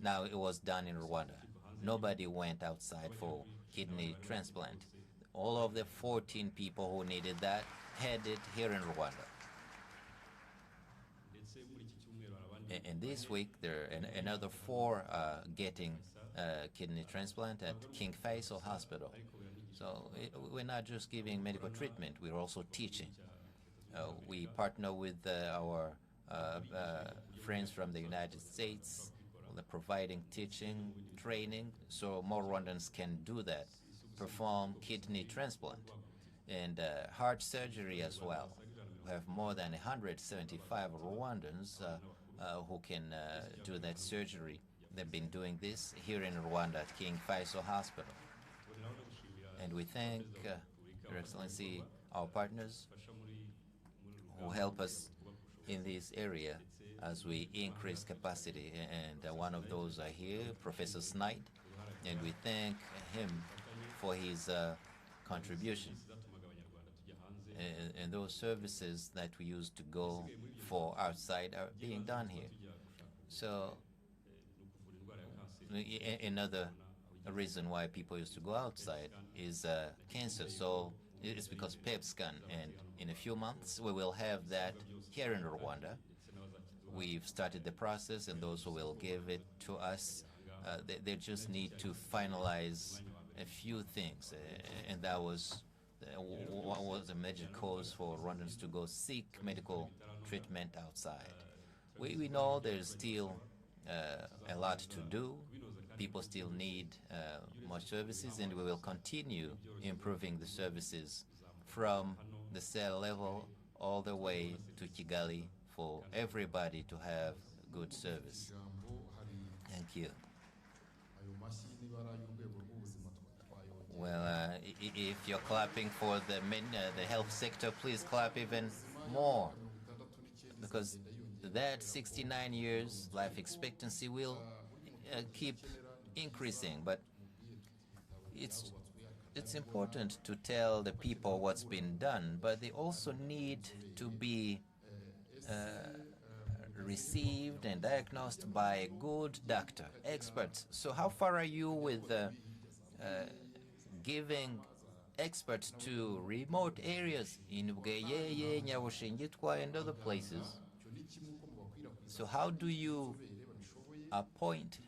now it was done in Rwanda. Nobody went outside for kidney transplant. All of the 14 people who needed that had it here in Rwanda. And this week, there are another 4 getting kidney transplant at King Faisal Hospital. So we're not just giving medical treatment, we're also teaching. We partner with our friends from the United States. They're providing teaching, training, so more Rwandans can do that, perform kidney transplant, and heart surgery as well. We have more than 175 Rwandans who can do that surgery. They've been doing this here in Rwanda at King Faisal Hospital. And we thank, Your Excellency, our partners who help us in this area as we increase capacity. And one of those are here, Professor Snight, and we thank him for his contribution. And those services that we used to go for outside are being done here. So another reason why people used to go outside is cancer. So it's because PEP scan, and in a few months we will have that here in Rwanda. We've started the process, and those who will give it to us, they just need to finalize a few things, and that was what was a major cause for Rwandans to go seek medical treatment outside. We know there's still a lot to do. People still need more services, and we will continue improving the services from the cell level all the way to Kigali for everybody to have good service. Thank you. Well, if you're clapping for the health sector, please clap even more, because that 69 years life expectancy will keep increasing. But it's important to tell the people what's been done, but they also need to be received and diagnosed by a good doctor, experts. So how far are you with giving experts to remote areas in Bweyeye, Nyabushingitwa, and other places? So how do you appoint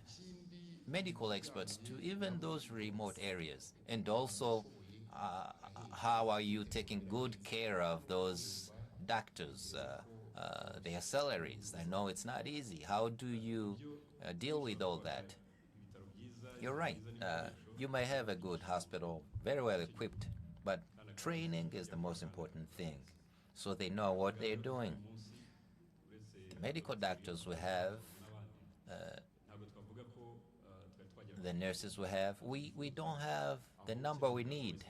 medical experts to even those remote areas? And also, how are you taking good care of those doctors, their salaries? I know it's not easy. How do you deal with all that? You're right. You may have a good hospital, very well equipped, but training is the most important thing, so they know what they're doing. The medical doctors we have, the nurses we have, we don't have the number we need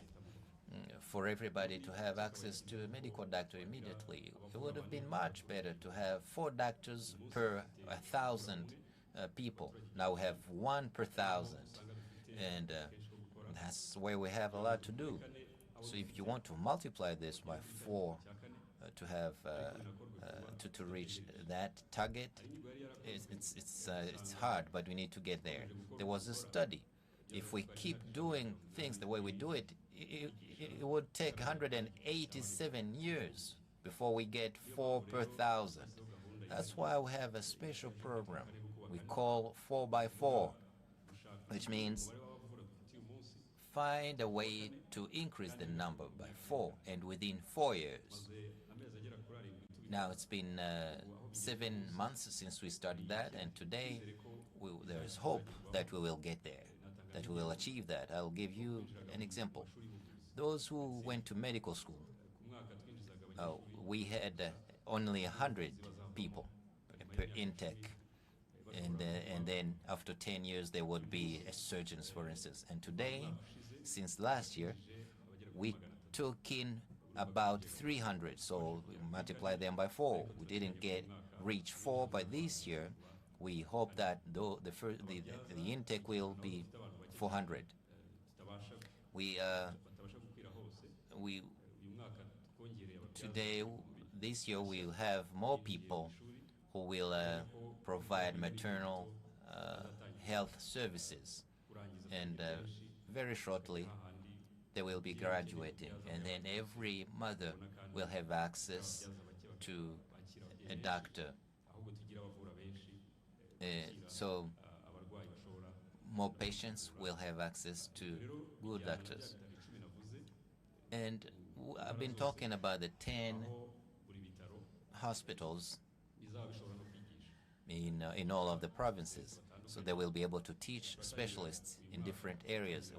for everybody to have access to a medical doctor immediately. It would have been much better to have 4 doctors per 1,000 people. Now we have 1 per 1,000, and that's where we have a lot to do. So if you want to multiply this by 4 to have to reach that target, it's hard, but we need to get there. There was a study. If we keep doing things the way we do it, it would take 187 years before we get 4 per 1,000. That's why we have a special program we call 4x4, which means find a way to increase the number by 4, and within 4 years. Now it's been 7 months since we started that, and today there is hope that we will get there, that we will achieve that. I'll give you an example. Those who went to medical school, we had only 100 people per intake, and then after 10 years there would be surgeons, for instance. And today, since last year, we took in about 300, so we multiply them by 4. We didn't reach 4, but this year we hope that the intake will be 400. This year we'll have more people who will provide maternal health services, and very shortly they will be graduating, and then every mother will have access to a doctor. So more patients will have access to good doctors. And I've been talking about the 10 hospitals in all of the provinces. So they will be able to teach specialists in different areas.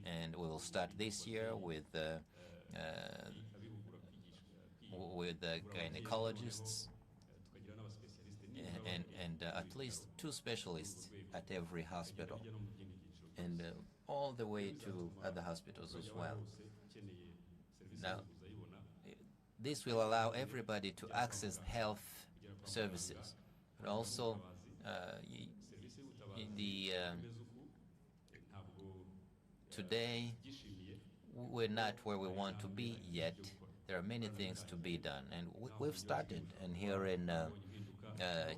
And we will start this year with gynecologists and at least 2 specialists at every hospital, and all the way to other hospitals as well. Now, this will allow everybody to access health services, but also today we're not where we want to be yet. There are many things to be done, and we've started. And here in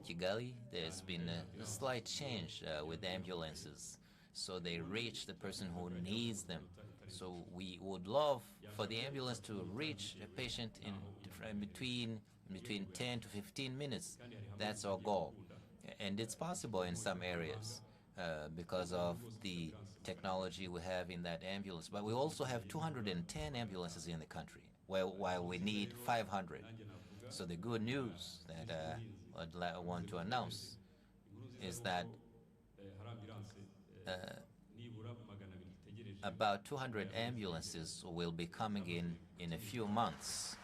Kigali, there's been a slight change with ambulances, so they reach the person who needs them. So we would love for the ambulance to reach a patient in between 10 to 15 minutes. That's our goal, and it's possible in some areas because of the technology we have in that ambulance. But we also have 210 ambulances in the country, while we need 500. So the good news that I want to announce is that about 200 ambulances will be coming in a few months.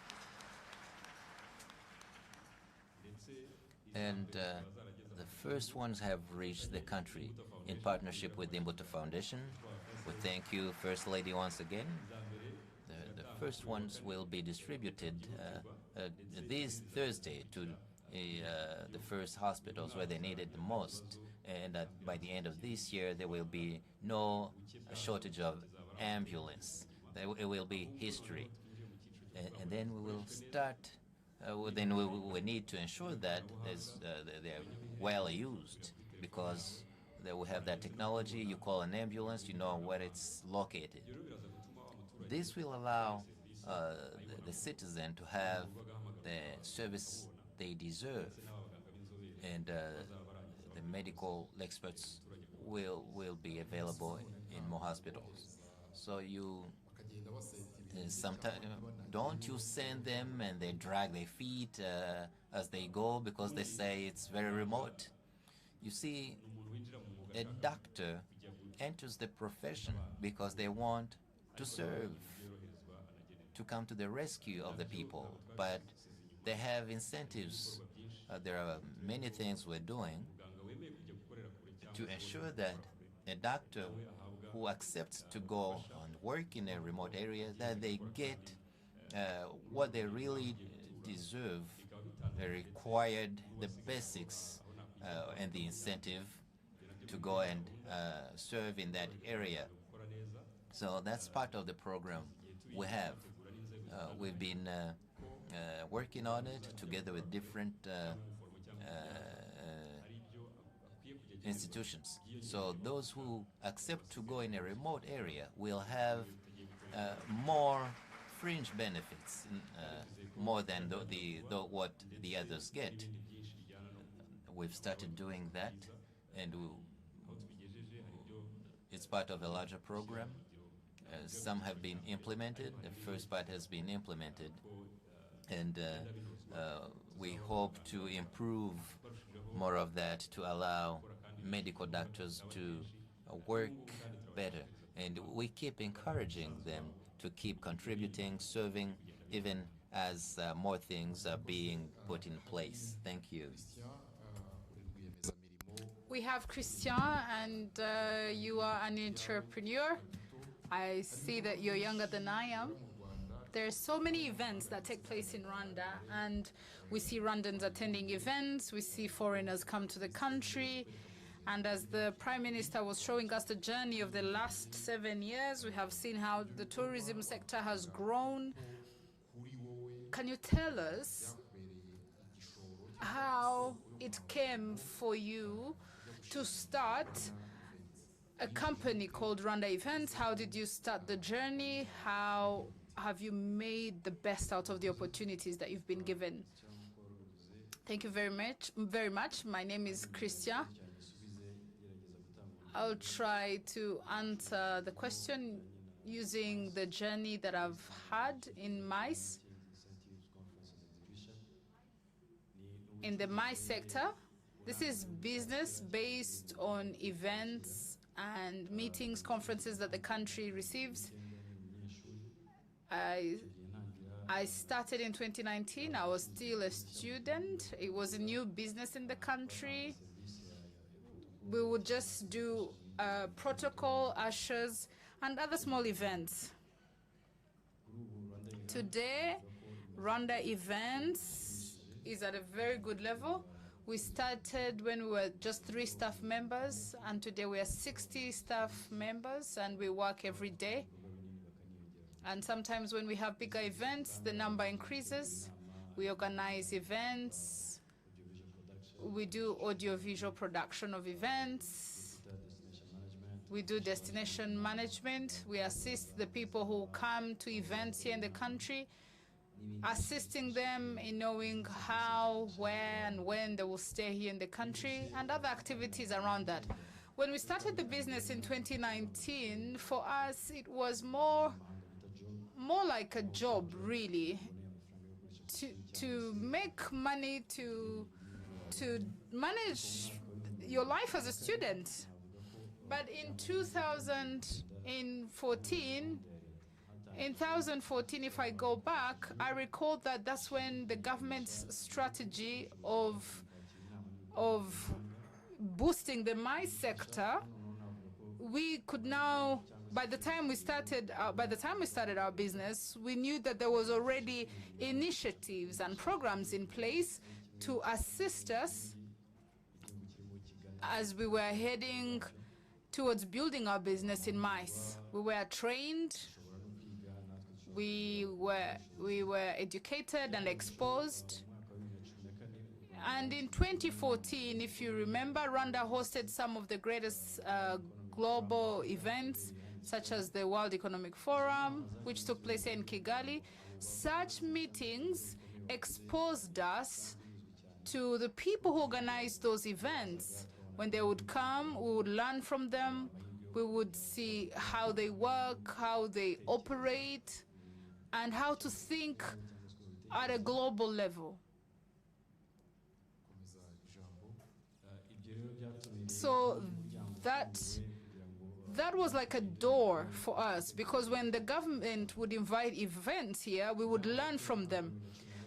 And the first ones have reached the country in partnership with the Imbuto Foundation. We thank you, First Lady, once again. The first ones will be distributed this Thursday to the first hospitals where they need it the most. And by the end of this year, there will be no shortage of ambulance. It will be history. And then we will start then we need to ensure that they're well used, because we have that technology. You call an ambulance, you know where it's located. This will allow the citizen to have the service they deserve, and the medical experts will be available in more hospitals. So you sometimes don't you send them and they drag their feet as they go because they say it's very remote. You see, a doctor enters the profession because they want to serve, to come to the rescue of the people, but they have incentives. There are many things we're doing to ensure that a doctor who accepts to go and work in a remote area, that they get what they really deserve, the required, the basics, and the incentive to go and serve in that area. So that's part of the program we have. We've been working on it together with different institutions. So those who accept to go in a remote area will have more fringe benefits, more than what the others get. We've started doing that, and it's part of a larger program. Some have been implemented. The first part has been implemented, and we hope to improve more of that to allow medical doctors to work better. And we keep encouraging them to keep contributing, serving, even as more things are being put in place. Thank you.
We have Christian, and you are an entrepreneur. I see that you're younger than I am. There are so many events that take place in Rwanda, and we see Rwandans attending events, we see foreigners come to the country, and as the Prime Minister was showing us the journey of the last 7 years, we have seen how the tourism sector has grown. Can you tell us how it came for you to start a company called Rwanda Events? How did you start the journey? How have you made the best out of the opportunities that you've been given? Thank you very much. My name is Christian. I'll try to answer the question using the journey that I've had in MICE. In the MICE sector, this is business based on events and meetings, conferences that the country receives. I started in 2019. I was still a student. It was a new business in the country. We would just do protocol, ushers, and other small events. Today, Rwanda Events is at a very good level. We started when we were just 3 staff members, and today we are 60 staff members, and we work every day. And sometimes when we have bigger events, the number increases. We organize events. We do audiovisual production of events. We do destination management. We assist the people who come to events here in the country, assisting them in knowing how, where, and when they will stay here in the country, and other activities around that. When we started the business in 2019, for us, it was more like a job, really, to make money, to manage your life as a student. But in 2014, if I go back, I recall that that's when the government's strategy of boosting the MICE sector, we could now, by the time we started our business, we knew that there was already initiatives and programs in place to assist us as we were heading towards building our business in MICE. We were trained. we were educated and exposed. And in 2014, if you remember, Rwanda hosted some of the greatest global events, such as the World Economic Forum, which took place here in Kigali. Such meetings exposed us to the people who organized those events. When they would come, we would learn from them. We would see how they work, how they operate, and how to think at a global level. So that was like a door for us, because when the government would invite events here, we would learn from them.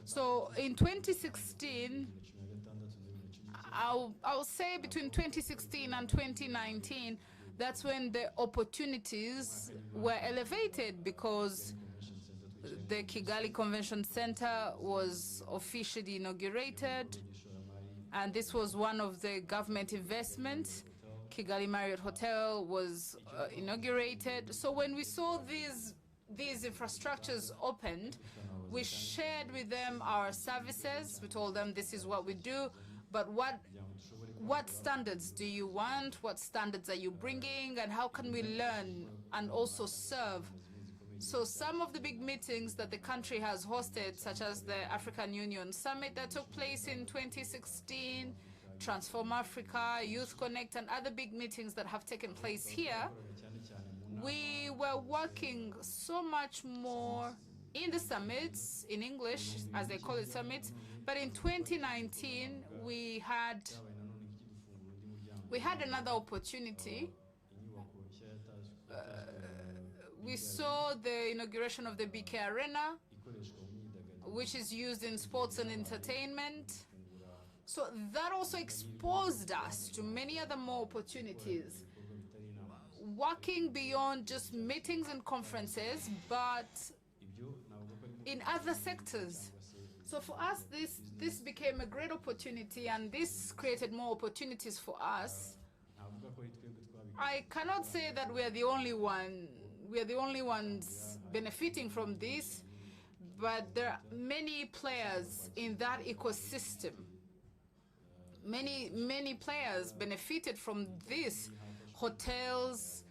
So in 2016, I'll say between 2016 and 2019, that's when the opportunities were elevated, because the Kigali Convention Center was officially inaugurated, and this was one of the government investments. Kigali Marriott Hotel was inaugurated. So when we saw these infrastructures opened, we shared with them our services. We told them this is what we do, but what standards do you want? What standards are you bringing? And how can we learn and also serve? So some of the big meetings that the country has hosted, such as the African Union Summit that took place in 2016, Transform Africa, Youth Connect, and other big meetings that have taken place here, we were working so much more in the summits, in English, as they call it, summits. But in 2019, we had another opportunity. We saw the inauguration of the BK Arena, which is used in sports and entertainment. So that also exposed us to many other more opportunities, working beyond just meetings and conferences, but in other sectors. So for us, this became a great opportunity, and this created more opportunities for us. I cannot say that we are the only ones benefiting from this, but there are many players in that ecosystem. Many players benefited from this. Hotels,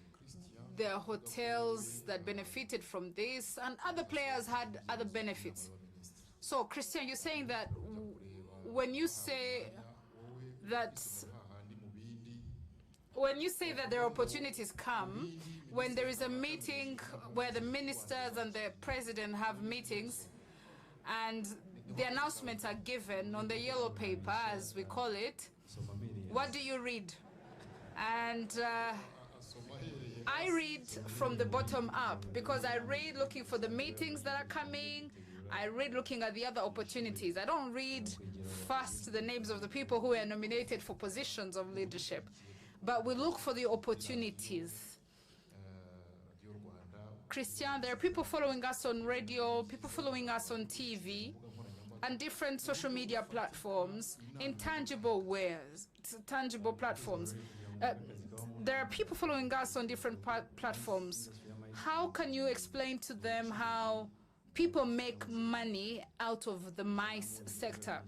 there are hotels that benefited from this, and other players had other benefits. So, Christian, you're saying that when you say that there are opportunities come, when there is a meeting where the ministers and the president have meetings, and the announcements are given on the yellow paper, as we call it, what do you read? And I read from the bottom up, because I read looking for the meetings that are coming. I read looking at the other opportunities. I don't read first the names of the people who are nominated for positions of leadership, but we look for the opportunities. Christian, there are people following us on radio, people following us on TV, and different social media platforms in tangible ways, tangible platforms. There are people following us on different platforms. How can you explain to them how people make money out of the MICE sector?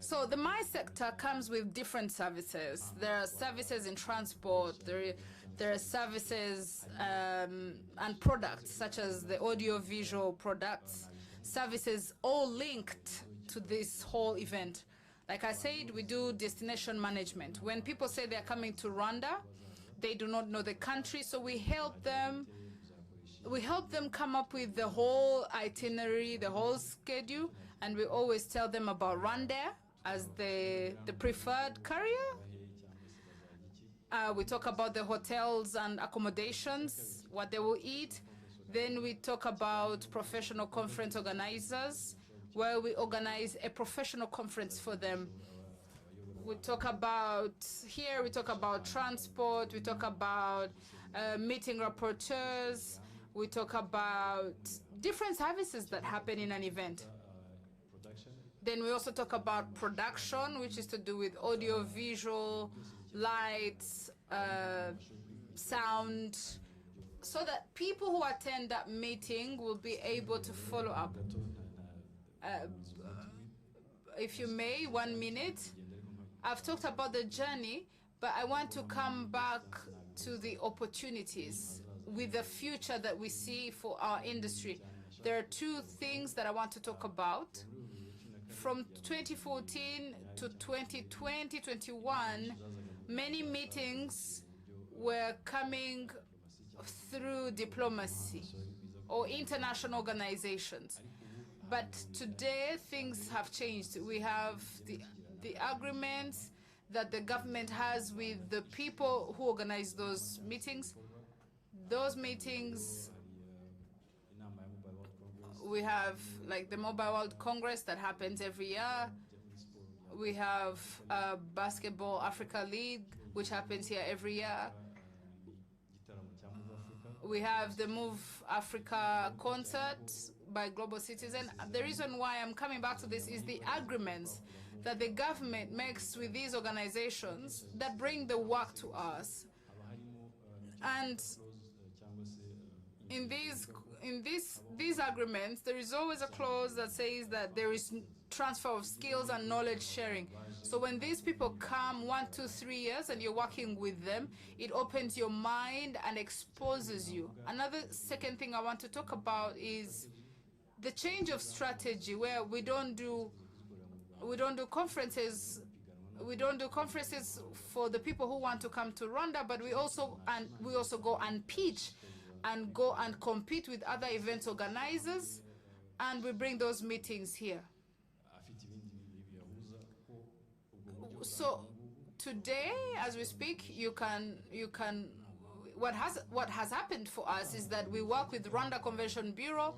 So the MICE sector comes with different services. There are services in transport, there are services and products, such as the audio-visual products, services all linked to this whole event. Like I said, we do destination management. When people say they're coming to Rwanda, they do not know the country, so we help them come up with the whole itinerary, the whole schedule, and we always tell them about Rwanda as the preferred carrier. We talk about the hotels and accommodations, what they will eat. Then we talk about professional conference organizers, where we organize a professional conference for them. We talk about transport, we talk about meeting rapporteurs, we talk about different services that happen in an event. Then we also talk about production, which is to do with audio, visual, lights, sound, so that people who attend that meeting will be able to follow up. If you may, 1 minute. I've talked about the journey, but I want to come back to the opportunities with the future that we see for our industry. There are two things that I want to talk about. From 2014 to 2020, 21, many meetings were coming through diplomacy or international organizations. But today, things have changed. We have the agreements that the government has with the people who organize those meetings. Those meetings, we have like the Mobile World Congress that happens every year. We have Basketball Africa League, which happens here every year. We have the Move Africa concert by Global Citizen. The reason why I'm coming back to this is the agreements that the government makes with these organizations that bring the work to us. And in these agreements, there is always a clause that says that there is transfer of skills and knowledge sharing. So when these people come 1, 2, 3 years and you're working with them, it opens your mind and exposes you. Another second thing I want to talk about is the change of strategy, where we don't do conferences. We don't do conferences for the people who want to come to Rwanda, but we also go and pitch and go and compete with other events organizers, and we bring those meetings here. So today, as we speak, what has happened for us is that we work with Rwanda Convention Bureau.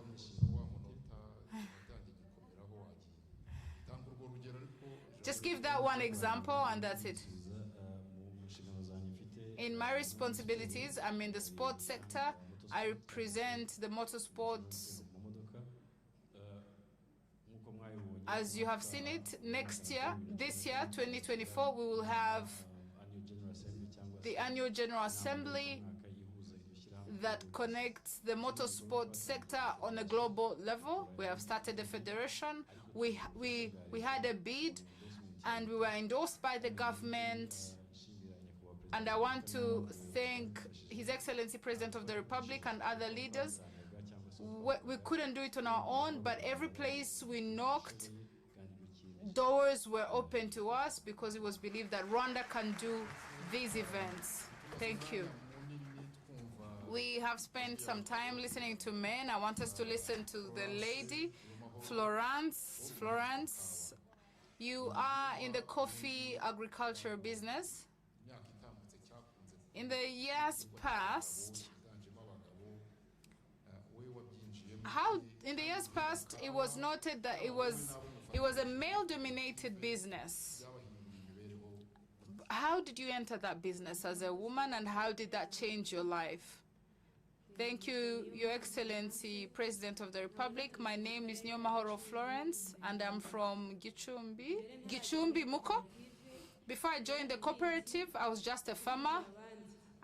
Just give that one example, and that's it. In my responsibilities, I'm in the sports sector. I represent the motorsports. As you have seen it, this year, 2024, we will have the annual General Assembly that connects the motorsport sector on a global level. We have started a federation. We had a bid, and we were endorsed by the government. And I want to thank His Excellency President of the Republic and other leaders. We couldn't do it on our own, but every place we knocked, doors were open to us because it was believed that Rwanda can do these events. Thank you. We have spent some time listening to men. I want us to listen to the lady, Florence. Florence, you are in the coffee agriculture business. In the years past, it was noted that it was a male-dominated business. How did you enter that business as a woman, and how did that change your life? Thank you, Your Excellency, President of the Republic. My name is Nyomahoro Florence, and I'm from Gicumbi, Muko. Before I joined the cooperative, I was just a farmer,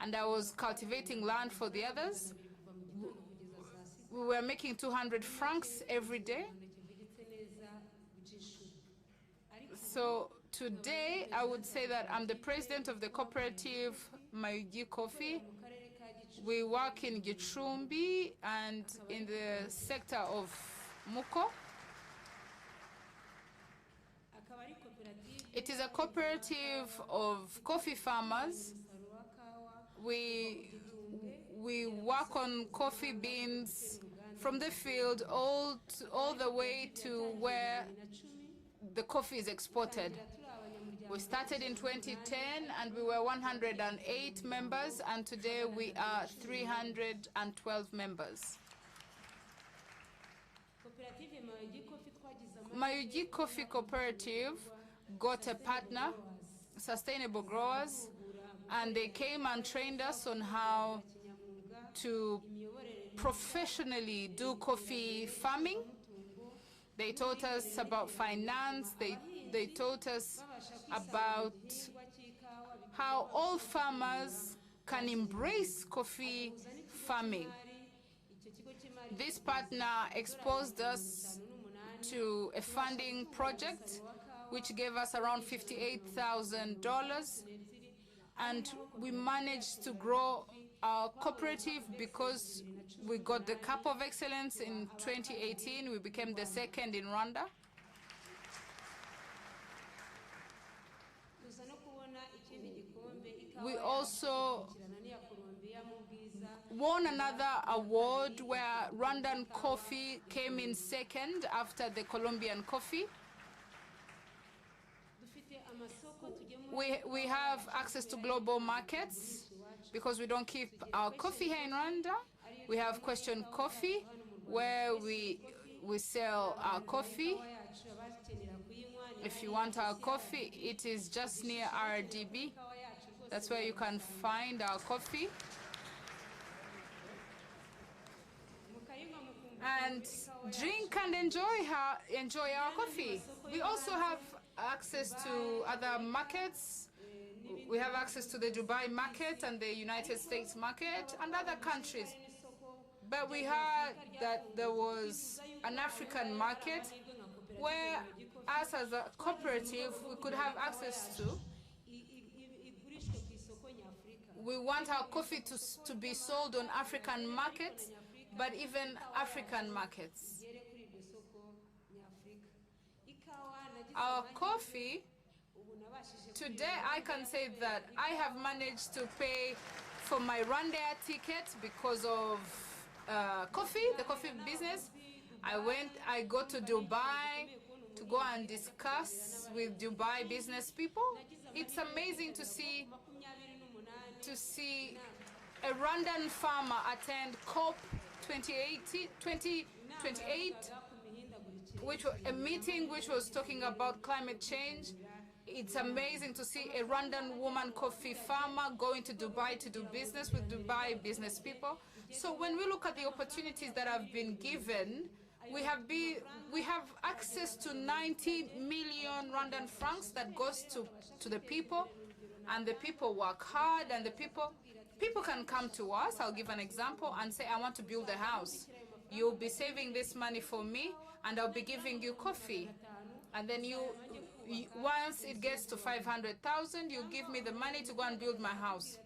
and I was cultivating land for the others. We were making 200 francs every day. So today, I would say that I'm the president of the cooperative Mayugi Coffee. We work in Gicumbi and in the sector of Muko. It is a cooperative of coffee farmers. We work on coffee beans from the field all the way to where the coffee is exported. We started in 2010 and we were 108 members, and today we are 312 members. Mayugi Coffee Cooperative got a partner, Sustainable Growers, and they came and trained us on how to professionally do coffee farming. They taught us about finance. They taught us about how all farmers can embrace coffee farming. This partner exposed us to a funding project which gave us around $58,000, and we managed to grow our cooperative because we got the Cup of Excellence in 2018. We became the second in Rwanda. We also won another award where Rwandan coffee came in second after the Colombian coffee. We have access to global markets because we don't keep our coffee here in Rwanda. We have Question Coffee where we sell our coffee. If you want our coffee, it is just near RDB. That's where you can find our coffee. And drink and enjoy our coffee. We also have access to other markets. We have access to the Dubai market and the United States market and other countries. But we heard that there was an African market where us as a cooperative, we could have access to. We want our coffee to be sold on African markets, but even African markets. Our coffee, today I can say that I have managed to pay for my Rwandair ticket because of coffee, the coffee business. I go to Dubai to go and discuss with Dubai business people. It's amazing to see a Rwandan farmer attend COP 2028, which was a meeting which was talking about climate change. It's amazing to see a Rwandan woman coffee farmer going to Dubai to do business with Dubai business people. So when we look at the opportunities that have been given, we have access to 90 million Rwandan francs that goes to the people, and the people work hard, and the people can come to us. I'll give an example and say, I want to build a house. You'll be saving this money for me, and I'll be giving you coffee. And then once it gets to 500,000, you give me the money to go and build my house.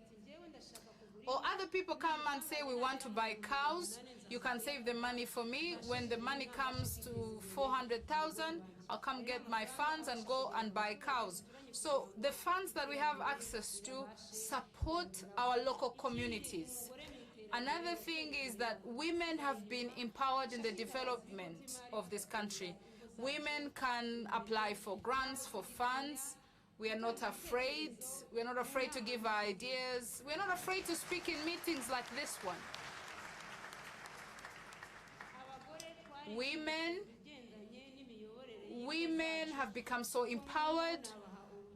Or other people come and say, we want to buy cows. You can save the money for me. When the money comes to 400,000, I'll come get my funds and go and buy cows. So the funds that we have access to support our local communities. Another thing is that women have been empowered in the development of this country. Women can apply for grants, for funds. We are not afraid. We're not afraid to give our ideas. We're not afraid to speak in meetings like this one. Women have become so empowered.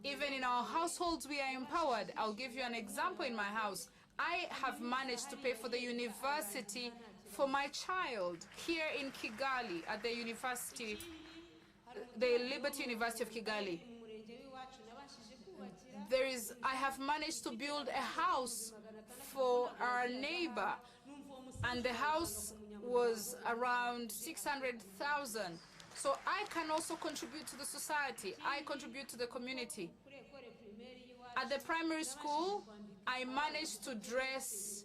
Even in our households, we are empowered. I'll give you an example in my house. I have managed to pay for the university for my child here in Kigali at the university, the Liberty University of Kigali. I have managed to build a house for our neighbor, and the house was around 600,000. So I can also contribute to the society. I contribute to the community. At the primary school, I managed to dress.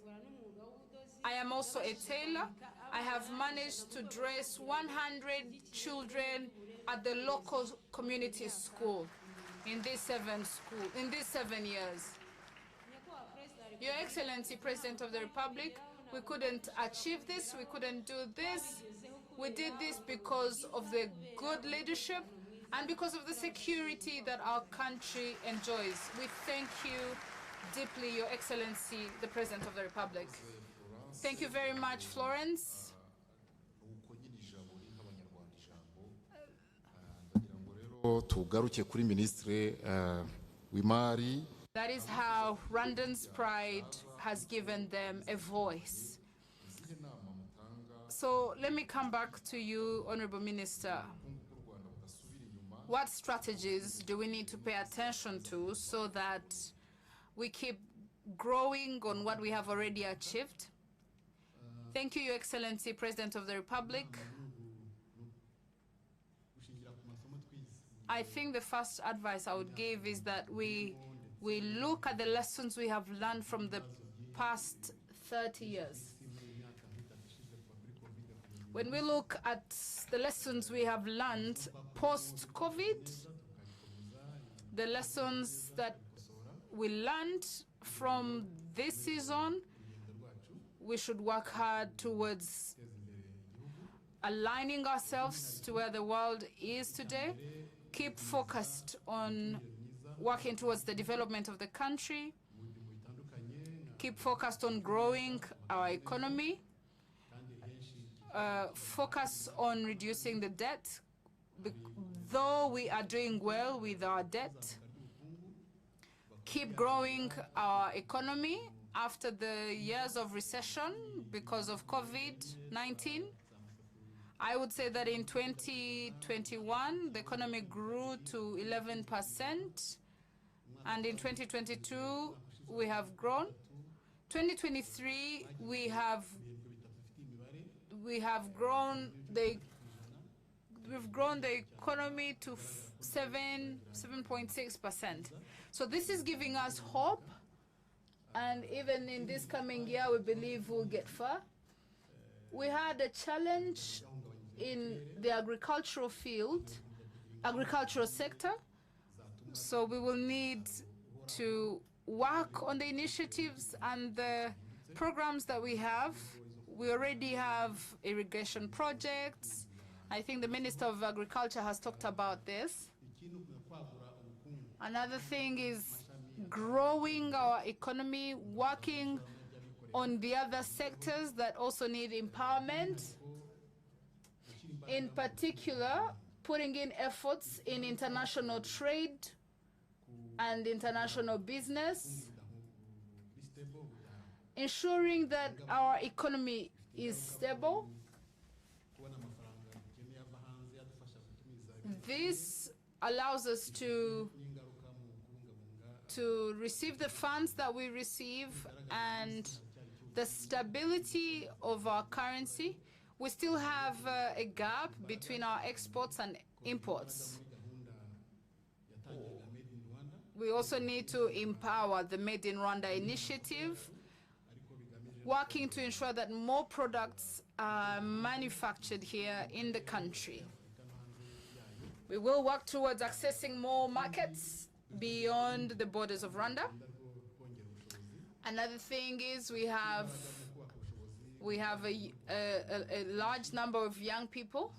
I am also a tailor. I have managed to dress 100 children at the local community school in these 7 years. Your Excellency, President of the Republic, we couldn't achieve this, we couldn't do this. We did this because of the good leadership and because of the security that our country enjoys. We thank you deeply, Your Excellency, the President of the Republic. Thank you very much, Florence. That is how Rwandan's pride has given them a voice. So let me come back to you, Honorable Minister. What strategies do we need to pay attention to so that we keep growing on what we have already achieved? Thank you, Your Excellency, President of the Republic. I think the first advice I would give is that we look at the lessons we have learned from the past 30 years. When we look at the lessons we have learned post-COVID, the lessons that we learned from this season, we should work hard towards aligning ourselves to where the world is today, keep focused on working towards the development of the country, keep focused on growing our economy, focus on reducing the debt, though we are doing well with our debt, keep growing our economy after the years of recession because of COVID-19. I would say that in 2021, the economy grew to 11%, and in 2022, we have grown. 2023, we have grown we've grown the economy to 7.6%. So this is giving us hope, and even in this coming year, we believe we'll get far. We had a challenge in the agricultural sector, so we will need to work on the initiatives and the programs that we have. We already have irrigation projects. I think the Minister of Agriculture has talked about this. Another thing is growing our economy, working on the other sectors that also need empowerment. In particular, putting in efforts in international trade and international business, ensuring that our economy is stable. This allows us to receive the funds that we receive and the stability of our currency. We still have a gap between our exports and imports. We also need to empower the Made in Rwanda initiative, working to ensure that more products are manufactured here in the country. We will work towards accessing more markets beyond the borders of Rwanda. Another thing is we have a large number of young people.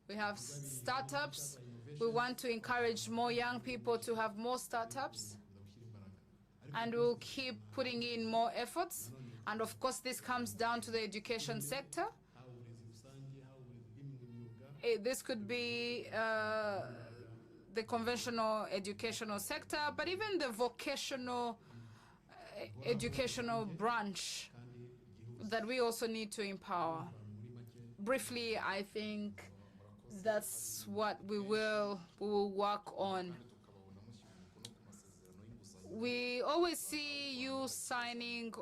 We have startups. We want to encourage more young people to have more startups. And we'll keep putting in more efforts. And of course, this comes down to the education sector. This could be the conventional educational sector, but even the vocational educational branch that we also need to empower. Briefly, I think that's what we will work on. We always see you signing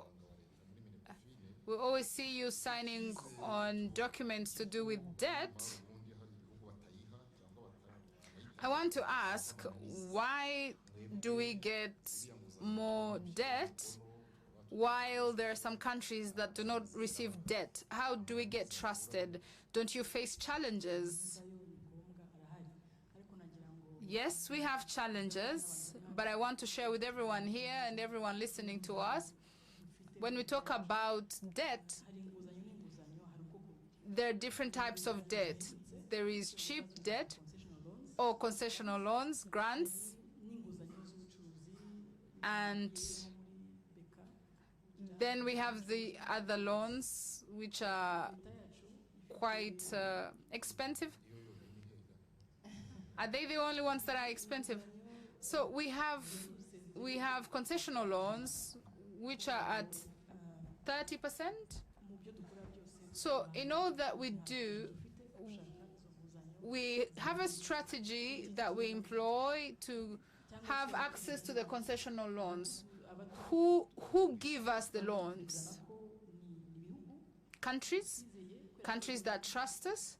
on documents to do with debt. I want to ask, why do we get more debt while there are some countries that do not receive debt? How do we get trusted? Don't you face challenges? Yes, we have challenges, but I want to share with everyone here and everyone listening to us, when we talk about debt, there are different types of debt. There is cheap debt or concessional loans, grants, and then we have the other loans, which are quite expensive. Are they the only ones that are expensive? So we have concessional loans, which are at 30%. So in all that we do, we have a strategy that we employ to have access to the concessional loans. Who give us the loans? countries, countries that trust us,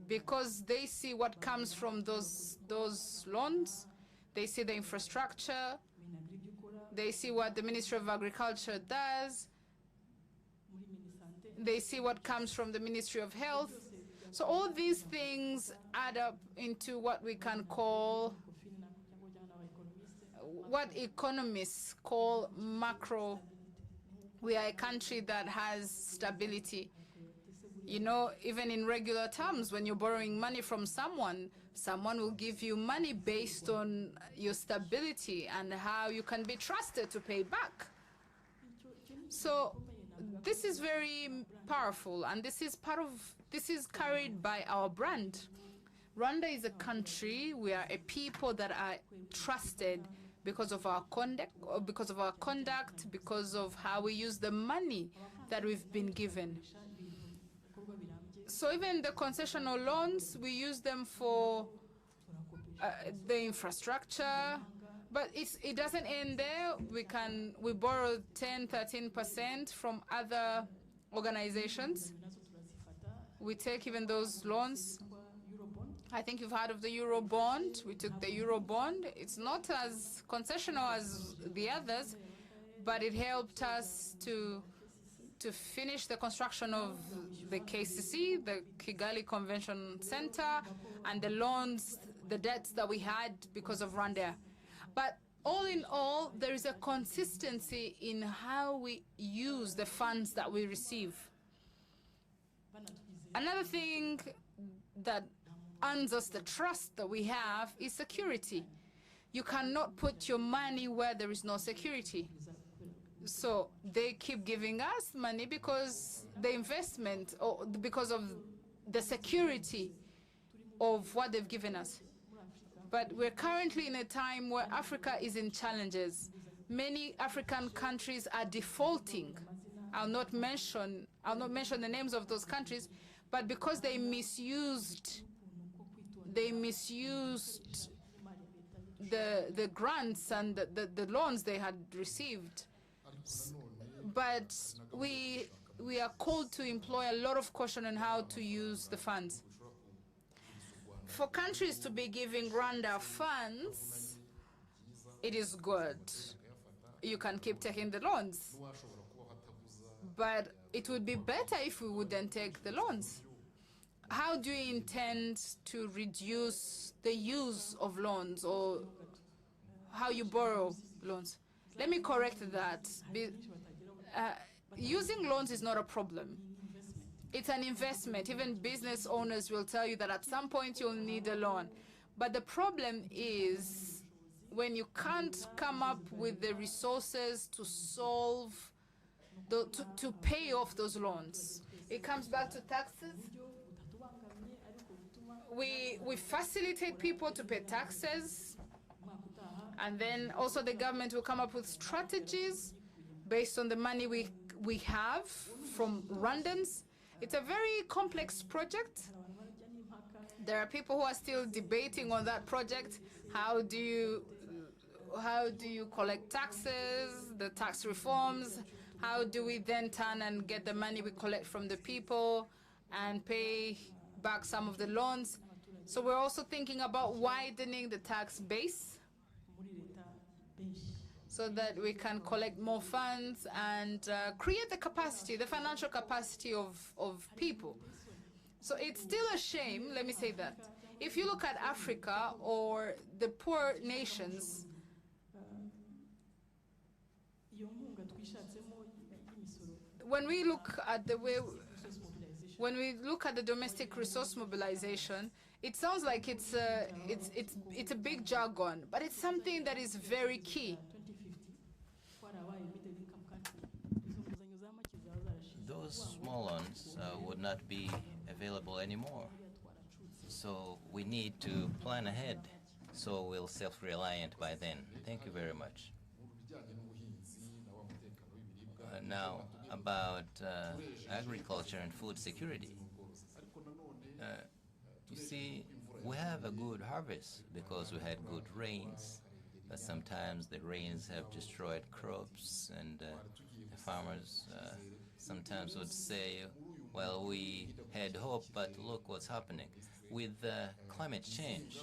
because they see what comes from those loans. They see the infrastructure. They see what the Ministry of Agriculture does. They see what comes from the Ministry of Health. So all these things add up into what we can call, what economists call macro. We are a country that has stability. You know, even in regular terms, when you're borrowing money from someone, someone will give you money based on your stability and how you can be trusted to pay back. So this is very powerful, and this is carried by our brand. Rwanda is a country, we are a people that are trusted because of our conduct, because of how we use the money that we've been given. So even the concessional loans, we use them for the infrastructure, but it doesn't end there. We borrow 10, 13% from other organizations. We take even those loans. I think you've heard of the Euro bond. We took the Euro bond. It's not as concessional as the others, but it helped us to finish the construction of the KCC, the Kigali Convention Center, and the loans, the debts that we had because of Rwanda. But all in all, there is a consistency in how we use the funds that we receive. Another thing that earns us the trust that we have is security. You cannot put your money where there is no security. So they keep giving us money because the investment, or because of the security of what they've given us. But we're currently in a time where Africa is in challenges. Many African countries are defaulting. I'll not mention the names of those countries, but because they misused the grants and the loans they had received. But we are called to employ a lot of caution on how to use the funds. For countries to be giving Rwanda funds, it is good. You can keep taking the loans. But it would be better if we wouldn't take the loans. How do you intend to reduce the use of loans, or how you borrow loans? Let me correct that. Using loans is not a problem. It's an investment. Even business owners will tell you that at some point you'll need a loan. But the problem is when you can't come up with the resources to solve, to pay off those loans. It comes back to taxes. We facilitate people to pay taxes, and then also the government will come up with strategies based on the money we have from Rwandans. It's a very complex project. There are people who are still debating on that project. How do you collect taxes, the tax reforms? How do we then turn and get the money we collect from the people and pay back some of the loans? So we're also thinking about widening the tax base so that we can collect more funds and create the capacity, the financial capacity of people. So it's still a shame, let me say that. If you look at Africa or the poor nations, when we look at the domestic resource mobilization, it sounds like it's a big jargon, but it's something that is very key.
Those small loans would not be available anymore. So we need to plan ahead so we'll self-reliant by then. Thank you very much. Now, about agriculture and food security. You see, we have a good harvest because we had good rains, but sometimes the rains have destroyed crops, and the farmers sometimes would say, well, we had hope, but look what's happening. With climate change,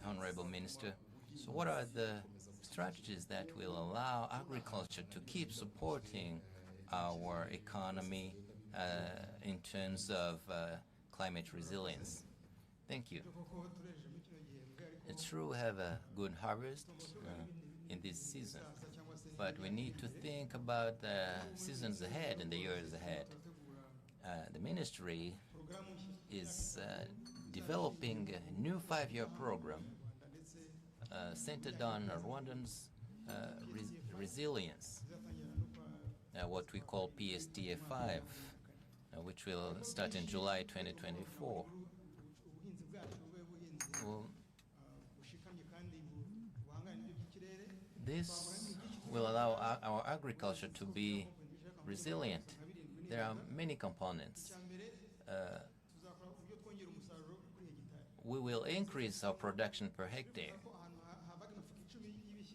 Honorable Minister, so what are the strategies that will allow agriculture to keep supporting our economy in terms of climate resilience? Thank you. It's true we have a good harvest in this season, but we need to think about the seasons ahead and the years ahead. The ministry is developing a new 5-year program centered on Rwandans' resilience, what we call PSTA 5, which will start in July 2024. Well, this will allow our agriculture to be resilient. There are many components. We will increase our production per hectare.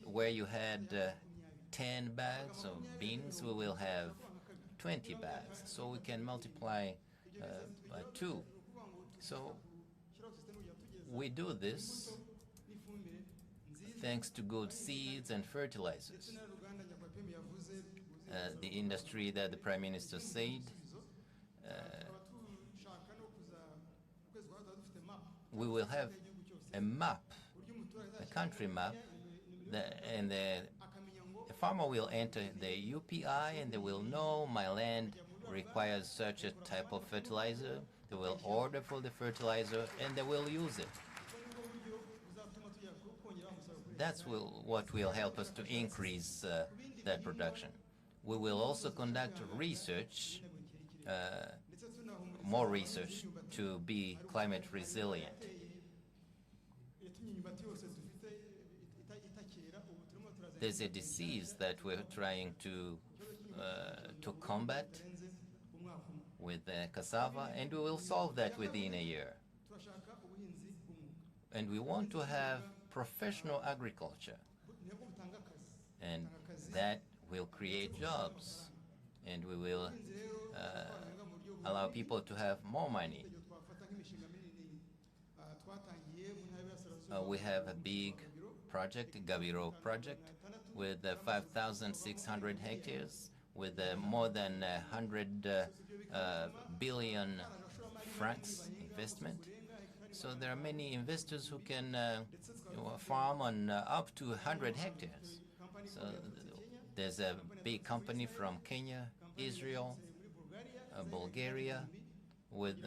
Where you had 10 bags of beans, we will have 20 bags. So we can multiply by 2. So we do this thanks to good seeds and fertilizers. The industry that the Prime Minister said, we will have a map, a country map, and the farmer will enter the UPI and they will know my land requires such a type of fertilizer. They will order for the fertilizer and they will use it. That's what will help us to increase that production. We will also conduct research, more research to be climate resilient. There's a disease that we're trying to combat with cassava, and we will solve that within a year. And we want to have professional agriculture, and that will create jobs, and we will allow people to have more money. We have a big project, Gabiro project, with 5,600 hectares, with more than 100 billion francs investment. So there are many investors who can farm on up to 100 hectares. So there's a big company from Kenya, Israel, Bulgaria, with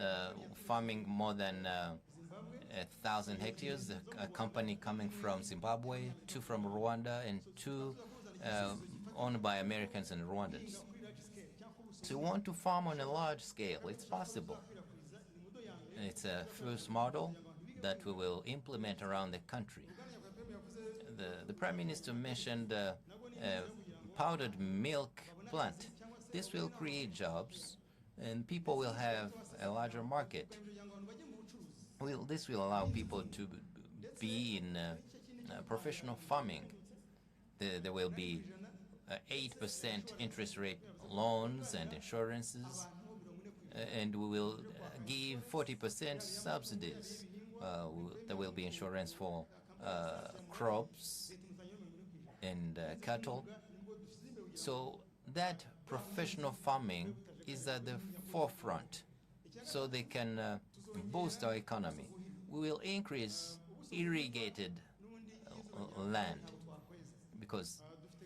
farming more than 1,000 hectares, a company coming from Zimbabwe, 2 from Rwanda, and 2 owned by Americans and Rwandans. So we want to farm on a large scale. It's possible. It's a first model that we will implement around the country. The Prime Minister mentioned a powdered milk plant. This will create jobs, and people will have a larger market. This will allow people to be in professional farming. There will be 8% interest rate loans and insurances, and we will give 40% subsidies. There will be insurance for crops and cattle. So that professional farming is at the forefront, so they can boost our economy. We will increase irrigated land, because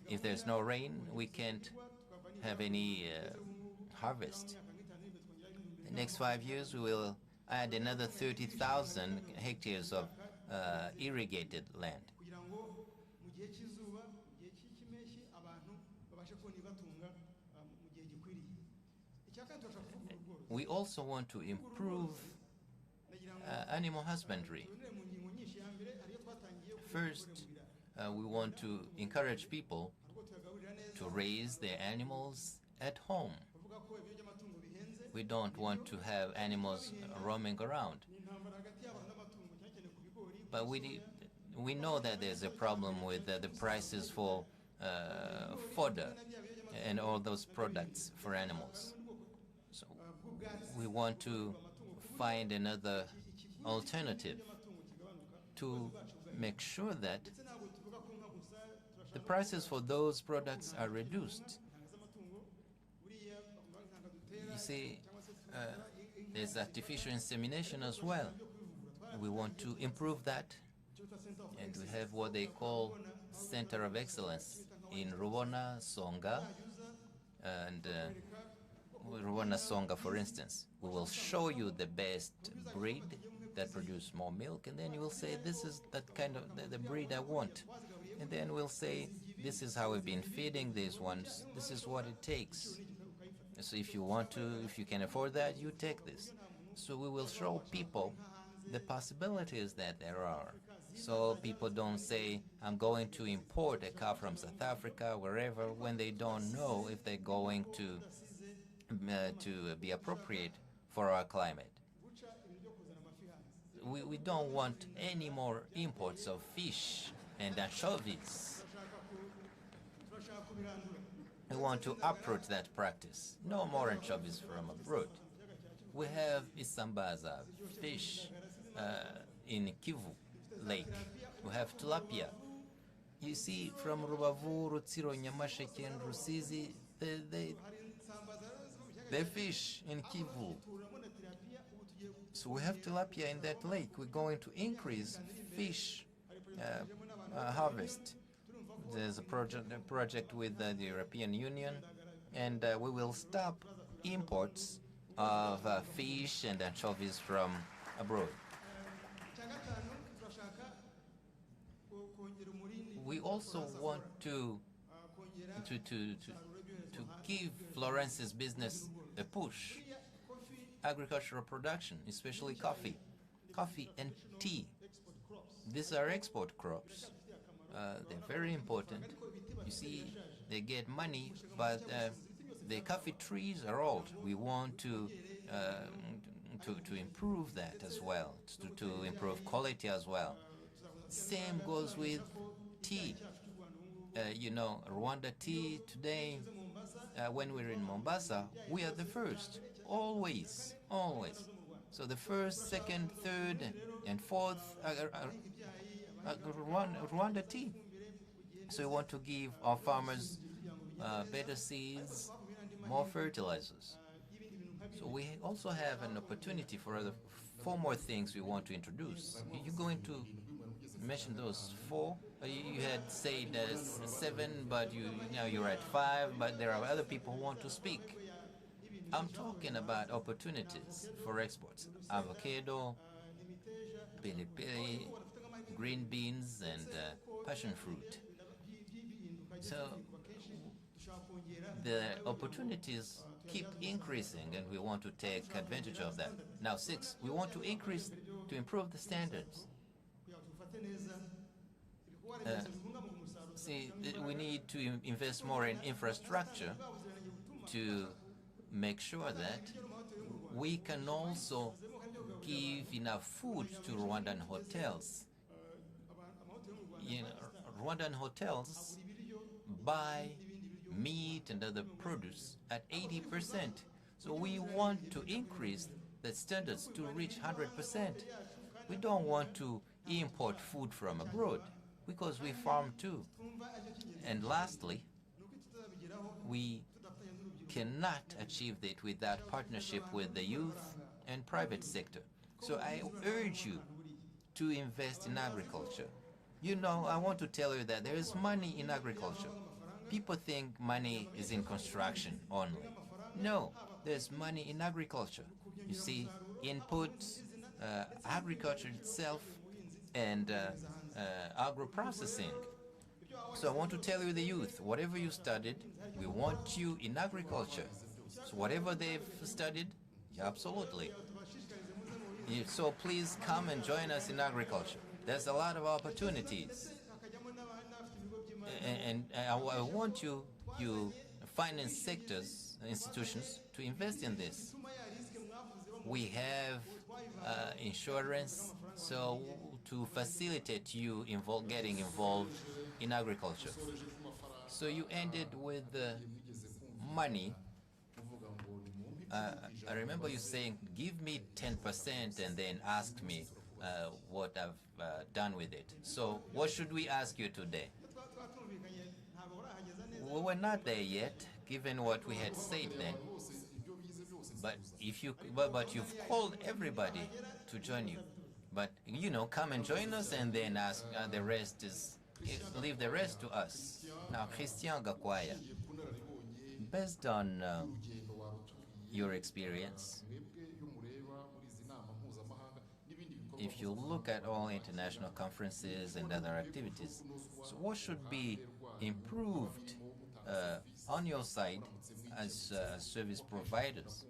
if there's no rain, we can't have any harvest. The next 5 years, we will add another 30,000 hectares of irrigated land. We also want to improve animal husbandry. First, we want to encourage people to raise their animals at home. We don't want to have animals roaming around. But we know that there's a problem with the prices for fodder and all those products for animals. we want to find another alternative to make sure that the prices for those products are reduced. You see, there's artificial insemination as well. We want to improve that, and we have what they call Center of Excellence in Rubona, Songa, and Rubona Songa, for instance. We will show you the best breed that produce more milk, and then you will say, this is that kind of the breed I want. And then we'll say, this is how we've been feeding these ones. This is what it takes. So if you want to, if you can afford that, you take this. So we will show people the possibilities that there are. So people don't say, I'm going to import a cow from South Africa, wherever, when they don't know if they're going to be appropriate for our climate. We don't want any more imports of fish and anchovies. We want to uproot that practice. No more anchovies from abroad. We have Isambaza fish in Kivu Lake. We have tilapia. You see, from Rubavu, Rutsiro, Nyamasheke, and Rusizi, they fish in Kivu. So we have tilapia in that lake. We're going to increase fish harvest. There's a project with the European Union, and we will stop imports of fish and anchovies from abroad. We also want to give Florence's business a push. Agricultural production, especially coffee and tea. These are export crops. They're very important. You see, they get money, but the coffee trees are old. We want to improve that as well, to improve quality as well. Same goes with tea. You know, Rwanda tea today, when we're in Mombasa, we are the first, always. So the first, second, third, and fourth Rwanda tea. So we want to give our farmers better seeds, more fertilizers. So we also have an opportunity for 4 more things we want to introduce. You're going to mention those 4? You had said 7, but now you're at 5, but there are other people who want to speak. I'm talking about opportunities for exports. Avocado, pili-pili, green beans, and passion fruit. So the opportunities keep increasing, and we want to take advantage of that. Now 6, we want to improve the standards. See, we need to invest more in infrastructure to make sure that we can also give enough food to Rwandan hotels. You know, Rwandan hotels buy meat and other produce at 80%. So we want to increase the standards to reach 100%. We don't want to import food from abroad because we farm too. And lastly, we cannot achieve that without partnership with the youth and private sector. So I urge you to invest in agriculture. You know, I want to tell you that there is money in agriculture. People think money is in construction only. No, there's money in agriculture. You see, inputs, agriculture itself, and agro-processing. So I want to tell you, the youth, whatever you studied, we want you in agriculture. So whatever they've studied, yeah, absolutely. So please come and join us in agriculture. There's a lot of opportunities. And I want you finance sectors, institutions, to invest in this. We have insurance, so to facilitate you getting involved in agriculture. So you ended with money, I remember you saying, give me 10% and then ask me what I've done with it. So what should we ask you today? We were not there yet, given what we had said then. But but you've called everybody to join you. But come and join us, and then ask the rest is leave the rest to us. Now, Christian Gakwaya, based on your experience, if you look at all international conferences and other activities, so what should be improved on your side as service providers?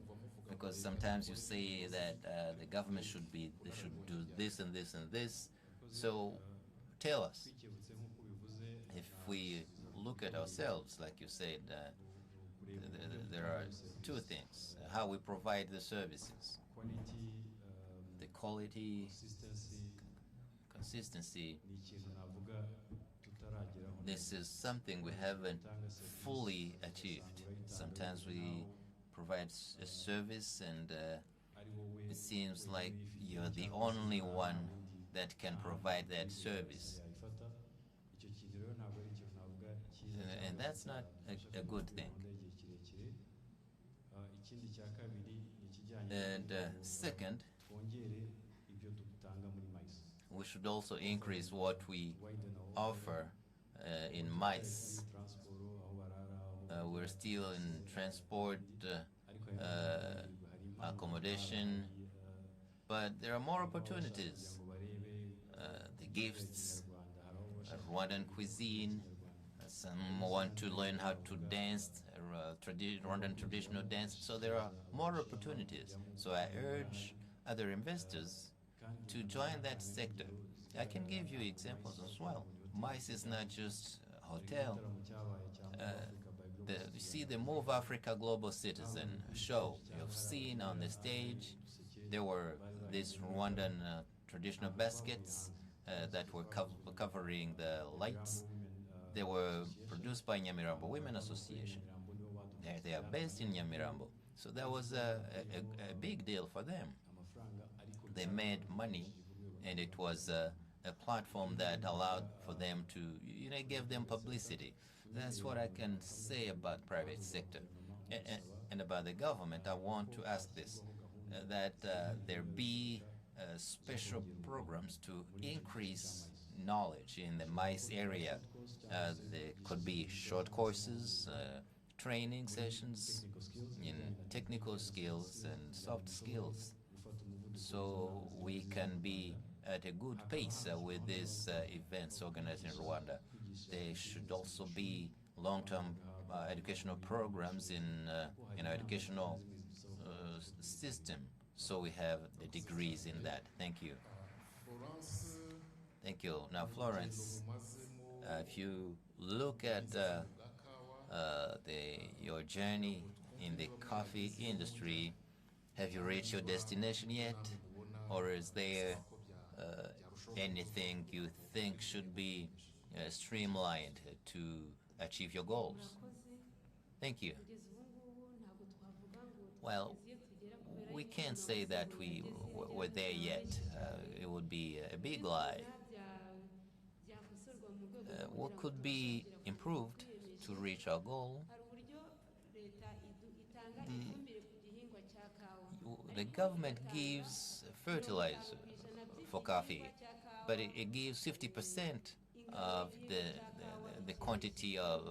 Because sometimes you say that the government should do this and this and this. So tell us, if we look at ourselves, like you said, there are two things: how we provide the services, the quality, consistency. This is something we haven't fully achieved. Sometimes we provide a service and it seems like you're the only one that can provide that service. And that's not a good thing. And second, we should also increase what we offer in MICE. We're still in transport, accommodation, but there are more opportunities. The gifts, Rwandan cuisine, some want to learn how to dance, Rwandan traditional dance, so there are more opportunities. So I urge other investors to join that sector. I can give you examples as well. MICE is not just a hotel. You see the Move Africa Global Citizen show you've seen on the stage. There were these Rwandan traditional baskets that were covering the lights. They were produced by Nyamirambo Women Association. They are based in Nyamirambo. So that was a big deal for them. They made money, and it was a platform that allowed for them to, gave them publicity. That's what I can say about private sector. And about the government, I want to ask this, that there be special programs to increase knowledge in the MICE area. There could be short courses, training sessions in technical skills and soft skills, so we can be at a good pace with these events organized in Rwanda. There should also be long-term educational programs in our educational system, so we have the degrees in that. Thank you. Thank you. Now, Florence, if you look at your journey in the coffee industry, have you reached your destination yet? Or is there anything you think should be streamlined to achieve your goals? Thank you. Well, we can't say that we're there yet. It would be a big lie. What could be improved to reach our goal? The government gives fertilizer for coffee, but it gives 50% of the quantity of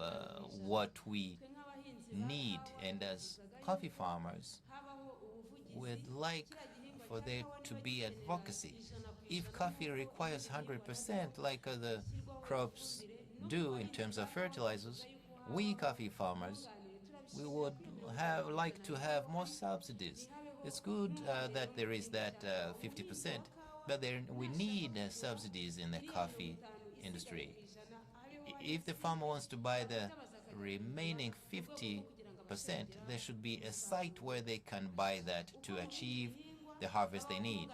what we need. And as coffee farmers, we'd like for there to be advocacy. If coffee requires 100%, like other crops do in terms of fertilizers, we coffee farmers, we would like to have more subsidies. It's good that there is that 50%, but we need subsidies in the coffee industry. If the farmer wants to buy the remaining 50%, there should be a site where they can buy that to achieve the harvest they need.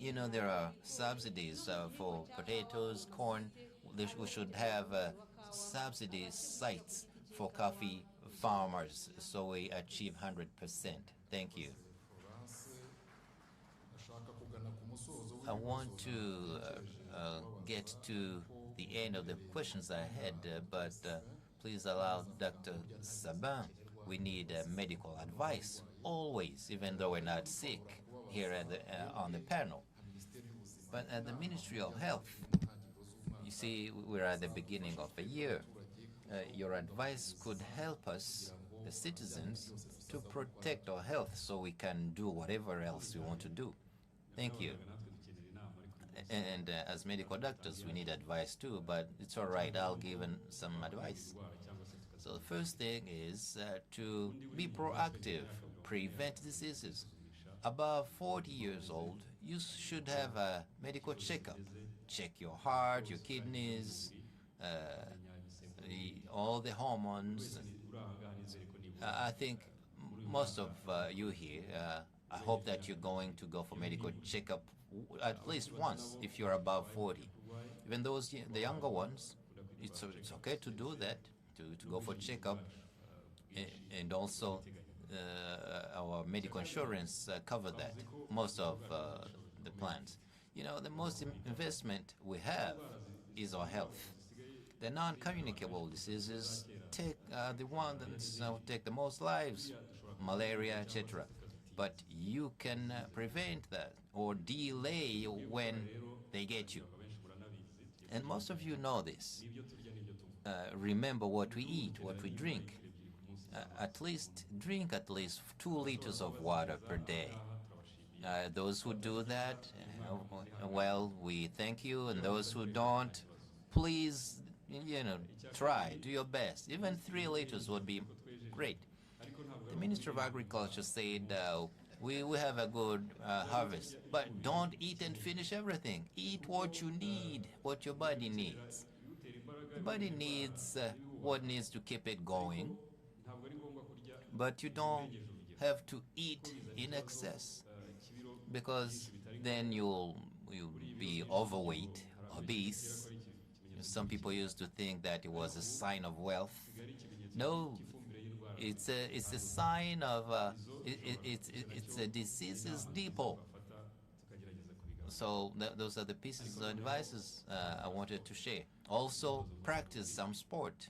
There are subsidies for potatoes, corn. We should have subsidy sites for coffee farmers so we achieve 100%. Thank you. I want to get to the end of the questions I had, but please allow Dr. Sabin. We need medical advice always, even though we're not sick here at on the panel. But at the Ministry of Health, you see, we're at the beginning of a year. Your advice could help us, the citizens, to protect our health so we can do whatever else we want to do. Thank you. And as medical doctors, we need advice too, but it's all right. I'll give some advice. So the first thing is to be proactive, prevent diseases. Above 40 years old, you should have a medical checkup. Check your heart, your kidneys, all the hormones. I think most of you here, I hope that you're going to go for medical checkup at least once if you're above 40. Even those, the younger ones, it's okay to do that, to go for checkup. And also our medical insurance cover that, most of the plans. You know, the most investment we have is our health. The non-communicable diseases take the one that take the most lives, malaria, etc. But you can prevent that or delay when they get you. And most of you know this. Remember what we eat, what we drink. Drink at least 2 liters of water per day. Those who do that, well, we thank you. And those who don't, please, try, do your best. Even 3 liters would be great. The Minister of Agriculture said we have a good harvest, but don't eat and finish everything. Eat what you need, what your body needs. The body needs what needs to keep it going, but you don't have to eat in excess, because then you'll be overweight, obese. Some people used to think that it was a sign of wealth. No, it's a sign of it's a disease's depot. So those are the pieces of advices I wanted to share. Also, practice some sport,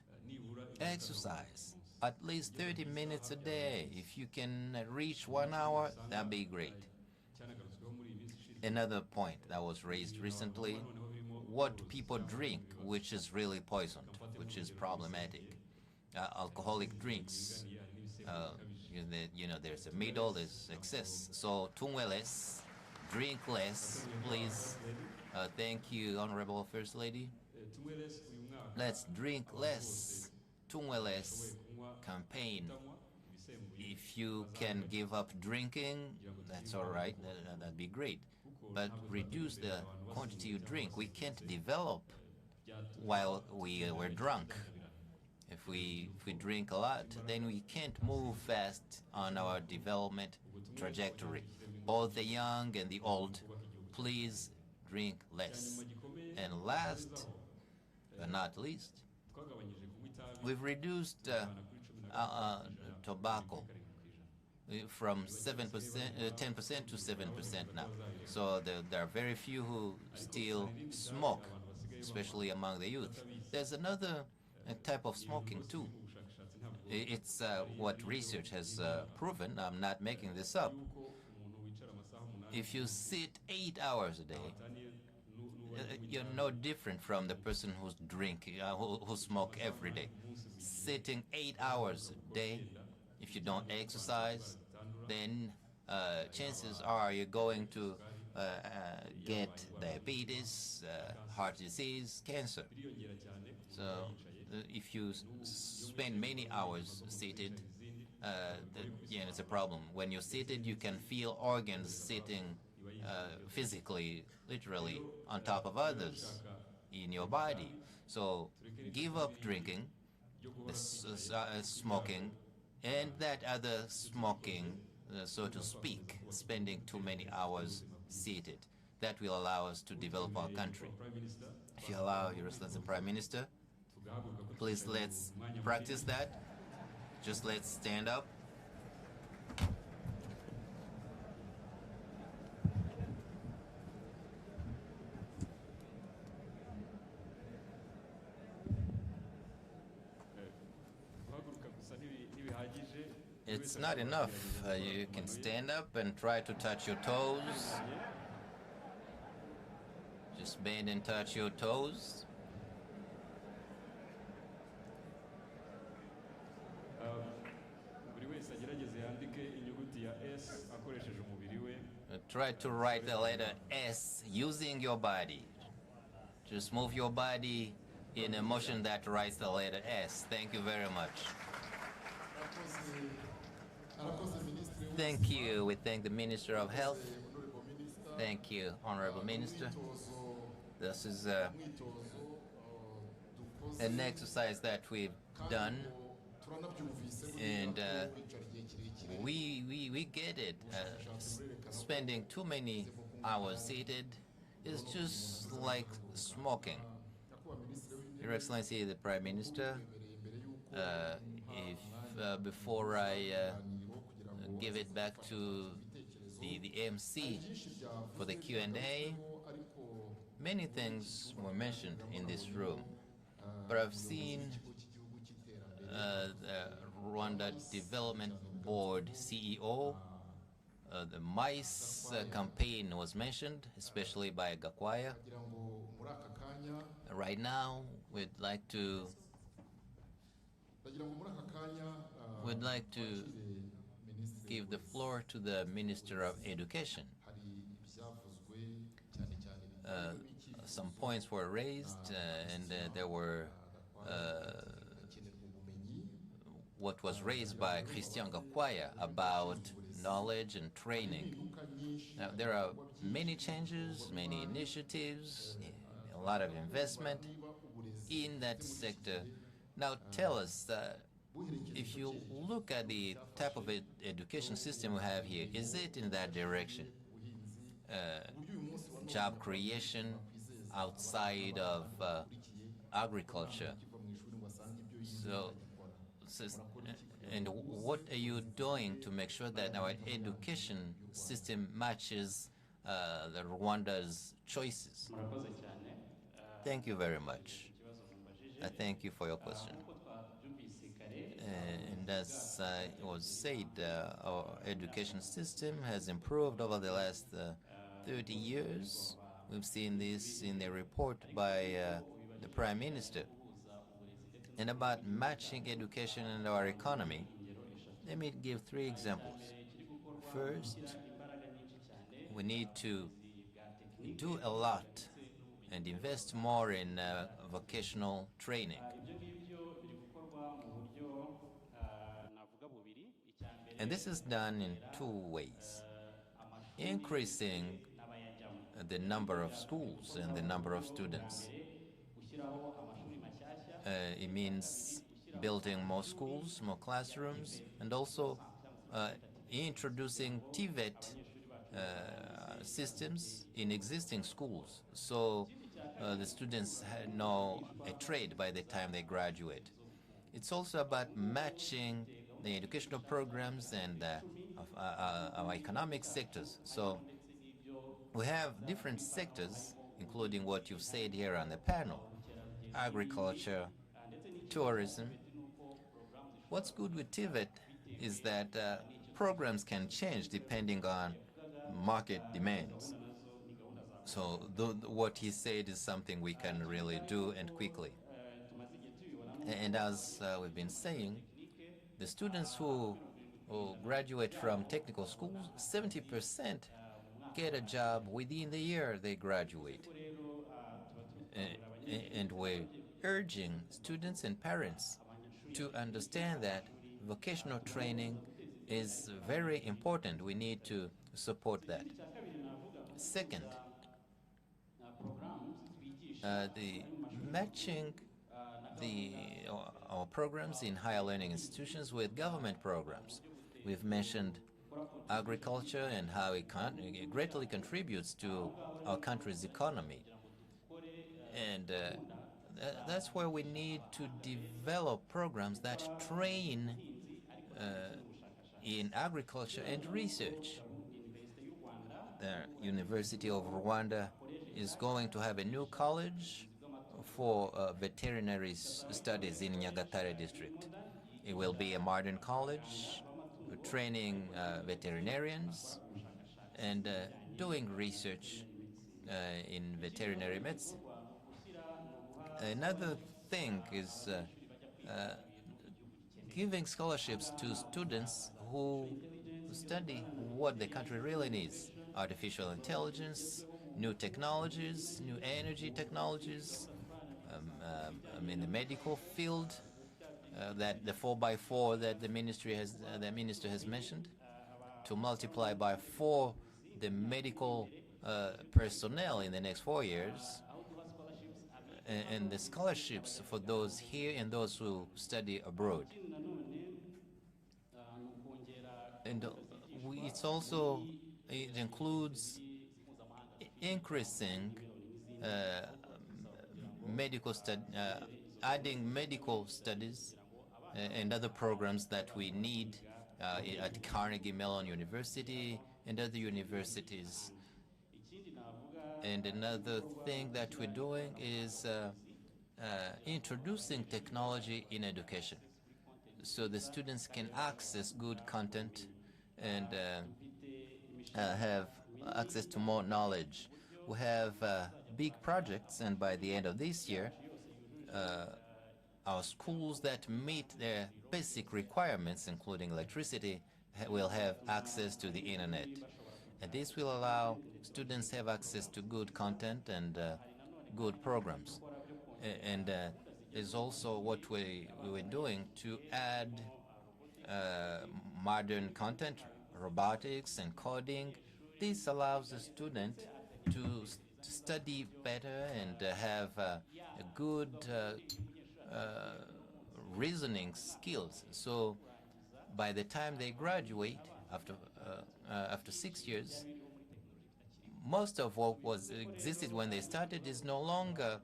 exercise, at least 30 minutes a day. If you can reach 1 hour, that'd be great. Another point that was raised recently: what people drink, which is really poisoned, which is problematic. Alcoholic drinks. There's a middle, there's excess. So tunywe less, drink less, please. Thank you, Honorable First Lady. Let's drink less, tunywe less campaign. If you can give up drinking, that's all right, that'd be great. But reduce the quantity you drink. We can't develop while we're drunk. If we drink a lot, then we can't move fast on our development trajectory. Both the young and the old, please drink less. And last but not least, we've reduced tobacco from 10% to 7% now. So there are very few who still smoke, especially among the youth. There's another type of smoking too. It's what research has proven. I'm not making this up. If you sit 8 hours a day, you're no different from the person who's drinking, who smoke every day. Sitting 8 hours a day, if you don't exercise, then chances are you're going to get diabetes, heart disease, cancer. So if you spend many hours seated, it's a problem. When you're seated, you can feel organs sitting physically, literally, on top of others in your body. So give up drinking, smoking, and that other smoking, so to speak, spending too many hours seated. That will allow us to develop our country. If you allow, Your Excellency Prime Minister, please let's practice that. Just let's stand up. It's not enough. You can stand up and try to touch your toes. Just bend and touch your toes. Try to write the letter S using your body. Just move your body in a motion that writes the letter S. Thank you very much. Thank you. We thank the Minister of Health. Thank you, Honorable Minister. This is an exercise that we've done, and we get it. Spending too many hours seated is just like smoking. Your Excellency, the Prime Minister, if before I give it back to the MC for the Q&A, many things were mentioned in this room, but I've seen the Rwanda Development Board CEO, the MICE campaign was mentioned, especially by Gakwaya. Right now, we'd like to give the floor to the Minister of Education. Some points were raised, and there were what was raised by Christian Gakwaya about knowledge and training. Now, there are many changes, many initiatives, a lot of investment in that sector. Now, tell us, if you look at the type of education system we have here, is it in that direction? Job creation outside of agriculture. And what are you doing to make sure that our education system matches the Rwanda's choices? Thank you very much. I thank you for your question. And as it was said, our education system has improved over the last 30 years. We've seen this in the report by the Prime Minister. And about matching education and our economy, let me give 3 examples. First, we need to do a lot and invest more in vocational training. And this is done in 2 ways. Increasing the number of schools and the number of students. It means building more schools, more classrooms, and also introducing TVET systems in existing schools, so the students know a trade by the time they graduate. It's also about matching the educational programs and our economic sectors. So we have different sectors, including what you've said here on the panel: agriculture, tourism. What's good with TVET is that programs can change depending on market demands. So what he said is something we can really do, and quickly. And as we've been saying, the students who graduate from technical schools, 70% get a job within the year they graduate. And we're urging students and parents to understand that vocational training is very important. We need to support that. Second, the matching our programs in higher learning institutions with government programs. We've mentioned agriculture and how it greatly contributes to our country's economy. And that's where we need to develop programs that train in agriculture and research. The University of Rwanda is going to have a new college for veterinary studies in Nyagatare district. It will be a modern college training veterinarians and doing research in veterinary medicine. Another thing is giving scholarships to students who study what the country really needs: artificial intelligence, new technologies, new energy technologies, in the medical field, that the 4x4 that the minister has mentioned, to multiply by 4 the medical personnel in the next 4 years, and the scholarships for those here and those who study abroad. And it includes increasing adding medical studies and other programs that we need at Carnegie Mellon University and other universities. And another thing that we're doing is introducing technology in education, so the students can access good content and have access to more knowledge. We have big projects, and by the end of this year, our schools that meet their basic requirements, including electricity, will have access to the internet. And this will allow students to have access to good content and good programs. And is also what we were doing to add modern content, robotics and coding. This allows the student to study better and have a good reasoning skills. So by the time they graduate, after 6 years, most of what existed when they started is no longer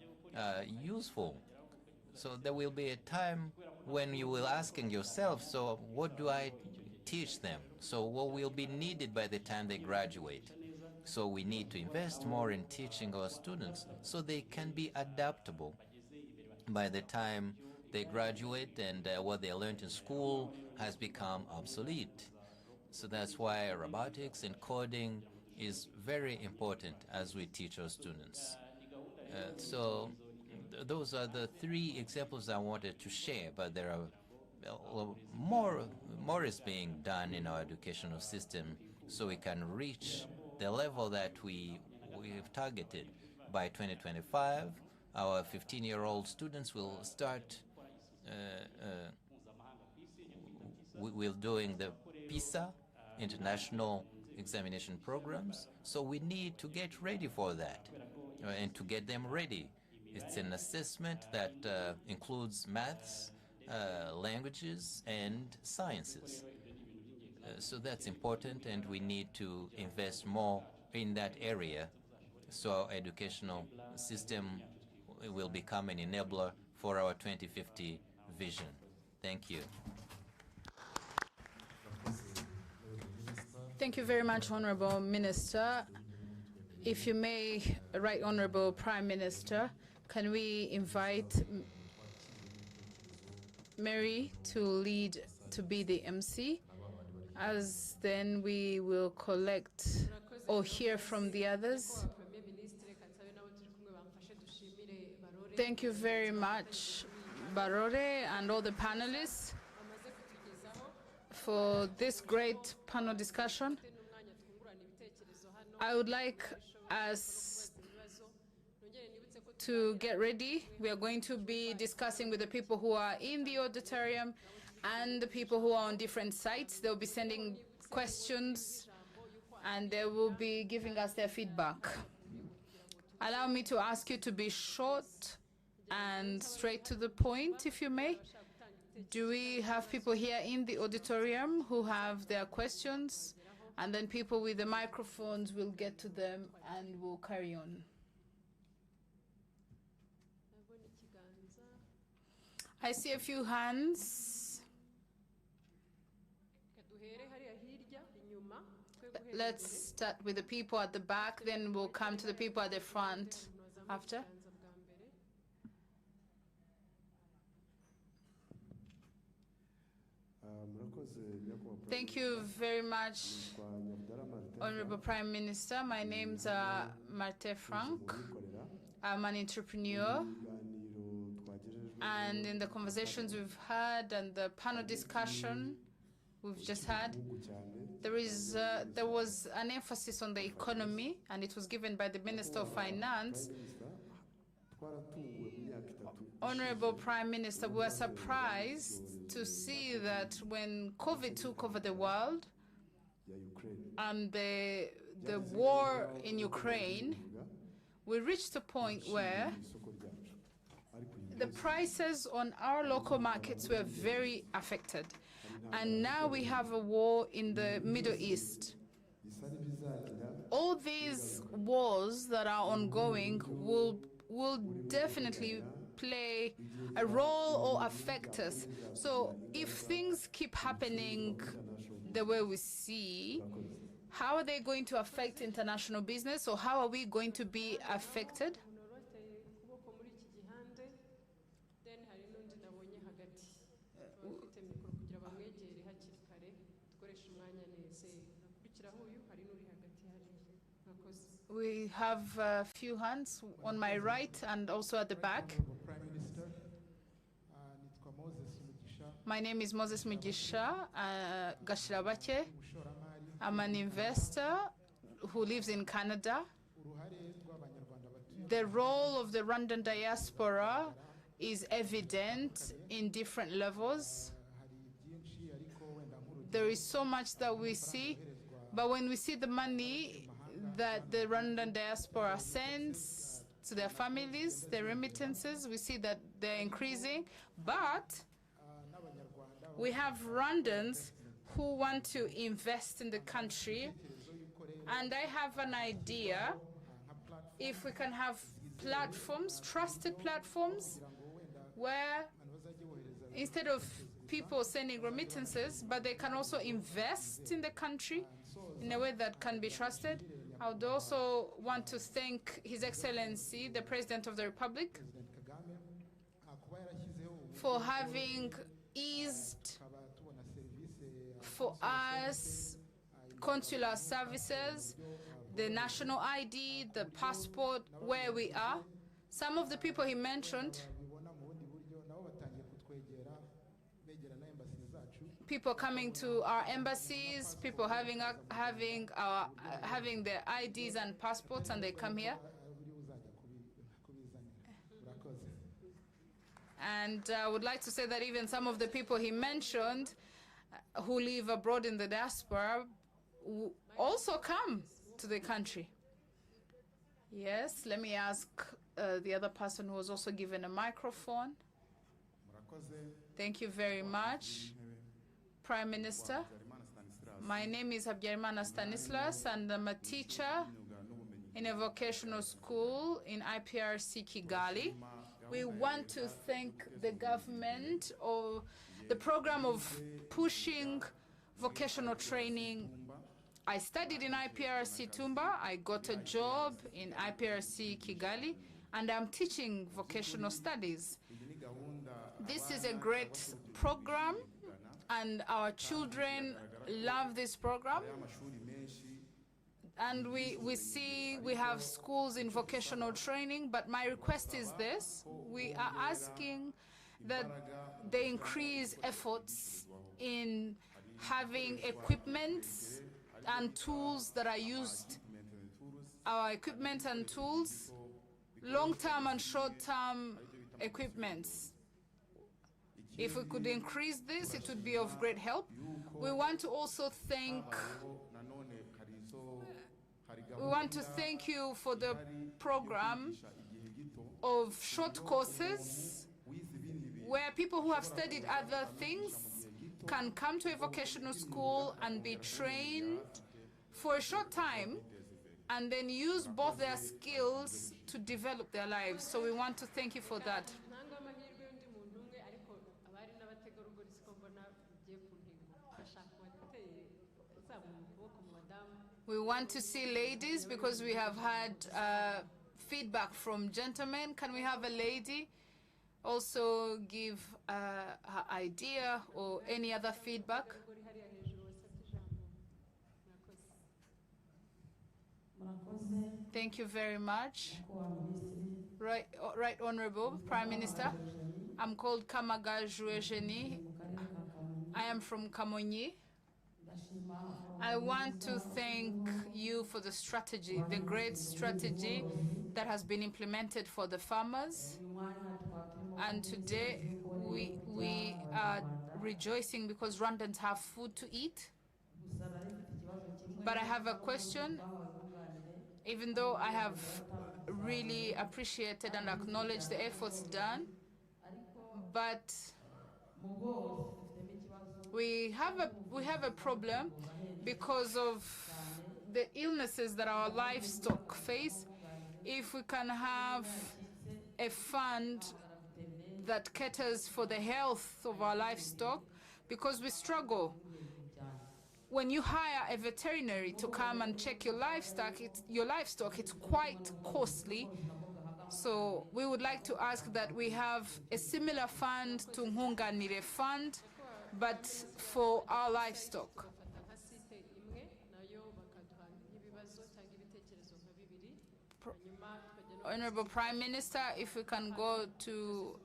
useful. So there will be a time when you will asking yourself, so what do I teach them? So what will be needed by the time they graduate? So we need to invest more in teaching our students so they can be adaptable by the time they graduate, and what they learned in school has become obsolete. So that's why robotics and coding is very important as we teach our students. Those are the 3 examples I wanted to share, but there are more is being done in our educational system so we can reach the level that we've targeted. By 2025, our 15-year-old students will start we're doing the PISA international examination programs, so we need to get ready for that and to get them ready. It's an assessment that includes maths, languages, and sciences. So that's important, and we need to invest more in that area so our educational system will become an enabler for our 2050 vision. Thank you.
Thank you very much, Honorable Minister. If you may, Right Honorable Prime Minister, can we invite Mary to be the MC, as then we will collect or hear from the others. Thank you very much, Barore, and all the panelists for this great panel discussion. I would like us to get ready. We are going to be discussing with the people who are in the auditorium and the people who are on different sites. They'll be sending questions and they will be giving us their feedback. Allow me to ask you to be short and straight to the point, if you may. Do we have people here in the auditorium who have their questions? And then people with the microphones will get to them and we'll carry on. I see a few hands. Let's start with the people at the back, then we'll come to the people at the front after. Thank you very much, Honorable Prime Minister. My name's Martin Frank. I'm an entrepreneur. And in the conversations we've had and the panel discussion we've just had, there was an emphasis on the economy, and it was given by the Minister of Finance. Honorable Prime Minister, we were surprised to see that when COVID took over the world and the war in Ukraine, we reached a point where the prices on our local markets were very affected. And now we have a war in the Middle East. All these wars that are ongoing will definitely play a role or affect us. So if things keep happening the way we see, how are they going to affect international business, or how are we going to be affected? We have a few hands on my right and also at the back. My name is Moses Mugisha Gashirabake. I'm an investor who lives in Canada. The role of the Rwandan diaspora is evident in different levels. There is so much that we see, but when we see the money that the Rwandan diaspora sends to their families, their remittances, we see that they're increasing. But we have Rwandans who want to invest in the country, and I have an idea if we can have platforms, trusted platforms, where instead of people sending remittances, but they can also invest in the country in a way that can be trusted. I would also want to thank His Excellency, the President of the Republic, for having eased for us consular services, the national ID, the passport, where we are. Some of the people he mentioned, people coming to our embassies, people having their IDs and passports, and they come here. And I would like to say that even some of the people he mentioned who live abroad in the diaspora also come to the country. Yes, let me ask the other person who was also given a microphone. Thank you very much, Prime Minister. My name is Habyarimana Stanislas, and I'm a teacher in a vocational school in IPRC Kigali. We want to thank the government or the program of pushing vocational training. I studied in IPRC Tumba. I got a job in IPRC Kigali, and I'm teaching vocational studies. This is a great program, and our children love this program. And we see we have schools in vocational training, but my request is this. We are asking that they increase efforts in having equipment and tools that are used, our equipment and tools, long-term and short-term equipments. If we could increase this, it would be of great help. We want to also thank you for the program of short courses where people who have studied other things can come to a vocational school and be trained for a short time and then use both their skills to develop their lives. So we want to thank you for that. We want to see ladies because we have had feedback from gentlemen. Can we have a lady also give her idea or any other feedback? Thank you very much. Right Honorable Prime Minister, I'm called Kamagaju Eugenie. I am from Kamonyi. I want to thank you for the strategy, the great strategy that has been implemented for the farmers. And today we are rejoicing because Rwandans have food to eat. But I have a question. Even though I have really appreciated and acknowledged the efforts done, but we have a problem because of the illnesses that our livestock face. If we can have a fund that caters for the health of our livestock, because we struggle. When you hire a veterinary to come and check your livestock, it's quite costly. So we would like to ask that we have a similar fund to Nkunganire Fund, but for our livestock. Honorable Prime Minister, if we can go to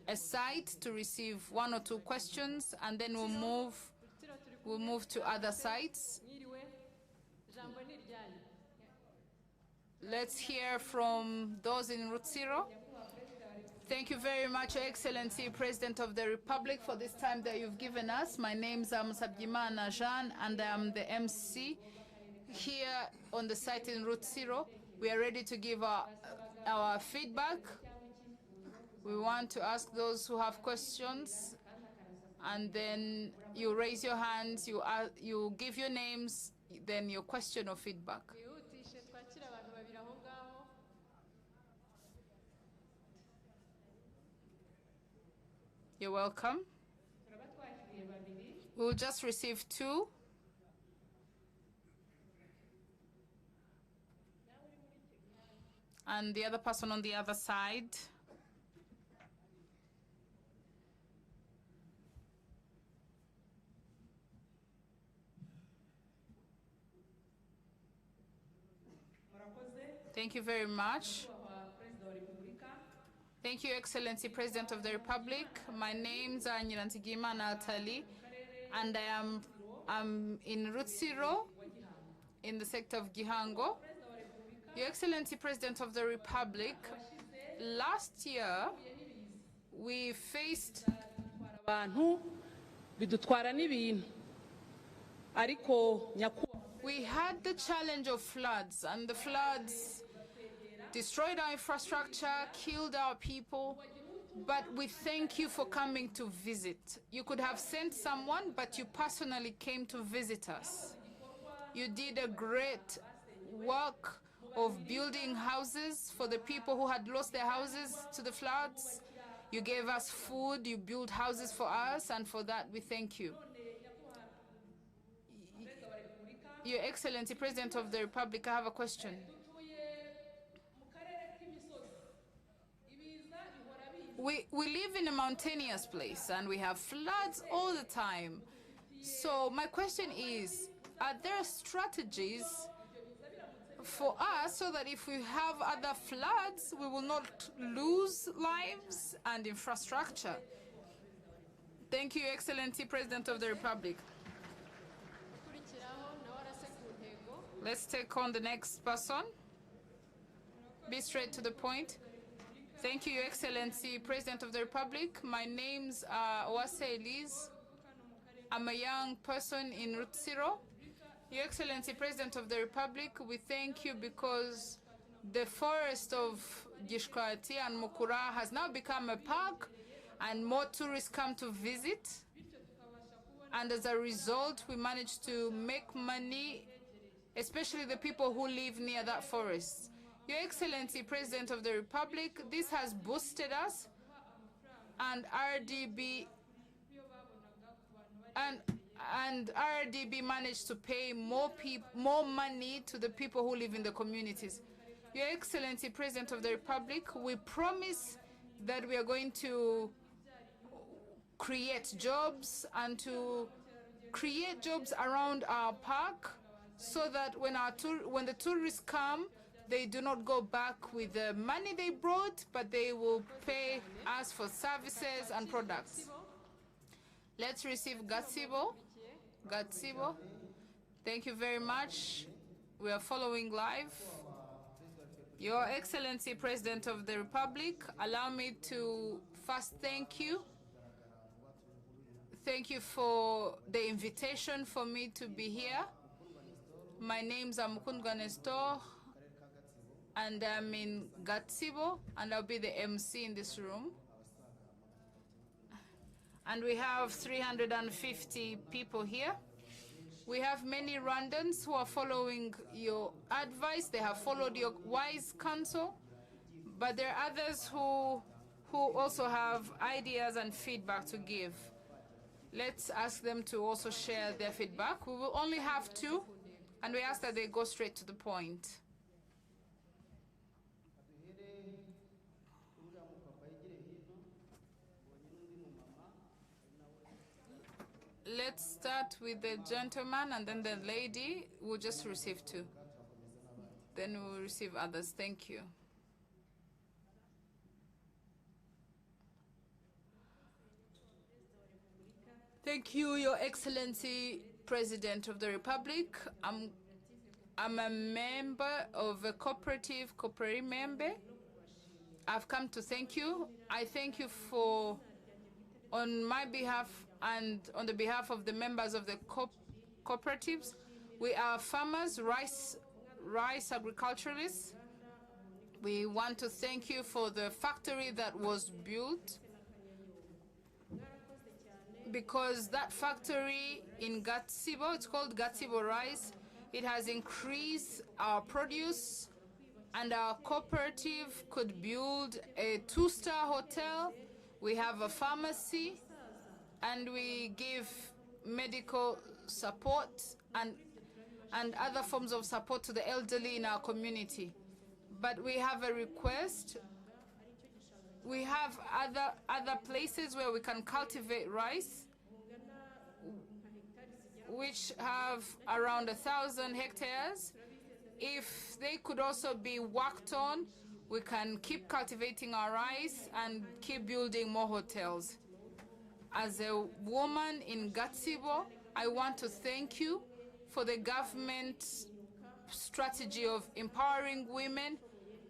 a site to receive 1 or 2 questions, and then we'll move to other sites. Let's hear from those in Rutsiro. Thank you very much, Your Excellency, President of the Republic, for this time that you've given us. My name's Musabyimana Jean, and I'm the MC here on the site in Rutsiro. We are ready to give our feedback. We want to ask those who have questions, and then you raise your hands, you give your names, then your question or feedback. You're welcome. We'll just receive 2. And the other person on the other side. Thank you very much. Thank you, Excellency President of the Republic. My name's Nyiranzigima Nathalie, and I'm in Rutsiro, in the sector of Gihango. Your Excellency President of the Republic, last year we faced we had the challenge of floods, and the floods destroyed our infrastructure, killed our people, but we thank you for coming to visit. You could have sent someone, but you personally came to visit us. You did a great work of building houses for the people who had lost their houses to the floods. You gave us food, you built houses for us, and for that we thank you. Your Excellency, President of the Republic, I have a question. We live in a mountainous place and we have floods all the time. So my question is, are there strategies for us so that if we have other floods, we will not lose lives and infrastructure? Thank you, Your Excellency, President of the Republic. Let's take on the next person. Be straight to the point. Thank you, Your Excellency, President of the Republic. My name's Owase Elise. I'm a young person in Rutsiro. Your Excellency, President of the Republic, we thank you because the forest of Gishwati and Mukura has now become a park and more tourists come to visit. And as a result, we managed to make money, especially the people who live near that forest. Your Excellency, President of the Republic, this has boosted us, and RDB, and and RDB managed to pay more money to the people who live in the communities. Your Excellency, President of the Republic, we promise that we are going to create jobs and to create jobs around our park so that when the tourists come, they do not go back with the money they brought, but they will pay us for services and products. Let's receive Gatsibo. Gatsibo. Thank you very much. We are following live. Your Excellency, President of the Republic, allow me to first thank you. Thank you for the invitation for me to be here. My name's Mukundwa Nestor, and I'm in Gatsibo, and I'll be the MC in this room. And we have 350 people here. We have many Rwandans who are following your advice. They have followed your wise counsel. But there are others who also have ideas and feedback to give. Let's ask them to also share their feedback. We will only have 2, and we ask that they go straight to the point. Let's start with the gentleman, and then the lady will just receive 2. Then we'll receive others. Thank you. Thank you, Your Excellency, President of the Republic. I'm a member of a cooperative member. I've come to thank you. I thank you for, on my behalf and on the behalf of the members of the cooperatives. We are farmers, rice agriculturalists. We want to thank you for the factory that was built, because that factory in Gatsibo, it's called Gatsibo Rice, it has increased our produce, and our cooperative could build a 2-star hotel. We have a pharmacy, and we give medical support and other forms of support to the elderly in our community. But we have a request. We have other places where we can cultivate rice, which have around 1,000 hectares. If they could also be worked on, we can keep cultivating our rice and keep building more hotels. As a woman in Gatsibo, I want to thank you for the government strategy of empowering women.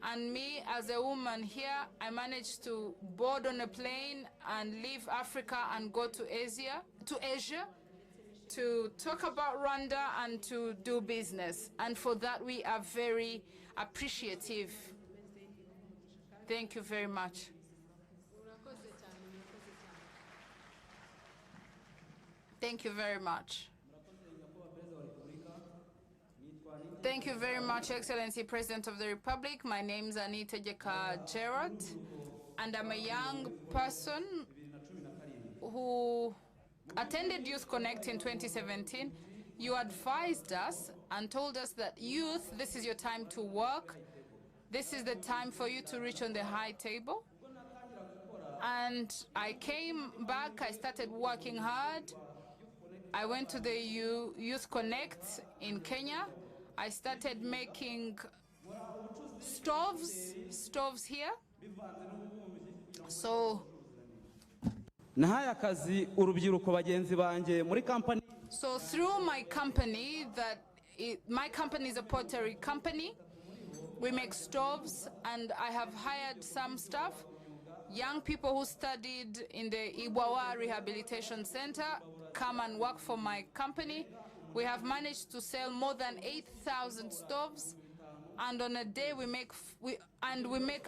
And me, as a woman here, I managed to board on a plane and leave Africa and go to Asia to talk about Rwanda and to do business. And for that, we are very appreciative. Thank you very much. Thank you very much. Thank you very much, Excellency President of the Republic. My name is Anita Jeka Gerard, and I'm a young person who attended Youth Connect in 2017. You advised us and told us that youth, this is your time to work. This is the time for you to reach on the high table. And I came back, I started working hard. I went to the Youth Connect in Kenya. I started making stoves here. So through my company, my company is a pottery company. We make stoves, and I have hired some staff, young people who studied in the Iwawa Rehabilitation Center, come and work for my company. We have managed to sell more than 8,000 stoves, and on a day we make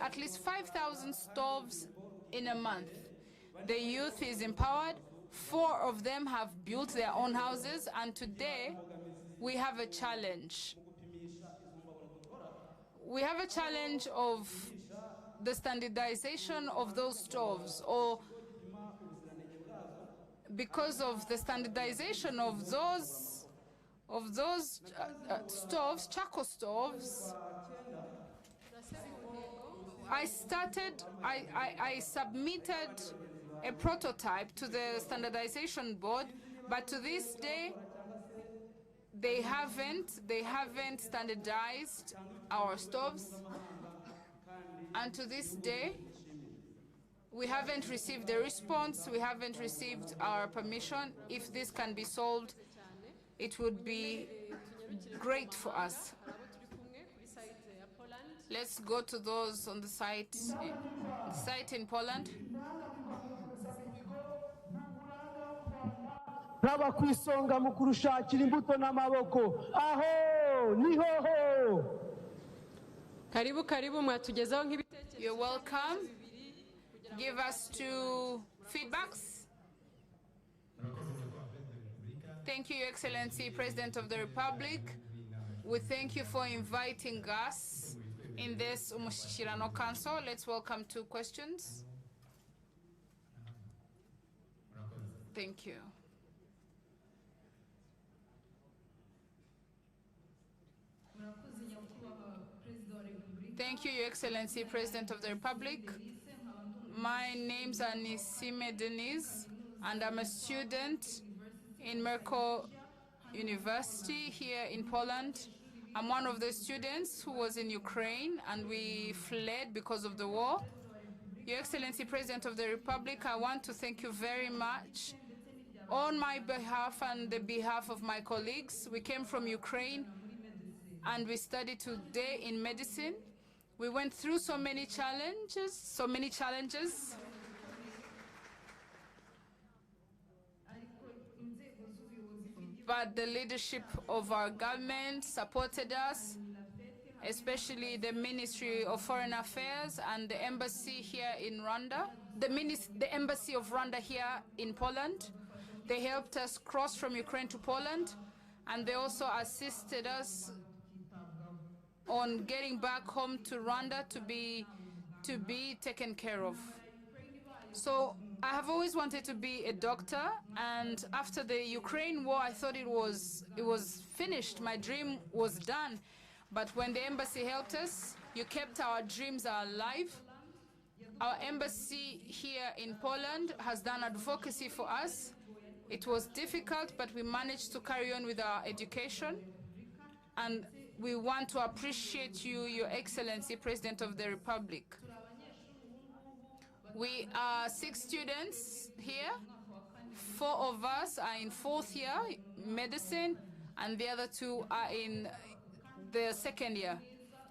at least 5,000 stoves in a month. The youth is empowered. 4 of them have built their own houses, and today we have a challenge. We have a challenge of the standardization of those stoves, or because of the standardization of those stoves, charcoal stoves, I submitted a prototype to the standardization board, but to this day, they haven't standardized our stoves. And to this day, we haven't received a response, we haven't received our permission. If this can be solved, it would be great for us. Let's go to those on the site in Poland.
nkaba ku isonga mu kurushakira imbuto n'amaboko aho nihoho.
Karibu karibu mwatugezaho nk'ibitekerezo.
You're welcome. Give us two feedbacks. Thank you, Your Excellency, President of the Republic. We thank you for inviting us in this Umushyikirano Council. Let's welcome two questions. Thank you. Thank you, Your Excellency, President of the Republic. My name's Anisime Denise, and I'm a student in Merkel University here in Poland. I'm one of the students who was in Ukraine, and we fled because of the war. Your Excellency, President of the Republic, I want to thank you very much. On my behalf and the behalf of my colleagues, we came from Ukraine, and we studied today in medicine. We went through so many challenges. But the leadership of our government supported us, especially the Ministry of Foreign Affairs and the embassy here in Rwanda, the embassy of Rwanda here in Poland. They helped us cross from Ukraine to Poland, and they also assisted us on getting back home to Rwanda to be taken care of. So I have always wanted to be a doctor, and after the Ukraine war, I thought it was finished. My dream was done. But when the embassy helped us, you kept our dreams alive. Our embassy here in Poland has done advocacy for us. It was difficult, but we managed to carry on with our education. And we want to appreciate you, Your Excellency, President of the Republic. We are 6 students here. 4 of us are in 4th year medicine, and the other 2 are in the 2nd year.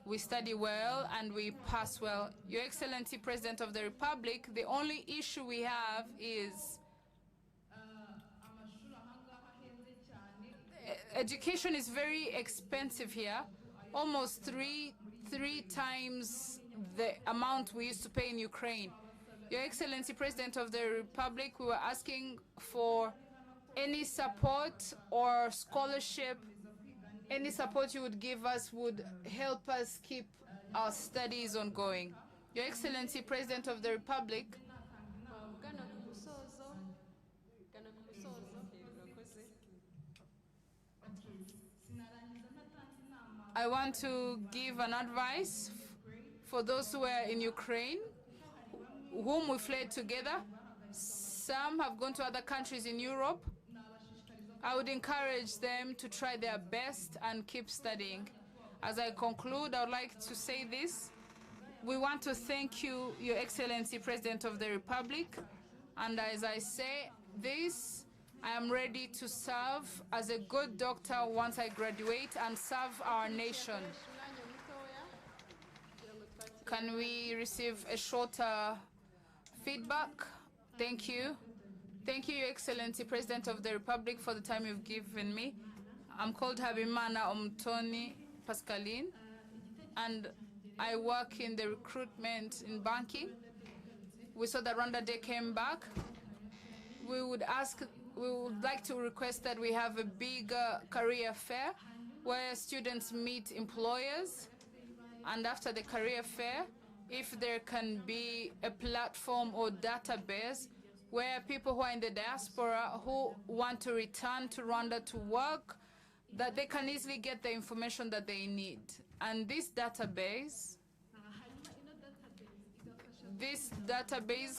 We study well and we pass well. Your Excellency, President of the Republic, the only issue we have is education is very expensive here, almost three times the amount we used to pay in Ukraine. Your Excellency, President of the Republic, we were asking for any support or scholarship. Any support you would give us would help us keep our studies ongoing. Your Excellency, President of the Republic, I want to give an advice for those who are in Ukraine, whom we fled together. Some have gone to other countries in Europe. I would encourage them to try their best and keep studying. As I conclude, I would like to say this. We want to thank you, Your Excellency, President of the Republic. And as I say this, I am ready to serve as a good doctor once I graduate and serve our nation. Can we receive a shorter feedback? Thank you. Thank you, Your Excellency, President of the Republic, for the time you've given me. I'm called Habimana Omtoni Pascaline, and I work in the recruitment in banking. We saw that Rwanda Day came back. We would like to request that we have a big career fair where students meet employers, and after the career fair, if there can be a platform or database where people who are in the diaspora who want to return to Rwanda to work, that they can easily get the information that they need. And this database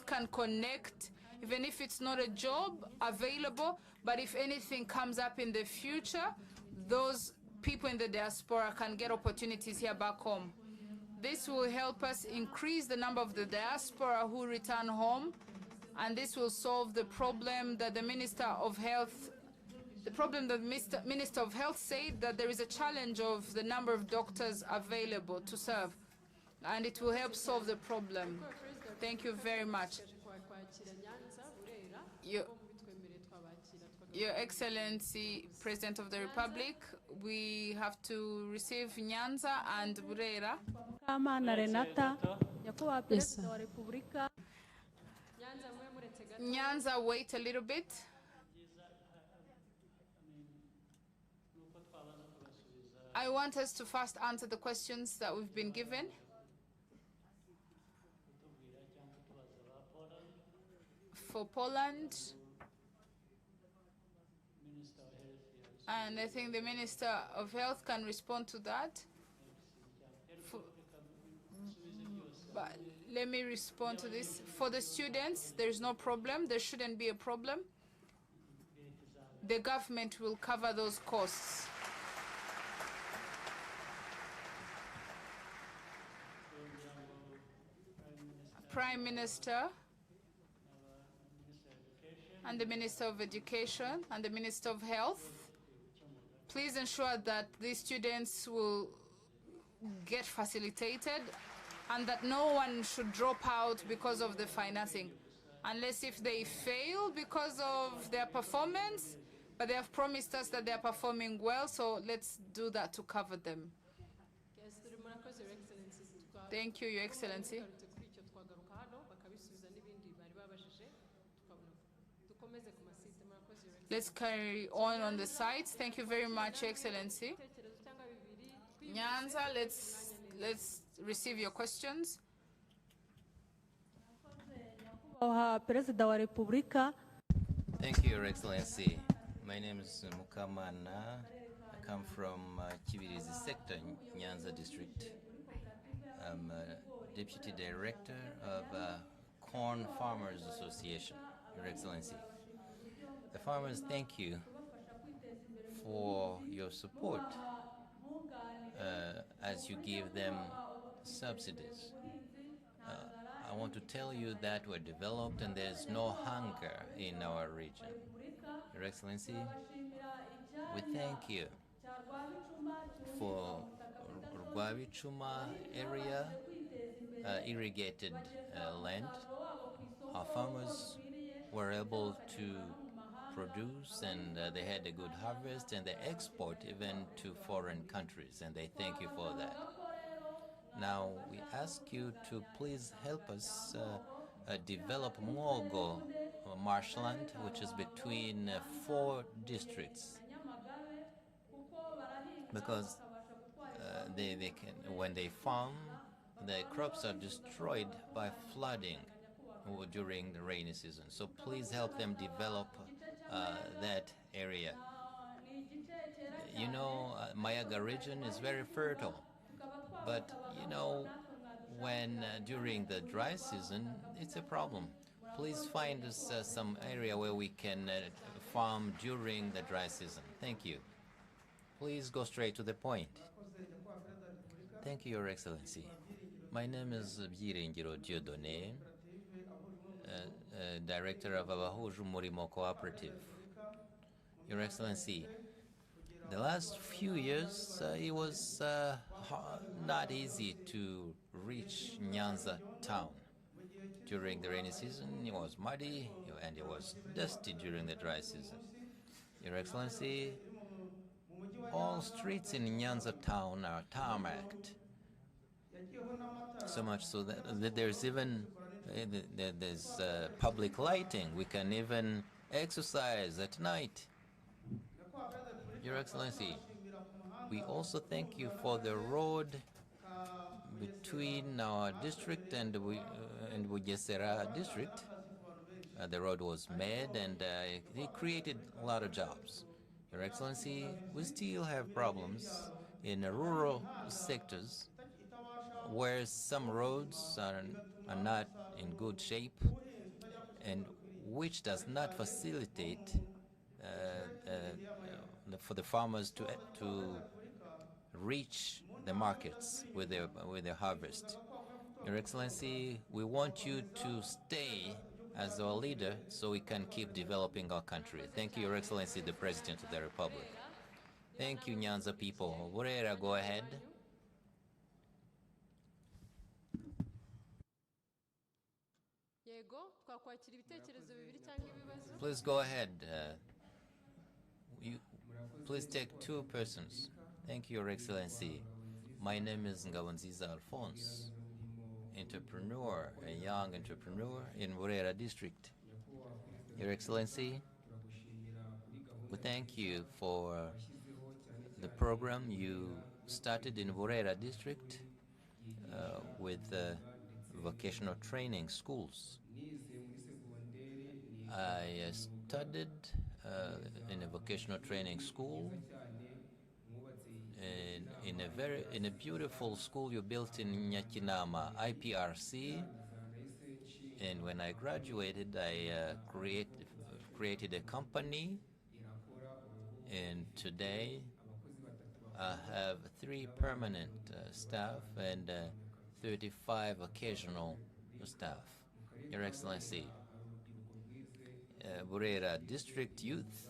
can connect, even if it's not a job available, but if anything comes up in the future, those people in the diaspora can get opportunities here back home. This will help us increase the number of the diaspora who return home, and this will solve the problem that the Minister of Health said, that there is a challenge of the number of doctors available to serve, and it will help solve the problem. Thank you very much. Your Excellency, President of the Republic, we have to receive Nyanza and Burera.
Yes, sir.
Nyanza, wait a little bit. I want us to first answer the questions that we've been given. For Poland, and I think the Minister of Health can respond to that. But let me respond to this. For the students, there's no problem. There shouldn't be a problem. The government will cover those costs. Prime Minister and the Minister of Education and the Minister of Health, please ensure that these students will get facilitated and that no one should drop out because of the financing, unless if they fail because of their performance, but they have promised us that they are performing well, so let's do that to cover them. Thank you, Your Excellency. Let's carry on the sites. Thank you very much, Your Excellency. Nyanza, let's receive your questions.
Thank you, Your Excellency. My name is Mukamana. I come from Kibirizi sector, Nyanza district. I'm Deputy Director of Corn Farmers Association, Your Excellency. The farmers thank you for your support as you give them subsidies. I want to tell you that we're developed and there's no hunger in our region. Your Excellency, we thank you for Rwabichuma area, irrigated land. Our farmers were able to produce and they had a good harvest and they export even to foreign countries, and they thank you for that. Now we ask you to please help us develop Mwogo marshland, which is between 4 districts, because they can, when they farm, the crops are destroyed by flooding during the rainy season. So please help them develop that area. You know, Mayaga region is very fertile, but you know, when during the dry season, it's a problem. Please find us some area where we can farm during the dry season. Thank you. Please go straight to the point. Thank you, Your Excellency. My name is Byiringiro Dieudonné, Director of Abahuje Umurimo Cooperative. Your Excellency, the last few years, it was not easy to reach Nyanza town. During the rainy season, it was muddy and it was dusty during the dry season. Your Excellency, all streets in Nyanza town are tarmacked. So much so that there's even there's public lighting. We can even exercise at night. Your Excellency, we also thank you for the road between our district and Bugesera district. the road was made, and it created a lot of jobs. Your Excellency, we still have problems in the rural sectors where some roads are not in good shape, and which does not facilitate for the farmers to reach the markets with their harvest. Your Excellency, we want you to stay as our leader so we can keep developing our country. Thank you, Your Excellency, the President of the Republic. Thank you, Nyanza people. Burera, go ahead. Please go ahead. Please take two persons. Thank you, Your Excellency. My name is Ngabonziza Alphonse, entrepreneur, a young entrepreneur in Burera district. Your Excellency, we thank you for the program you started in Burera district with vocational training schools. I studied in a vocational training school in a beautiful school you built in Nyakinama, IPRC. And when I graduated, I created a company, and today I have 3 permanent staff and 35 occasional staff. Your Excellency, Burera district youth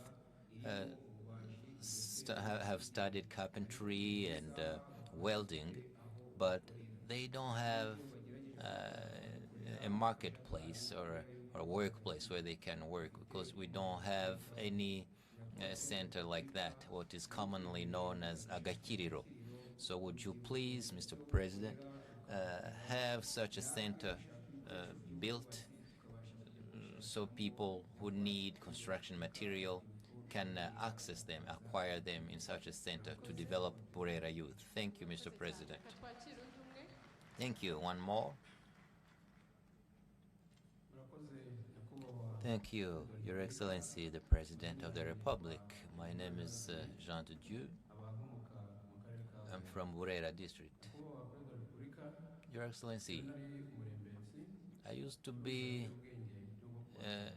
have studied carpentry and welding, but they don't have a marketplace or a workplace where they can work, because we don't have any center like that, what is commonly known as agakiriro. So would you please, Mr. President, have such a center built so people who need construction material can access them, acquire them in such a center to develop Burera youth. Thank you, Mr. President. Thank you. One more. Thank you, Your Excellency, the President of the Republic. My name is Jean de Dieu. I'm from Burera district. Your Excellency, I used to be a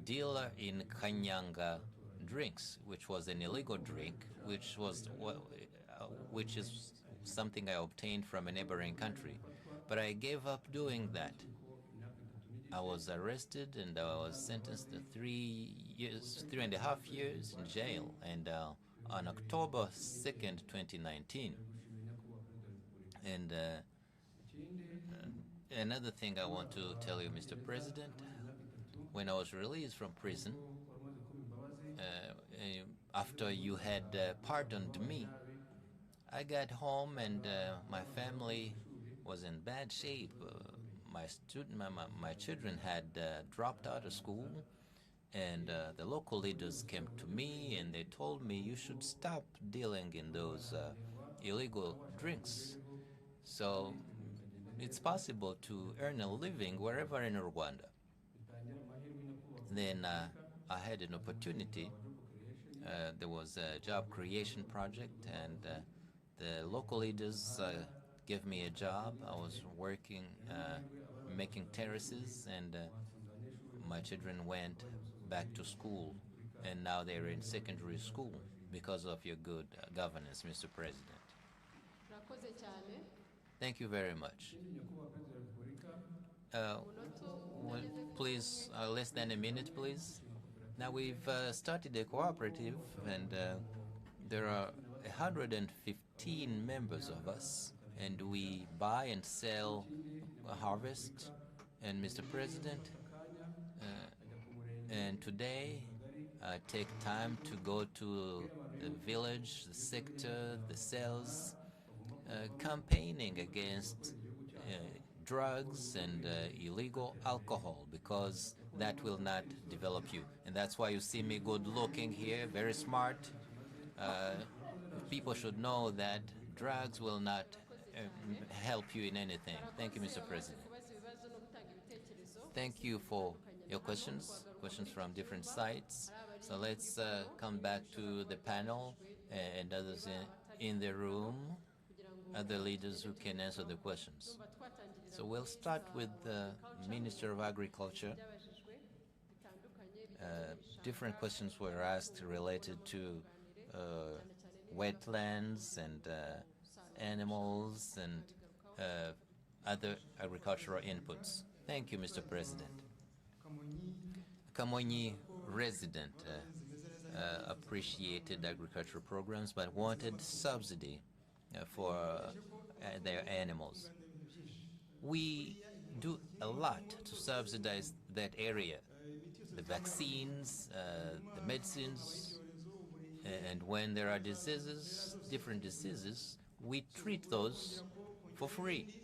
dealer in kanyanga drinks, which was an illegal drink, which is something I obtained from a neighboring country. But I gave up doing that. I was arrested and I was sentenced to 3.5 years in jail. And on October 2nd, 2019. And another thing I want to tell you, Mr. President, when I was released from prison, after you had pardoned me, I got home and my family was in bad shape. My children had dropped out of school, and the local leaders came to me and they told me, you should stop dealing in those illegal drinks. So it's possible to earn a living wherever in Rwanda. Then I had an opportunity. There was a job creation project, and the local leaders gave me a job. I was working, making terraces, and my children went back to school, and now they're in secondary school because of your good governance, Mr. President. Thank you very much. Please, less than a minute, please. Now we've started a cooperative, and there are 115 members of us, and we buy and sell harvest. And Mr. President, and today I take time to go to the village, the sector, the cells, campaigning against drugs and illegal alcohol, because that will not develop you. And that's why you see me good looking here, very smart. People should know that drugs will not help you in anything. Thank you, Mr. President. Thank you for your questions from different sites. So let's come back to the panel and others in the room, other leaders who can answer the questions. So we'll start with the Minister of Agriculture. Different questions were asked related to wetlands and animals and other agricultural inputs. Thank you, Mr. President. Kamonyi resident appreciated agricultural programs but wanted subsidy for their animals. We do a lot to subsidize that area, the vaccines, the medicines, and when there are diseases, different diseases, we treat those for free.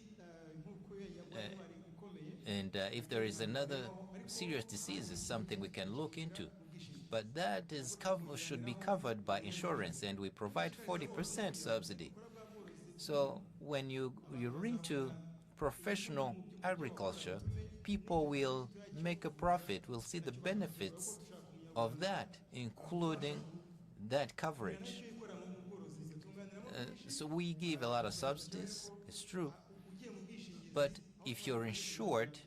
And if there is another serious disease, it's something we can look into. But that should be covered by insurance, and we provide 40% subsidy. So when you're into professional agriculture, people will make a profit, will see the benefits of that, including that coverage. So we give a lot of subsidies, it's true. But if you're insured,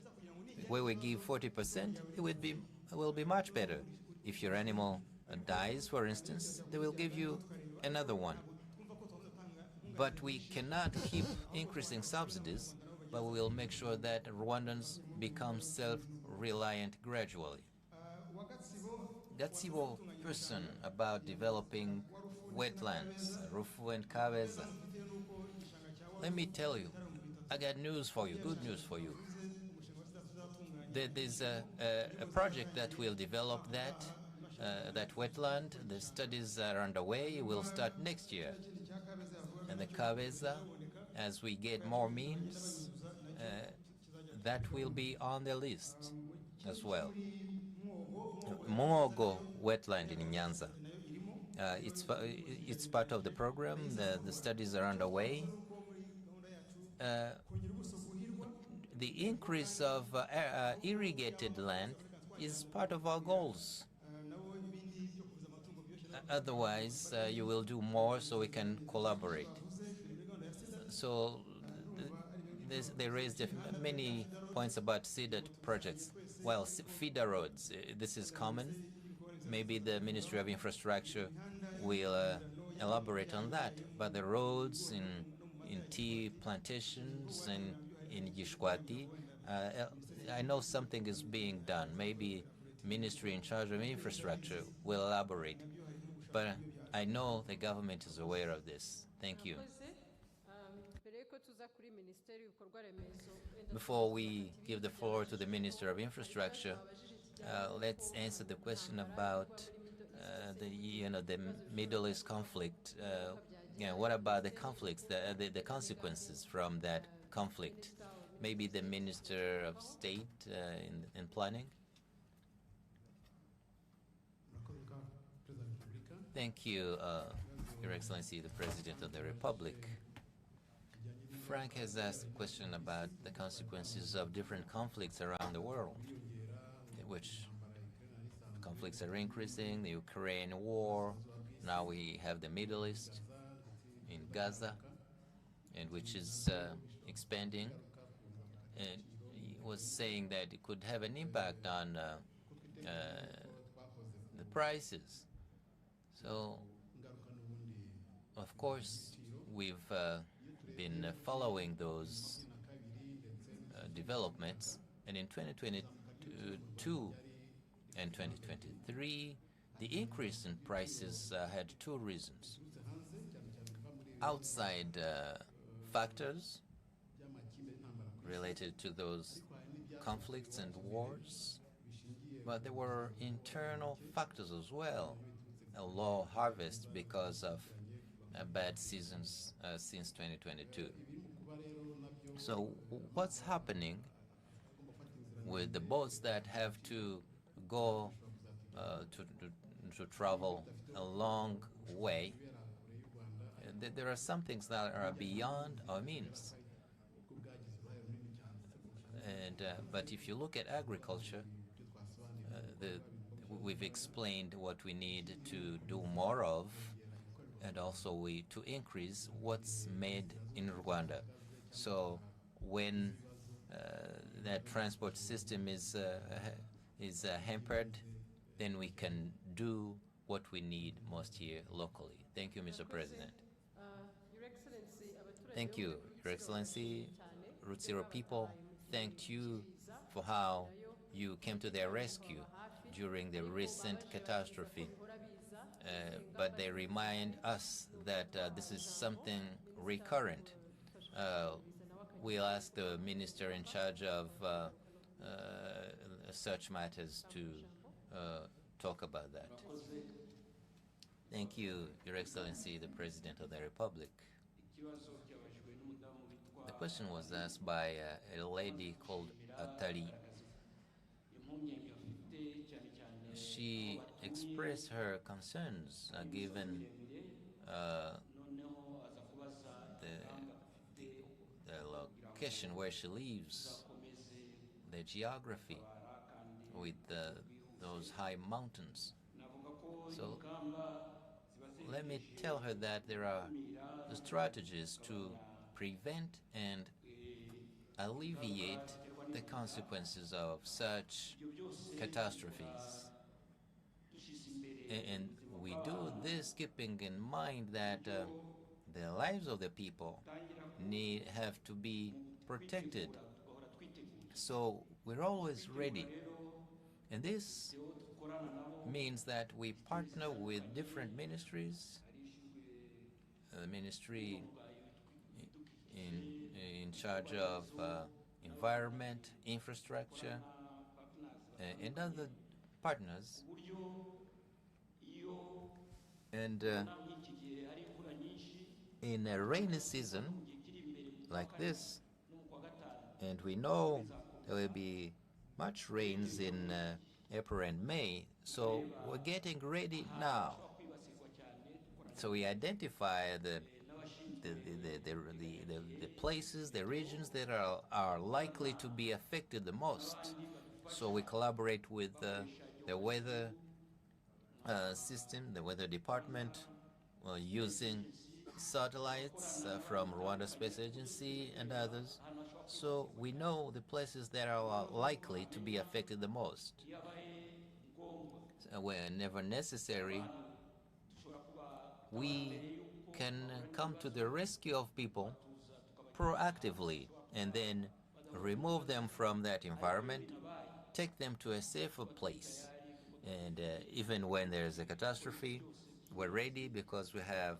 where we give 40%, it will be much better. If your animal dies, for instance, they will give you another one. But we cannot keep increasing subsidies, but we will make sure that Rwandans become self-reliant gradually. Gatsibo person about developing wetlands, Rufu and Kabeza. Let me tell you, I got news for you, good news for you. There's a project that will develop that wetland. The studies are underway. Will start next year. And the Kabeza, as we get more means, that will be on the list as well. Mogo wetland in Nyanza. It's part of the program. The studies are underway. The increase of irrigated land is part of our goals. Otherwise, you will do more so we can collaborate. So they raised many points about seeded projects. Well, feeder roads, this is common. Maybe the Ministry of Infrastructure will elaborate on that. But the roads in tea plantations and in Gishwati, I know something is being done. Maybe Ministry in charge of Infrastructure will elaborate. But I know the government is aware of this. Thank you. Before we give the floor to the Minister of Infrastructure, let's answer the question about the Middle East conflict. What about the conflicts, the consequences from that conflict? Maybe the Minister of State in planning? Thank you, Your Excellency, the President of the Republic. Frank has asked a question about the consequences of different conflicts around the world, which conflicts are increasing, the Ukraine war, now we have the Middle East in Gaza, and which is expanding. And he was saying that it could have an impact on the prices. So, of course, we've been following those developments, and in 2022 and 2023, the increase in prices had two reasons. Outside factors related to those conflicts and wars, but there were internal factors as well. A low harvest because of bad seasons since 2022. So what's happening with the boats that have to go to travel a long way? There are some things that are beyond our means. And but if you look at agriculture, we've explained what we need to do more of, and also to increase what's made in Rwanda. So when that transport system is hampered, then we can do what we need most here locally. Thank you, Mr. President. Thank you, Your Excellency. Route Zero people thanked you for how you came to their rescue during the recent catastrophe. But they remind us that this is something recurrent. We'll ask the minister in charge of such matters to talk about that. Thank you, Your Excellency, the President of the Republic. The question was asked by a lady called Atali. She expressed her concerns given the location where she lives, the geography with those high mountains. So let me tell her that there are strategies to prevent and alleviate the consequences of such catastrophes. And we do this keeping in mind that the lives of the people have to be protected. So we're always ready. And this means that we partner with different ministries, the ministry in charge of environment, infrastructure, and other partners. And in a rainy season like this, and we know there will be much rains in April and May, so we're getting ready now. So we identify the places, the regions that are likely to be affected the most. So we collaborate with the weather system, the weather department, using satellites from Rwanda Space Agency and others. So we know the places that are likely to be affected the most. So whenever necessary, we can come to the rescue of people proactively and then remove them from that environment, take them to a safer place. And even when there's a catastrophe, we're ready because we have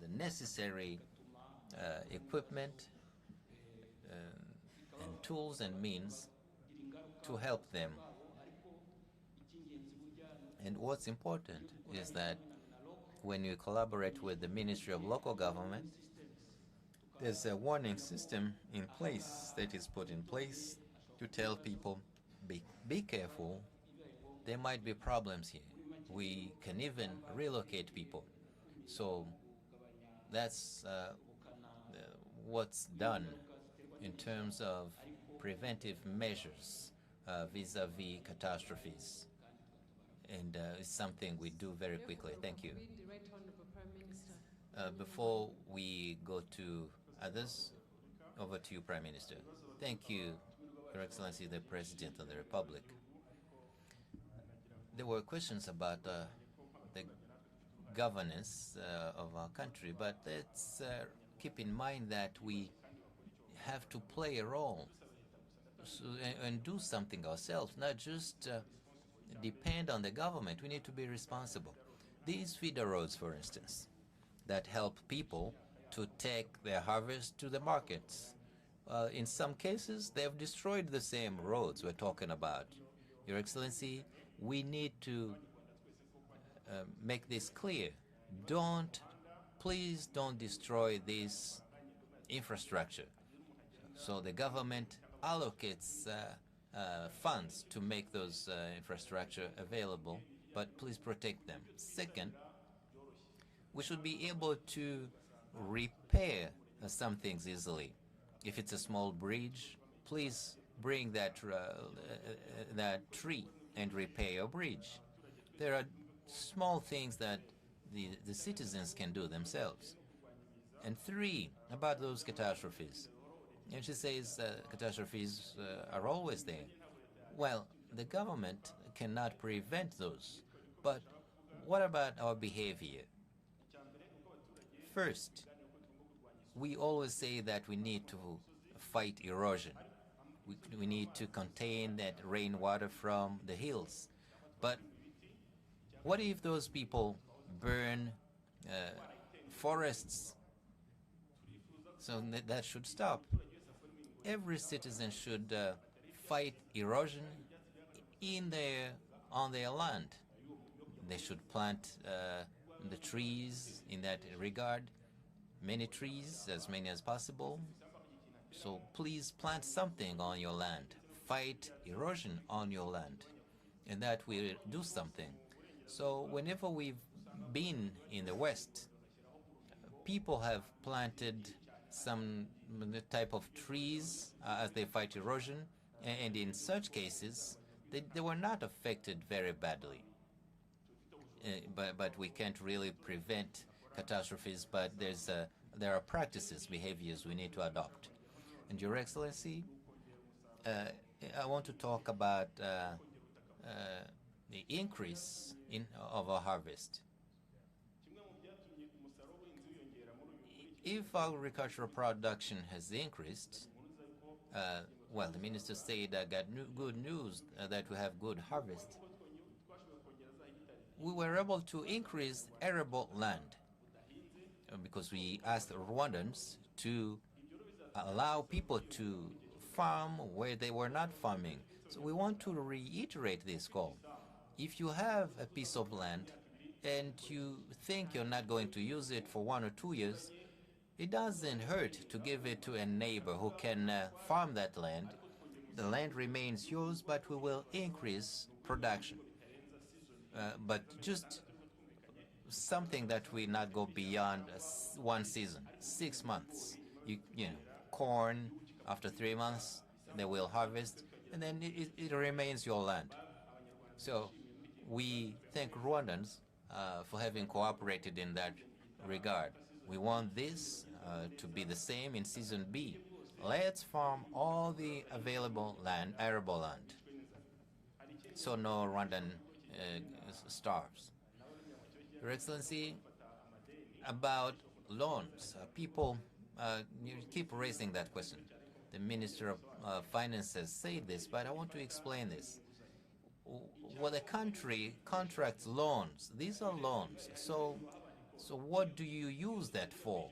the necessary equipment and tools and means to help them. And what's important is that when you collaborate with the Ministry of Local Government, there's a warning system in place that is put in place to tell people, be careful, there might be problems here. We can even relocate people. So that's what's done in terms of preventive measures vis-a-vis catastrophes. And it's something we do very quickly. Thank you. Before we go to others, over to you, Prime Minister. Thank you, Your Excellency, the President of the Republic. There were questions about the governance of our country, but let's keep in mind that we have to play a role and do something ourselves, not just depend on the government. We need to be responsible. These feeder roads, for instance, that help people to take their harvest to the markets. In some cases, they've destroyed the same roads we're talking about. Your Excellency, we need to make this clear. Please don't destroy this infrastructure. So the government allocates funds to make those infrastructure available, but please protect them. Second, we should be able to repair some things easily. If it's a small bridge, please bring that tree and repair a bridge. There are small things that the citizens can do themselves. And three, about those catastrophes. And she says catastrophes are always there. Well, the government cannot prevent those. But what about our behavior? First, we always say that we need to fight erosion. We need to contain that rainwater from the hills. But what if those people burn forests? So that should stop. Every citizen should fight erosion on their land. They should plant the trees in that regard, many trees, as many as possible. So please plant something on your land. Fight erosion on your land. And that will do something. So whenever we've been in the West, people have planted some type of trees as they fight erosion, and in such cases, they were not affected very badly. But we can't really prevent catastrophes, but there are practices, behaviors we need to adopt. And Your Excellency, I want to talk about the increase of our harvest. If agricultural production has increased, well, the minister said I got good news that we have good harvest. We were able to increase arable land because we asked Rwandans to allow people to farm where they were not farming. So we want to reiterate this call. If you have a piece of land and you think you're not going to use it for 1 or 2 years, it doesn't hurt to give it to a neighbor who can farm that land. The land remains yours, but we will increase production. But just something that will not go beyond one season, 6 months. You know, corn, after 3 months, they will harvest, and then it remains your land. So we thank Rwandans for having cooperated in that regard. We want this to be the same in Season B. Let's farm all the available land, arable land, so no Rwandan starves. Your Excellency, about loans, people you keep raising that question. The Minister of Finance has said this, but I want to explain this. Well, the country contracts loans. These are loans. So what do you use that for?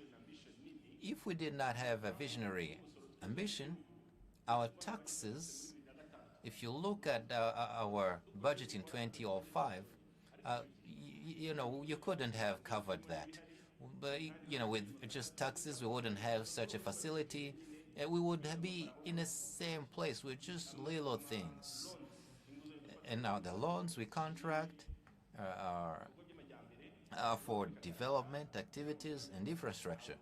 If we did not have a visionary ambition, our taxes, if you look at our budget in 2005, you know, you couldn't have covered that. But, you know, with just taxes, we wouldn't have such a facility. We would be in the same place with just little things. And now the loans we contract are for development activities and infrastructure.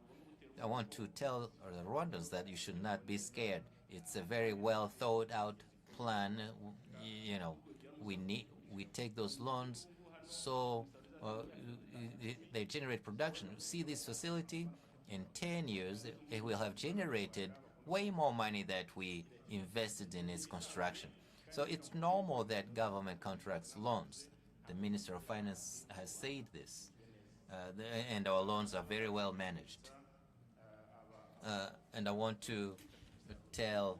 I want to tell the Rwandans that you should not be scared. It's a very well thought out plan. You know, we take those loans so they generate production. See this facility? In 10 years, it will have generated way more money that we invested in its construction. So it's normal that government contracts loans. The Minister of Finance has said this, and our loans are very well managed. And I want to tell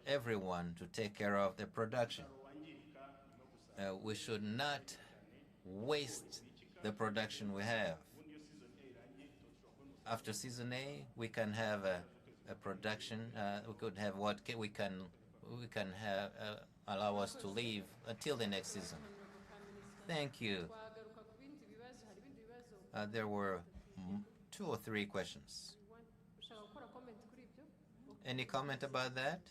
everyone to take care of their production. We should not waste the production we have. After Season A, we can have a production. We could have what we can have allow us to live until the next season. Thank you. There were 2 or 3 questions. Any comment about that?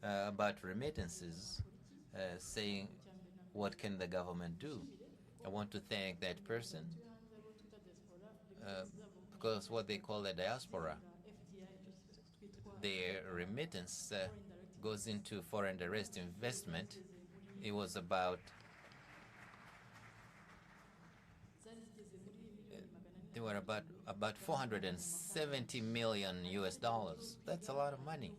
About remittances, saying what can the government do? I want to thank that person because what they call the diaspora, their remittance goes into foreign direct investment. It was about they were about 470 million US dollars. That's a lot of money.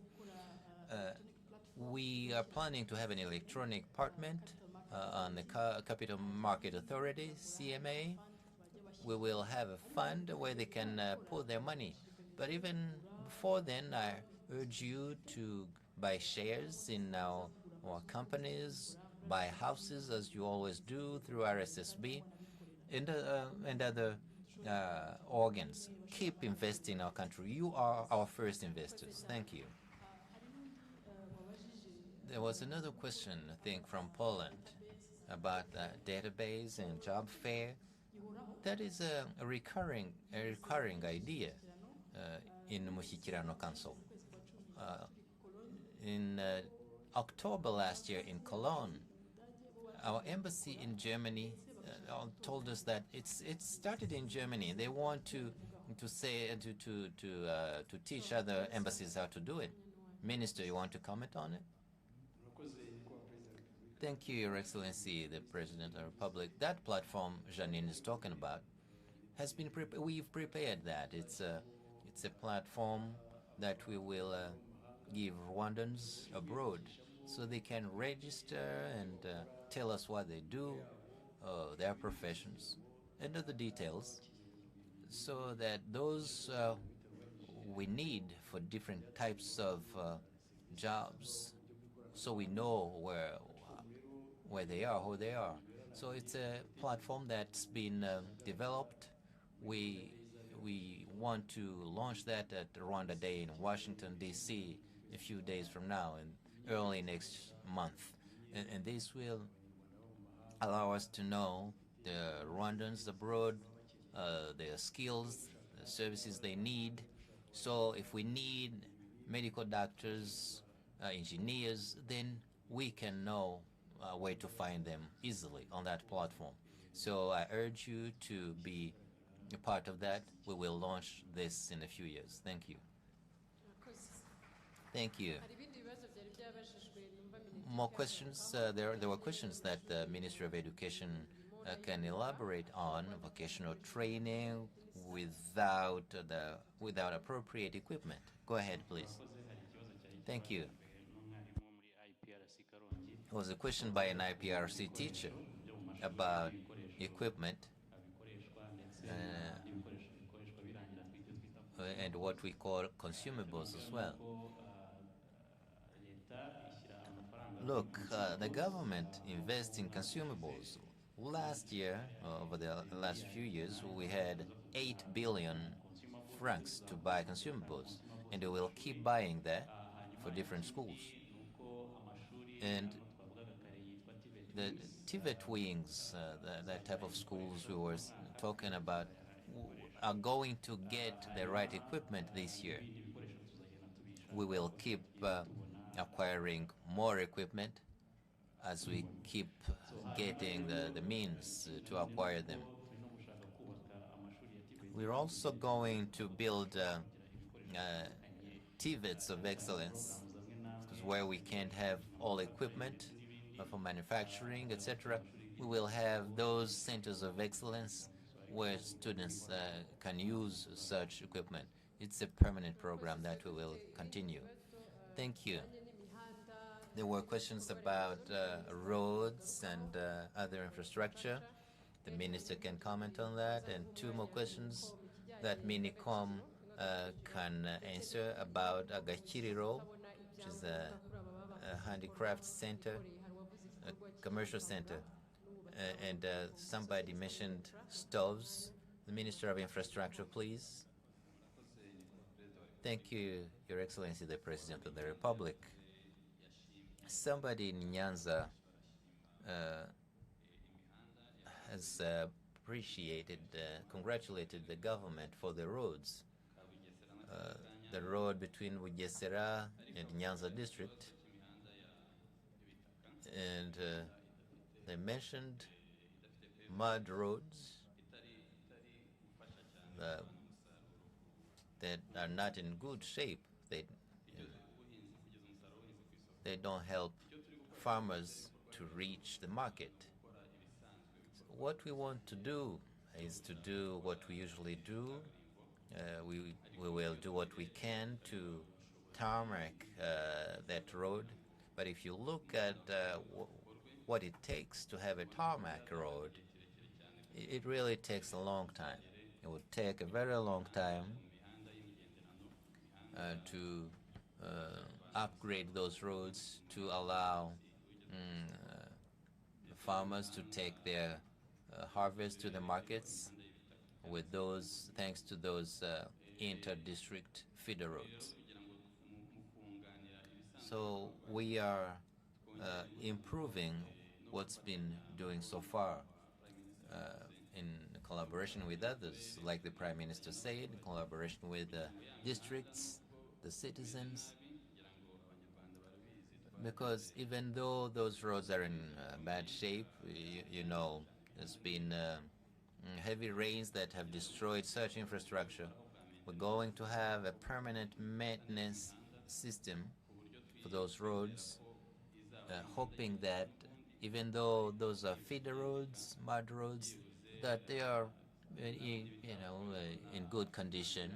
We are planning to have an electronic parliament on the Capital Market Authority, CMA. We will have a fund where they can put their money. But even before then, I urge you to buy shares in our companies, buy houses as you always do through RSSB and other organs. Keep investing in our country. You are our first investors. Thank you. There was another question, I think, from Poland about database and job fair. That is a recurring idea in the Umushyikirano Council. In October last year in Cologne, our embassy in Germany told us that it started in Germany. They want to teach other embassies how to do it. Minister, you want to comment on it? Thank you, Your Excellency, the President of the Republic. That platform Janine is talking about has been we've prepared that. It's a platform that we will give Rwandans abroad so they can register and tell us what they do, their professions, and other details, so that those we need for different types of jobs, so we know where they are, who they are. So it's a platform that's been developed. We want to launch that at Rwanda Day in Washington, D.C. a few days from now and early next month. And this will allow us to know the Rwandans abroad, their skills, the services they need. So if we need medical doctors, engineers, then we can know where to find them easily on that platform. So I urge you to be a part of that. We will launch this in a few years. Thank you. Thank you. More questions? There were questions that the Ministry of Education can elaborate on vocational training without appropriate equipment. Go ahead, please. Thank you. It was a question by an IPRC teacher about equipment and what we call consumables as well. Look, the government invests in consumables. Last year, over the last few years, we had 8 billion francs to buy consumables, and we will keep buying that for different schools. And the TVET wings, that type of schools we were talking about, are going to get the right equipment this year. We will keep acquiring more equipment as we keep getting the means to acquire them. We're also going to build TVETs of excellence, because where we can't have all equipment for manufacturing, etc., we will have those centers of excellence where students can use such equipment. It's a permanent program that we will continue. Thank you. There were questions about roads and other infrastructure. The minister can comment on that. And two more questions that Minicom can answer about Agachiriro, which is a handicraft center, a commercial center. And somebody mentioned stoves. The Minister of Infrastructure, please. Thank you, Your Excellency, the President of the Republic. Somebody in Nyanza has congratulated the government for the roads. The road between Bugesera and Nyanza district. And they mentioned mud roads that are not in good shape. they don't help farmers to reach the market. What we want to do is to do what we usually do. We will do what we can to tarmac that road. But if you look at what it takes to have a tarmac road, it really takes a long time. It would take a very long time to upgrade those roads to allow farmers to take their harvest to the markets with those, thanks to those inter-district feeder roads. So we are improving what's been doing so far in collaboration with others, like the Prime Minister said, in collaboration with the districts, the citizens, because even though those roads are in bad shape, you know, there's been heavy rains that have destroyed such infrastructure. We're going to have a permanent maintenance system for those roads, hoping that even though those are feeder roads, mud roads, that they are, in good condition.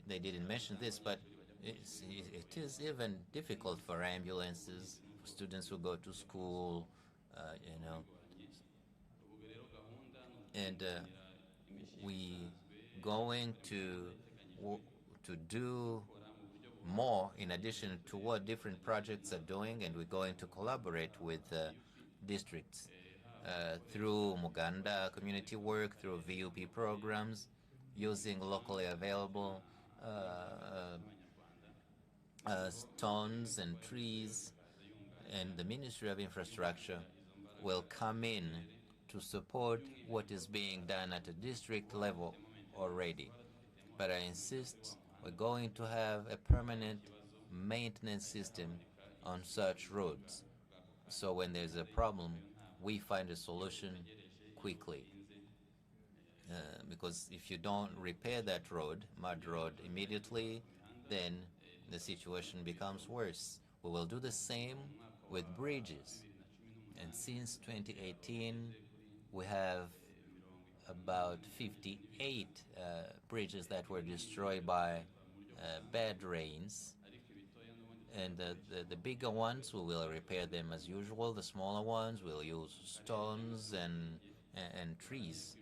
They didn't mention this, but it is even difficult for ambulances, for students who go to school, and we going to do more in addition to what different projects are doing, and we're going to collaborate with districts through Muganda community work, through VUP programs, using locally available stones and trees, and the Ministry of Infrastructure will come in to support what is being done at a district level already. But I insist, we're going to have a permanent maintenance system on such roads. So when there's a problem, we find a solution quickly. Because if you don't repair that road, mud road, immediately, then the situation becomes worse. We will do the same with bridges. And since 2018, we have about 58 bridges that were destroyed by bad rains. And the bigger ones, we will repair them as usual. The smaller ones, we'll use stones and trees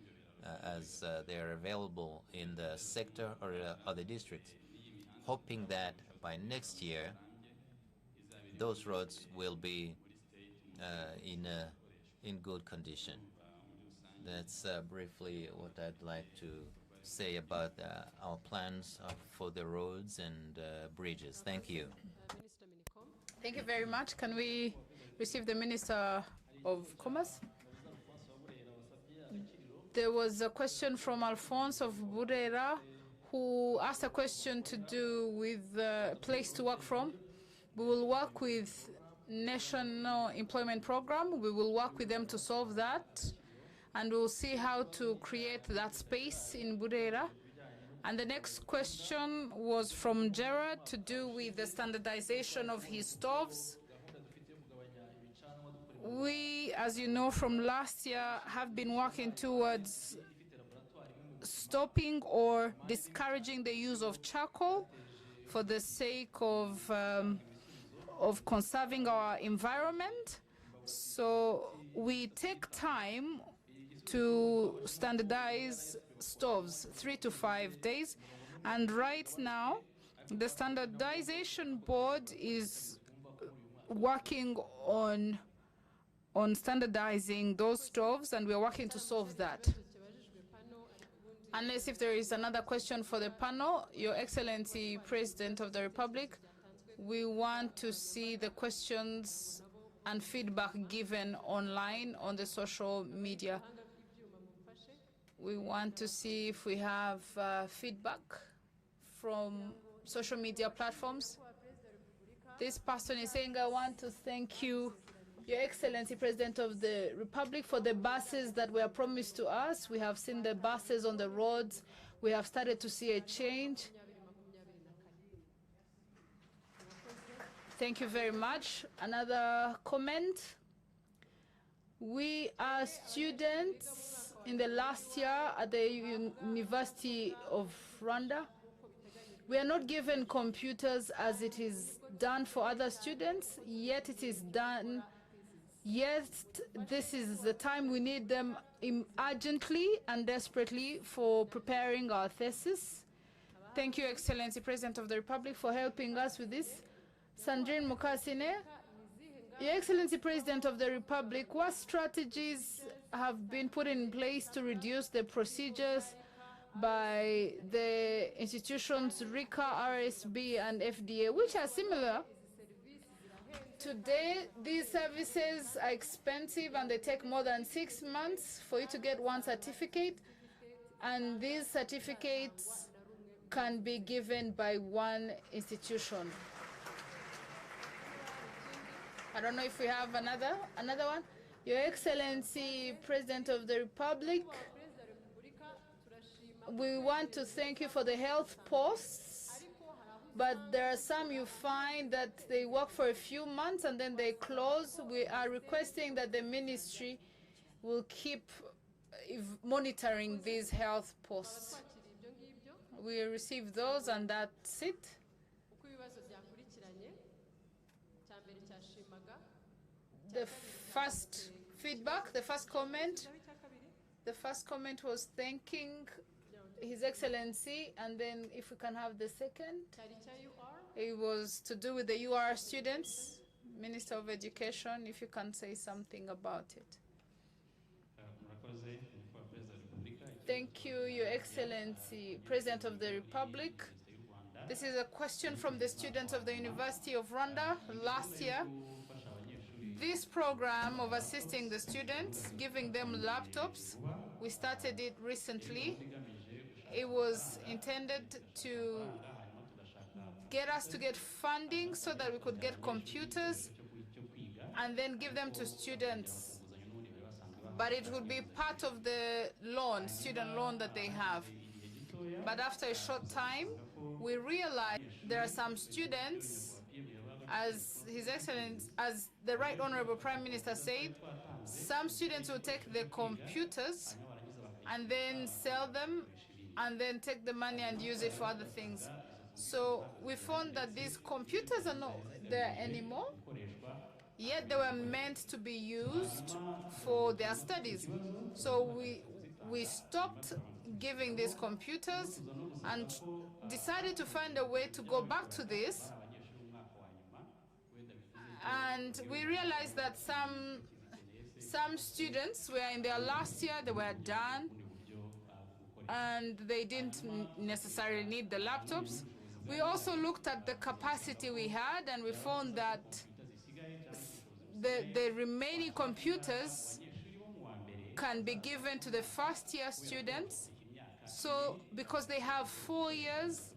as they are available in the sector or other districts, hoping that by next year, those roads will be in good condition. That's briefly what I'd like to say about our plans for the roads and bridges. Thank you.
Thank you very much. Can we receive the Minister of Commerce? There was a question from Alphonse of Burera, who asked a question to do with the place to work from. We will work with National Employment Program. We will work with them to solve that, and we'll see how to create that space in Burera. And the next question was from Gerard to do with the standardization of his stoves. We, as you know from last year, have been working towards stopping or discouraging the use of charcoal for the sake of conserving our environment. So we take time to standardize stoves, 3 to 5 days. And right now, the standardization board is working on standardizing those stoves, and we're working to solve that. Unless if there is another question for the panel, Your Excellency, President of the Republic, we want to see the questions and feedback given online on the social media. We want to see if we have feedback from social media platforms. This person is saying, I want to thank you, Your Excellency, President of the Republic, for the buses that were promised to us. We have seen the buses on the roads. We have started to see a change. Thank you very much. Another comment. We are students in the last year at the University of Rwanda. We are not given computers as it is done for other students, yet it is done. Yet this is the time we need them urgently and desperately for preparing our thesis. Thank you, Excellency President of the Republic, for helping us with this. Sandrine Mukasine, Your Excellency President of the Republic, what strategies have been put in place to reduce the procedures by the institutions RICA, RSB, and FDA, which are similar? Today, these services are expensive and they take more than 6 months for you to get one certificate, and these certificates can be given by one institution. I don't know if we have another one. Your Excellency, President of the Republic, we want to thank you for the health posts, but there are some you find that they work for a few months and then they close. We are requesting that the ministry will keep monitoring these health posts. We received those and that's it. The first feedback, the first comment was thanking His Excellency, and then if we can have the second. It was to do with the UR students. Minister of Education, if you can say something about it. Thank you, Your Excellency, President of the Republic. This is a question from the students of the University of Rwanda last year. This program of assisting the students, giving them laptops, we started it recently. It was intended to get us to get funding so that we could get computers and then give them to students. But it would be part of the loan, student loan that they have. But after a short time, we realized there are some students, as His Excellency, as the Right Honorable Prime Minister said, some students will take the computers and then sell them and then take the money and use it for other things. So we found that these computers are not there anymore, yet they were meant to be used for their studies. So we stopped giving these computers and decided to find a way to go back to this. And we realized that some students were in their last year, they were done, and they didn't necessarily need the laptops. We also looked at the capacity we had, and we found that the remaining computers can be given to the first-year students. So, because they have 4 years,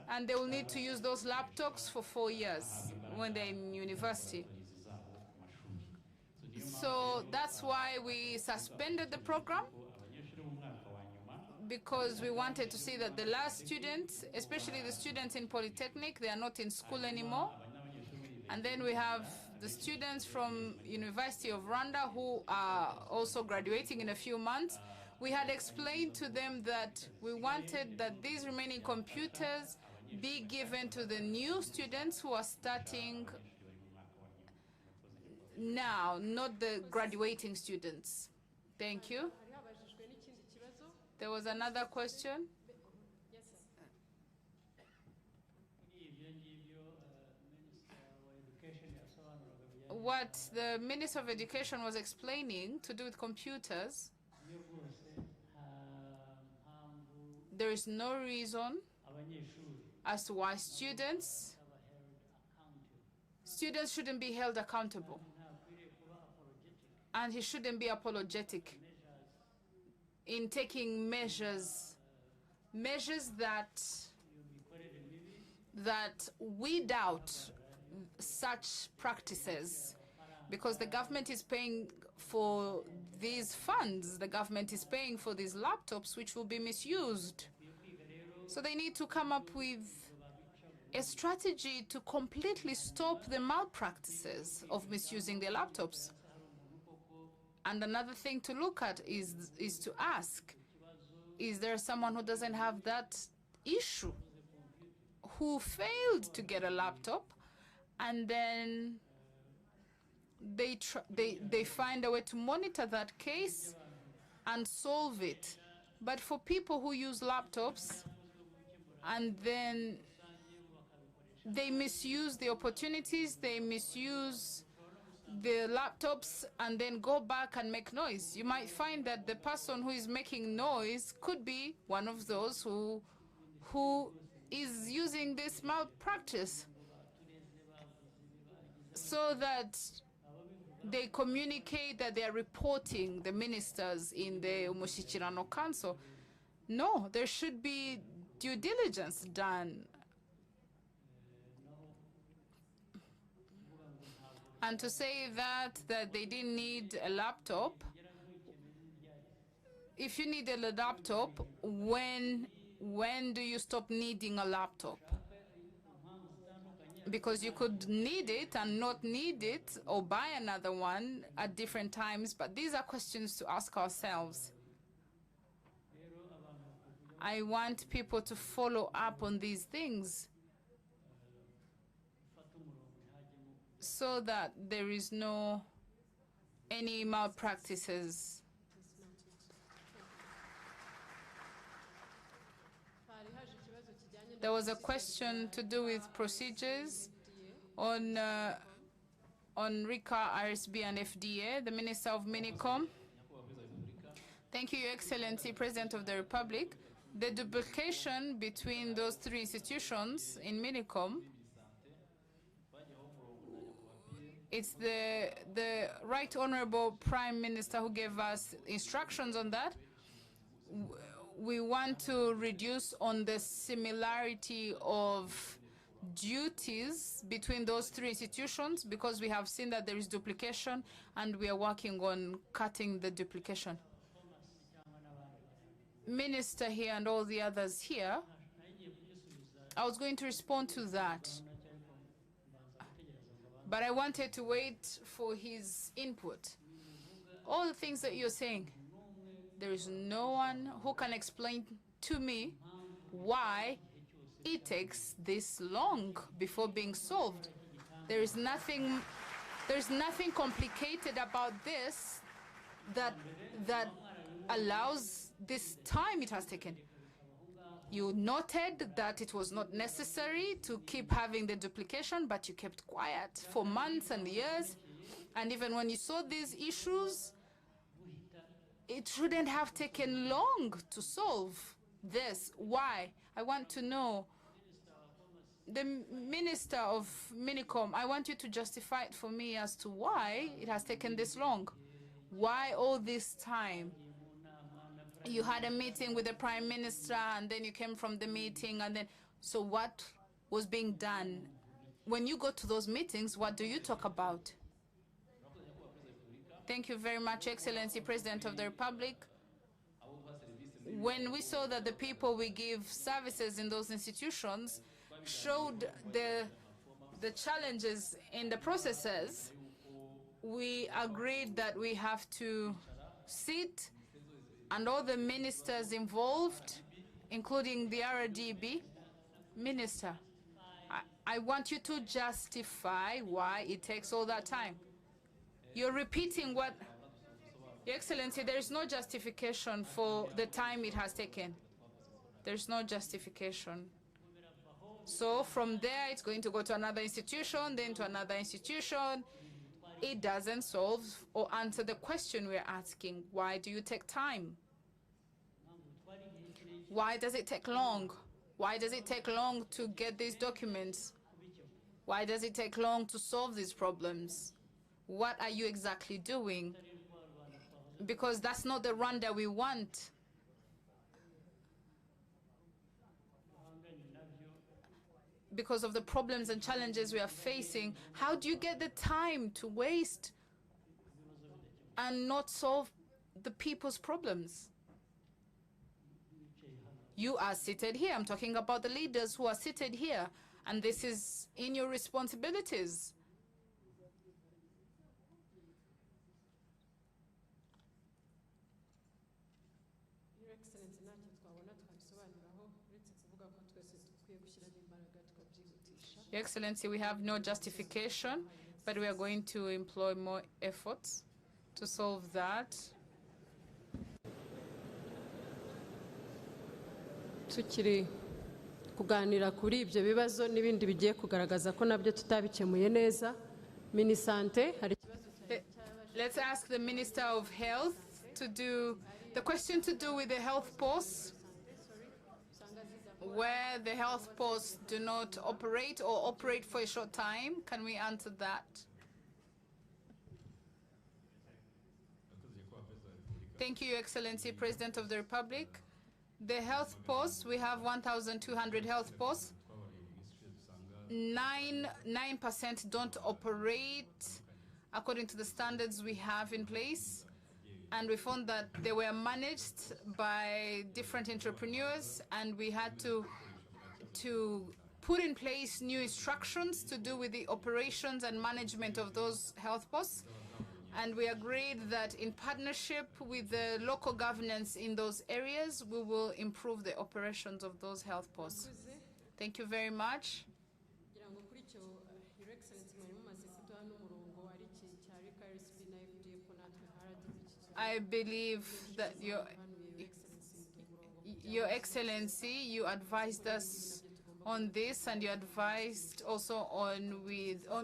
and they will need to use those laptops for 4 years when they're in university. So that's why we suspended the program, because we wanted to see that the last students, especially the students in Polytechnic, they are not in school anymore. And then we have the students from University of Rwanda who are also graduating in a few months. We had explained to them that we wanted that these remaining computers be given to the new students who are starting now, not the graduating students. Thank you. There was another question. What the Minister of Education was explaining to do with computers, there is no reason as to why students shouldn't be held accountable. And he shouldn't be apologetic in taking measures that weed out such practices, because the government is paying for these funds, the government is paying for these laptops which will be misused. So they need to come up with a strategy to completely stop the malpractices of misusing their laptops. And another thing to look at is to ask, is there someone who doesn't have that issue, who failed to get a laptop, and then they find a way to monitor that case and solve it. But for people who use laptops and then they misuse the opportunities, they misuse the laptops and then go back and make noise. You might find that the person who is making noise could be one of those who is using this malpractice, so that they communicate that they are reporting the ministers in the Umushyikirano Council. No, there should be due diligence done. And to say that they didn't need a laptop, if you need a laptop, when do you stop needing a laptop? Because you could need it and not need it, or buy another one at different times. But these are questions to ask ourselves. I want people to follow up on these things so that there is no any malpractices. There was a question to do with procedures on RICA, RSB, and FDA, the Minister of Minicom. Thank you, Your Excellency, President of the Republic. The duplication between those three institutions in Minicom, it's the Right Honorable Prime Minister who gave us instructions on that. We want to reduce on the similarity of duties between those three institutions, because we have seen that there is duplication and we are working on cutting the duplication. Minister here and all the others here, I was going to respond to that, but I wanted to wait for his input. All the things that you're saying, there is no one who can explain to me why it takes this long before being solved. There's nothing complicated about this that allows this time it has taken. You noted that it was not necessary to keep having the duplication, but you kept quiet for months and years. And even when you saw these issues, it shouldn't have taken long to solve this. Why? I want to know. The Minister of Minicom, I want you to justify it for me as to why it has taken this long. Why all this time? You had a meeting with the Prime Minister, and then you came from the meeting, and then, so what was being done? When you go to those meetings, what do you talk about? Thank you very much, Excellency, President of the Republic. When we saw that the people we give services in those institutions showed the challenges in the processes, we agreed that we have to sit, and all the ministers involved, including the RDB minister, I want you to justify why it takes all that time. You're repeating what, Your Excellency, there is no justification for the time it has taken. There's no justification. So from there, it's going to go to another institution, then to another institution. It doesn't solve or answer the question we're asking. Why do you take time? Why does it take long? Why does it take long to get these documents? Why does it take long to solve these problems? What are you exactly doing? Because that's not the Rwanda we want. Because of the problems and challenges we are facing, how do you get the time to waste and not solve the people's problems? You are seated here. I'm talking about the leaders who are seated here. And this is in your responsibilities. Your Excellency, we have no justification, but we are going to employ more efforts to solve that.
tukiri kuganira kuri ibyo bibazo n'ibindi bigiye kugaragaza ko nabyo tutabikemuye neza. Minisante hari
Let's ask the Minister of Health to do the question to do with the health posts, where the health posts do not operate or operate for a short time. Can we answer that? Thank you, Your Excellency, President of the Republic. The health posts, we have 1,200 health posts. 9% don't operate according to the standards we have in place. And we found that they were managed by different entrepreneurs, and we had to put in place new instructions to do with the operations and management of those health posts. And we agreed that in partnership with the local governance in those areas, we will improve the operations of those health posts. Thank you very much. I believe that Your Excellency, you advised us on this, and you advised also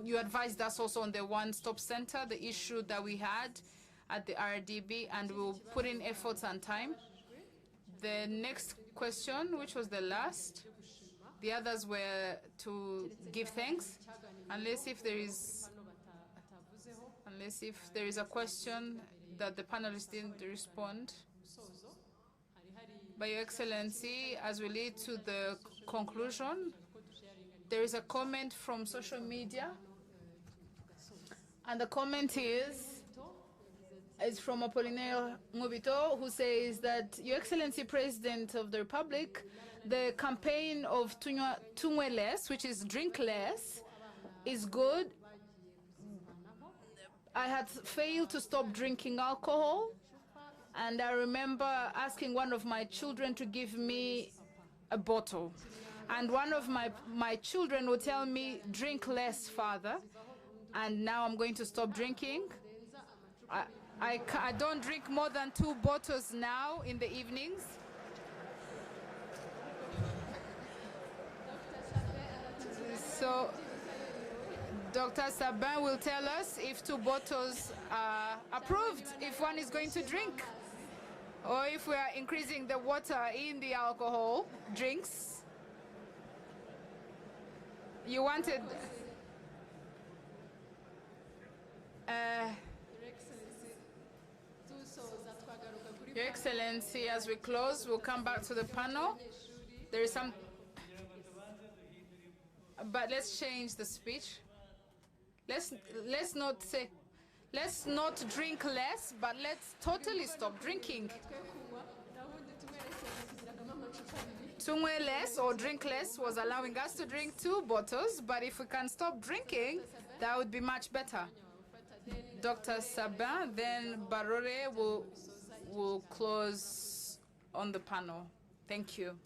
you advised us also on the one-stop center, the issue that we had at the RDB, and we'll put in efforts and time. The next question, which was the last, the others were to give thanks, unless if there is a question that the panelists didn't respond. By Your Excellency, as we lead to the conclusion, there is a comment from social media, and the comment is from Apollinaire Ngubito, who says that, Your Excellency, President of the Republic, the campaign of Tunywe less, which is drink less, is good. I had failed to stop drinking alcohol, and I remember asking one of my children to give me a bottle. And one of my children would tell me, drink less, father. And now I'm going to stop drinking. I don't drink more than 2 bottles now in the evenings. So Dr. Sabin will tell us if 2 bottles are approved, if one is going to drink, or if we are increasing the water in the alcohol drinks. You wanted... Your Excellency, as we close, we'll come back to the panel. There is some... But let's change the speech. Let's not say, let's not drink less, but let's totally stop drinking. Tunywe less or drink less was allowing us to drink 2 bottles, but if we can stop drinking, that would be much better. Dr. Sabin, then Barore will close on the panel. Thank you.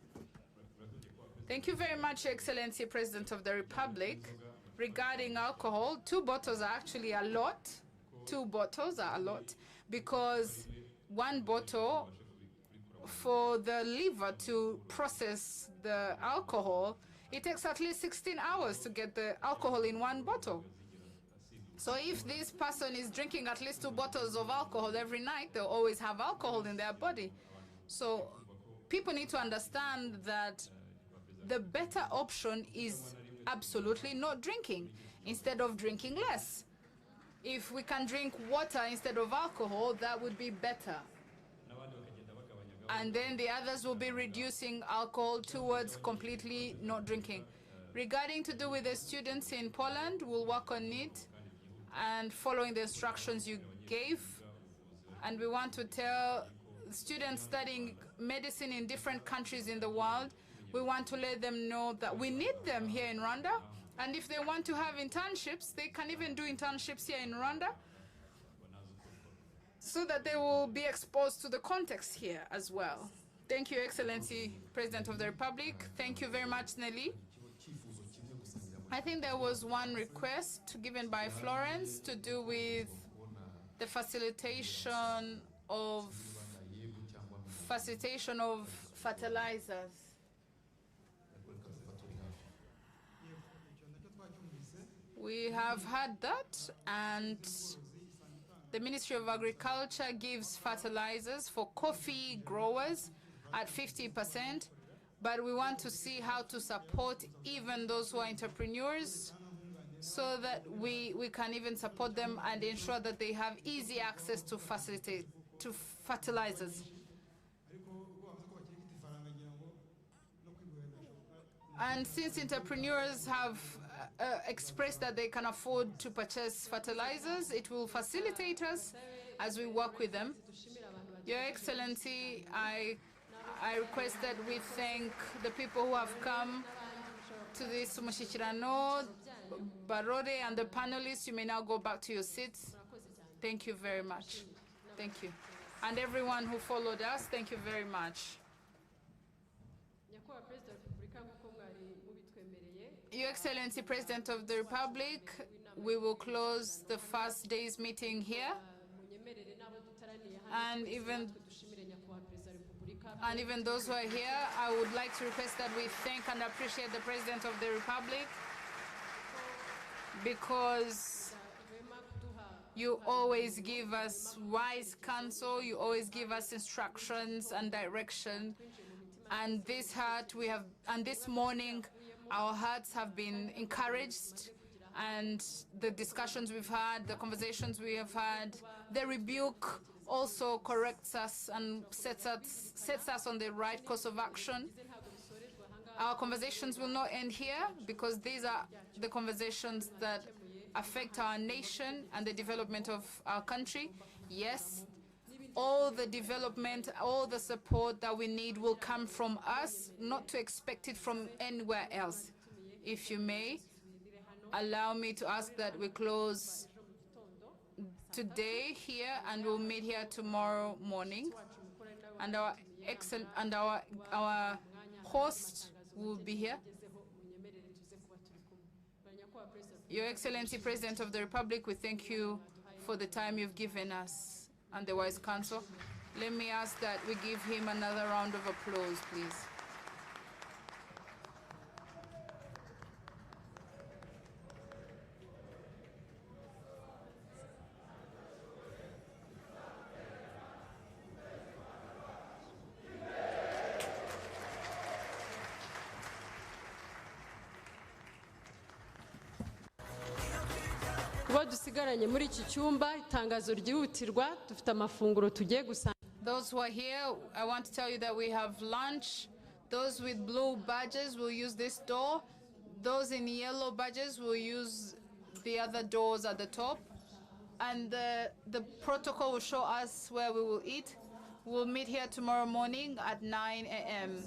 Thank you very much, Your Excellency, President of the Republic. Regarding alcohol, 2 bottles are actually a lot. 2 bottles are a lot, because 1 bottle, for the liver to process the alcohol, it takes at least 16 hours to get the alcohol in 1 bottle. So if this person is drinking at least 2 bottles of alcohol every night, they'll always have alcohol in their body. So people need to understand that the better option is absolutely not drinking, instead of drinking less. If we can drink water instead of alcohol, that would be better. And then the others will be reducing alcohol towards completely not drinking. Regarding to do with the students in Poland, we'll work on it and following the instructions you gave. And we want to tell students studying medicine in different countries in the world, We want to let them know that we need them here in Rwanda. And if they want to have internships, they can even do internships here in Rwanda so that they will be exposed to the context here as well. Thank you, Excellency, President of the Republic. Thank you very much, Nelly. I think there was one request given by Florence to do with the facilitation of fertilizers. We have had that, and the Ministry of Agriculture gives fertilizers for coffee growers at 50%, but we want to see how to support even those who are entrepreneurs so that we can even support them and ensure that they have easy access to fertilizers. And since entrepreneurs have expressed that they can afford to purchase fertilizers, it will facilitate us as we work with them. Your Excellency, I request that we thank the people who have come to this Umushyikirano, Barore and the panelists. You may now go back to your seats. Thank you very much. Thank you. And everyone who followed us, thank you very much. Your Excellency, President of the Republic, we will close the first day's meeting here. And even those who are here, I would like to request that we thank and appreciate the President of the Republic, because you always give us wise counsel, you always give us instructions and direction. And this morning, our hearts have been encouraged, and the discussions we've had, the conversations we have had, the rebuke also corrects us and sets us on the right course of action. Our conversations will not end here, because these are the conversations that affect our nation and the development of our country. Yes, all the development, all the support that we need will come from us, not to expect it from anywhere else. If you may, allow me to ask that we close today here, and we'll meet here tomorrow morning. And our host will be here. Your Excellency, President of the Republic, we thank you for the time you've given us and the wise counsel. Let me ask that we give him another round of applause, please.
kuba dusigaranye muri iki cyumba, itangazo ryihutirwa, dufite amafunguro tugiye gusangira.
Those who are here, I want to tell you that we have lunch. Those with blue badges will use this door. Those in yellow badges will use the other doors at the top. And the protocol will show us where we will eat. We'll meet here tomorrow morning at 9 a.m.